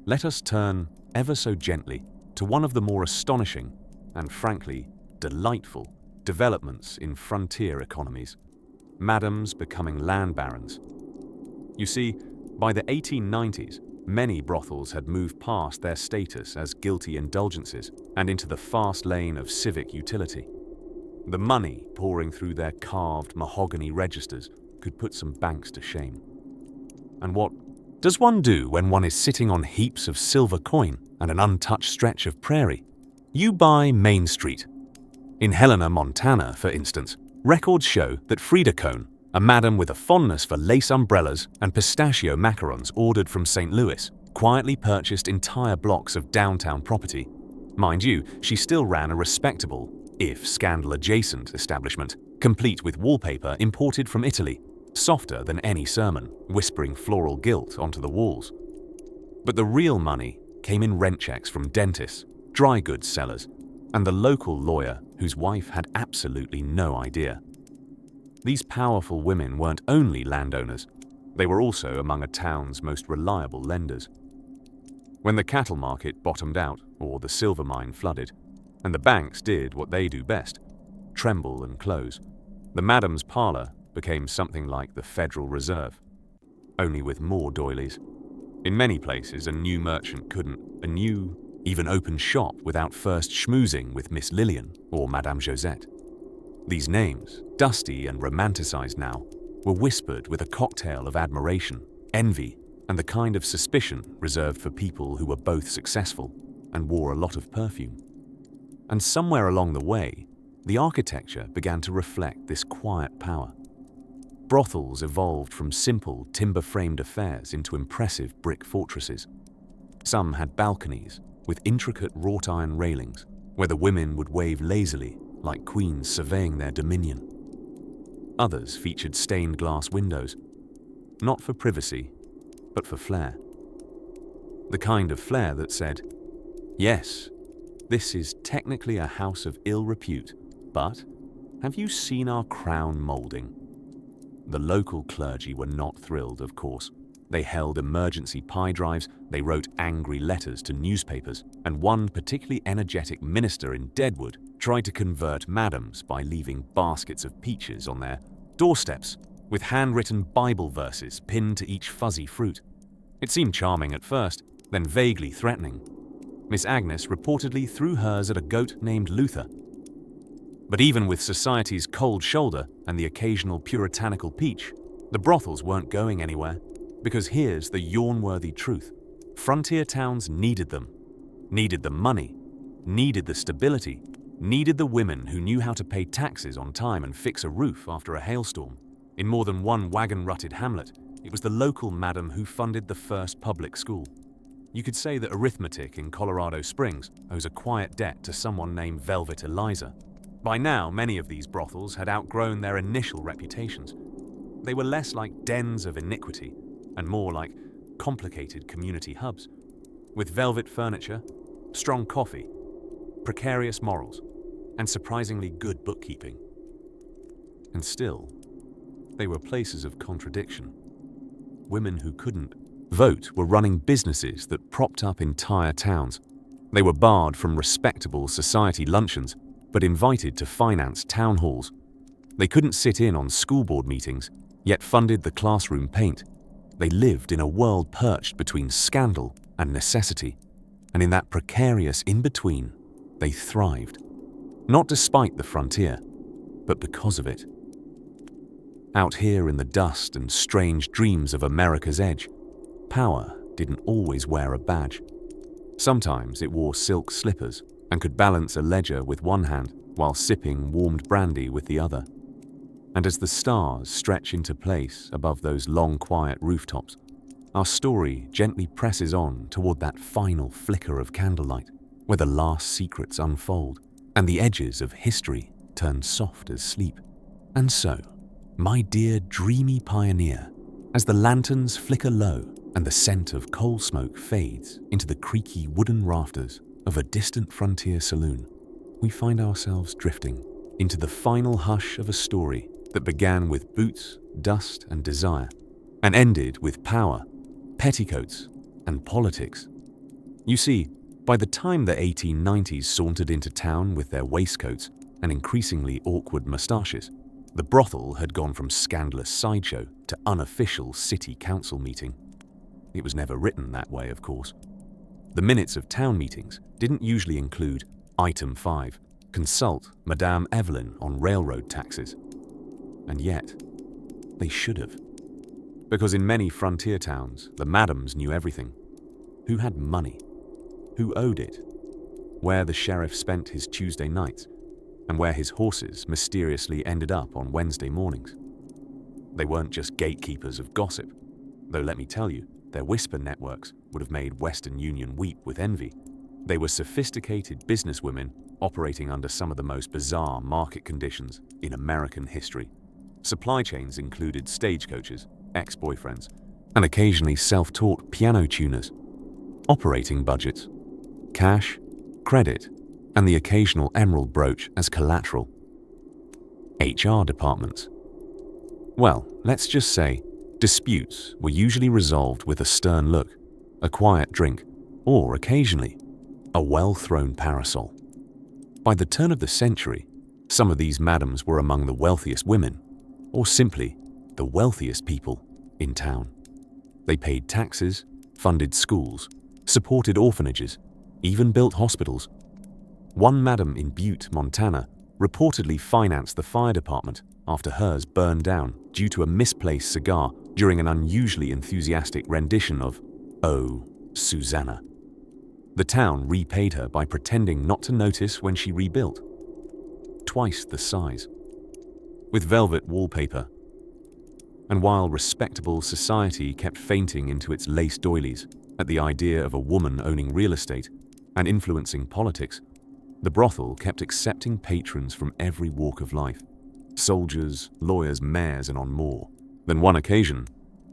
Let us turn ever so gently to one of the more astonishing and frankly delightful developments in frontier economies: madams becoming land barons. You see, by the 1890s, many brothels had moved past their status as guilty indulgences and into the fast lane of civic utility. The money pouring through their carved mahogany registers could put some banks to shame. And what does one do when one is sitting on heaps of silver coin and an untouched stretch of prairie? You buy Main Street. In Helena, Montana, for instance, records show that Frida Cohn, a madam with a fondness for lace umbrellas and pistachio macarons ordered from St. Louis, quietly purchased entire blocks of downtown property. Mind you, she still ran a respectable, if scandal-adjacent, establishment, complete with wallpaper imported from Italy, softer than any sermon, whispering floral guilt onto the walls. But the real money came in rent checks from dentists, dry goods sellers, and the local lawyer whose wife had absolutely no idea. These powerful women weren't only landowners, they were also among a town's most reliable lenders. When the cattle market bottomed out or the silver mine flooded, and the banks did what they do best, tremble and close, the madam's parlor became something like the Federal Reserve, only with more doilies. In many places, a new merchant couldn't, even open shop without first schmoozing with Miss Lillian or Madame Josette. These names, dusty and romanticized now, were whispered with a cocktail of admiration, envy, and the kind of suspicion reserved for people who were both successful and wore a lot of perfume. And somewhere along the way, the architecture began to reflect this quiet power. Brothels evolved from simple timber-framed affairs into impressive brick fortresses. Some had balconies with intricate wrought-iron railings where the women would wave lazily like queens surveying their dominion. Others featured stained glass windows, not for privacy, but for flair. The kind of flair that said, yes, this is technically a house of ill repute, but have you seen our crown molding? The local clergy were not thrilled, of course. They held emergency pie drives, they wrote angry letters to newspapers, and one particularly energetic minister in Deadwood tried to convert madams by leaving baskets of peaches on their doorsteps with handwritten Bible verses pinned to each fuzzy fruit. It seemed charming at first, then vaguely threatening. Miss Agnes reportedly threw hers at a goat named Luther. But even with society's cold shoulder and the occasional puritanical peach, the brothels weren't going anywhere. Because here's the yawn-worthy truth. Frontier towns needed them. Needed the money. Needed the stability. Needed the women who knew how to pay taxes on time and fix a roof after a hailstorm. In more than one wagon-rutted hamlet, it was the local madam who funded the first public school. You could say that arithmetic in Colorado Springs owes a quiet debt to someone named Velvet Eliza. By now, many of these brothels had outgrown their initial reputations. They were less like dens of iniquity and more like complicated community hubs, with velvet furniture, strong coffee, precarious morals, and surprisingly good bookkeeping. And still, they were places of contradiction. Women who couldn't vote were running businesses that propped up entire towns. They were barred from respectable society luncheons, but invited to finance town halls. They couldn't sit in on school board meetings, yet funded the classroom paint. They lived in a world perched between scandal and necessity, and in that precarious in-between, they thrived. Not despite the frontier, but because of it. Out here in the dust and strange dreams of America's edge, power didn't always wear a badge. Sometimes it wore silk slippers and could balance a ledger with one hand while sipping warmed brandy with the other. And as the stars stretch into place above those long, quiet rooftops, our story gently presses on toward that final flicker of candlelight, where the last secrets unfold and the edges of history turn soft as sleep. And so, my dear dreamy pioneer, as the lanterns flicker low and the scent of coal smoke fades into the creaky wooden rafters of a distant frontier saloon, we find ourselves drifting into the final hush of a story that began with boots, dust, and desire, and ended with power, petticoats, and politics. You see, by the time the 1890s sauntered into town with their waistcoats and increasingly awkward moustaches, the brothel had gone from scandalous sideshow to unofficial city council meeting. It was never written that way, of course. The minutes of town meetings didn't usually include Item 5, consult Madame Evelyn on railroad taxes. And yet, they should have. Because in many frontier towns, the madams knew everything. Who had money? Who owed it? Where the sheriff spent his Tuesday nights, and where his horses mysteriously ended up on Wednesday mornings. They weren't just gatekeepers of gossip, though let me tell you, their whisper networks would have made Western Union weep with envy. They were sophisticated businesswomen operating under some of the most bizarre market conditions in American history. Supply chains included stagecoaches, ex-boyfriends, and occasionally self-taught piano tuners. Operating budgets, cash, credit, and the occasional emerald brooch as collateral. HR departments. Well, let's just say disputes were usually resolved with a stern look, a quiet drink, or occasionally, a well-thrown parasol. By the turn of the century, some of these madams were among the wealthiest women, or simply the wealthiest people in town. They paid taxes, funded schools, supported orphanages, even built hospitals. One madam in Butte, Montana, reportedly financed the fire department after hers burned down due to a misplaced cigar during an unusually enthusiastic rendition of "Oh, Susanna." The town repaid her by pretending not to notice when she rebuilt. Twice the size. With velvet wallpaper. And while respectable society kept fainting into its lace doilies at the idea of a woman owning real estate and influencing politics, the brothel kept accepting patrons from every walk of life. Soldiers, lawyers, mayors, and on more. Than one occasion,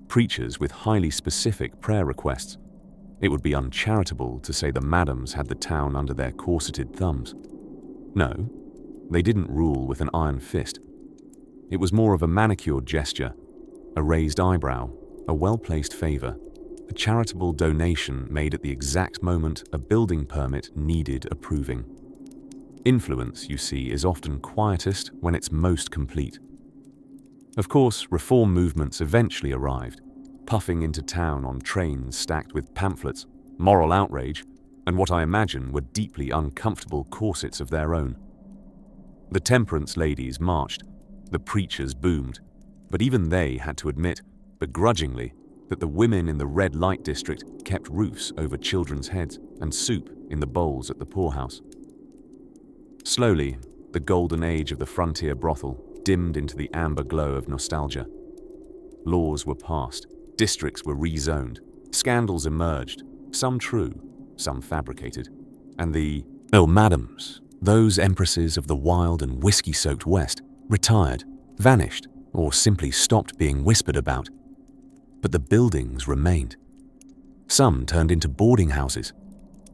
preachers with highly specific prayer requests. It would be uncharitable to say the madams had the town under their corseted thumbs. No, they didn't rule with an iron fist. It was more of a manicured gesture, a raised eyebrow, a well-placed favor, a charitable donation made at the exact moment a building permit needed approving. Influence, you see, is often quietest when it's most complete. Of course, reform movements eventually arrived, puffing into town on trains stacked with pamphlets, moral outrage, and what I imagine were deeply uncomfortable corsets of their own. The temperance ladies marched, the preachers boomed, but even they had to admit, begrudgingly, that the women in the red light district kept roofs over children's heads and soup in the bowls at the poorhouse. Slowly, the golden age of the frontier brothel dimmed into the amber glow of nostalgia. Laws were passed, districts were rezoned, scandals emerged, some true, some fabricated, and madams, those empresses of the wild and whiskey-soaked West, retired, vanished, or simply stopped being whispered about. But the buildings remained. Some turned into boarding houses.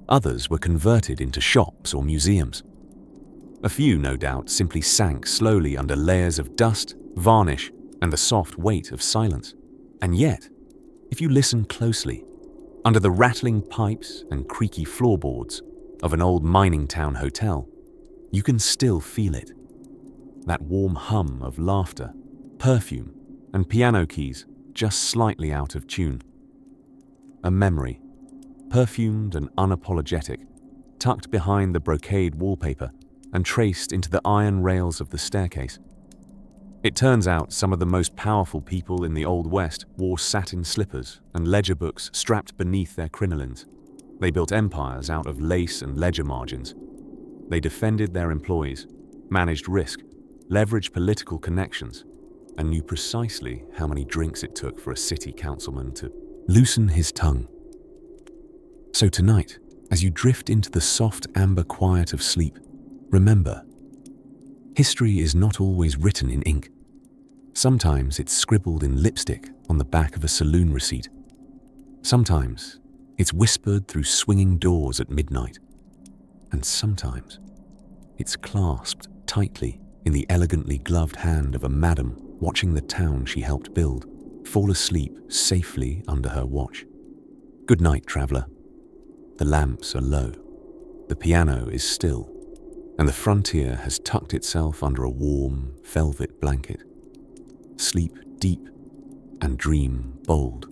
Others were converted into shops or museums. A few, no doubt, simply sank slowly under layers of dust, varnish, and the soft weight of silence. And yet, if you listen closely, under the rattling pipes and creaky floorboards of an old mining town hotel, you can still feel it. That warm hum of laughter, perfume, and piano keys just slightly out of tune. A memory, perfumed and unapologetic, tucked behind the brocade wallpaper and traced into the iron rails of the staircase. It turns out some of the most powerful people in the Old West wore satin slippers and ledger books strapped beneath their crinolines. They built empires out of lace and ledger margins. They defended their employees, managed risk, leveraged political connections, and knew precisely how many drinks it took for a city councilman to loosen his tongue. So tonight, as you drift into the soft amber quiet of sleep, remember, history is not always written in ink. Sometimes it's scribbled in lipstick on the back of a saloon receipt. Sometimes it's whispered through swinging doors at midnight. And sometimes it's clasped tightly in the elegantly gloved hand of a madam watching the town she helped build fall asleep safely under her watch. Good night, traveler. The lamps are low, the piano is still, and the frontier has tucked itself under a warm velvet blanket. Sleep deep and dream bold.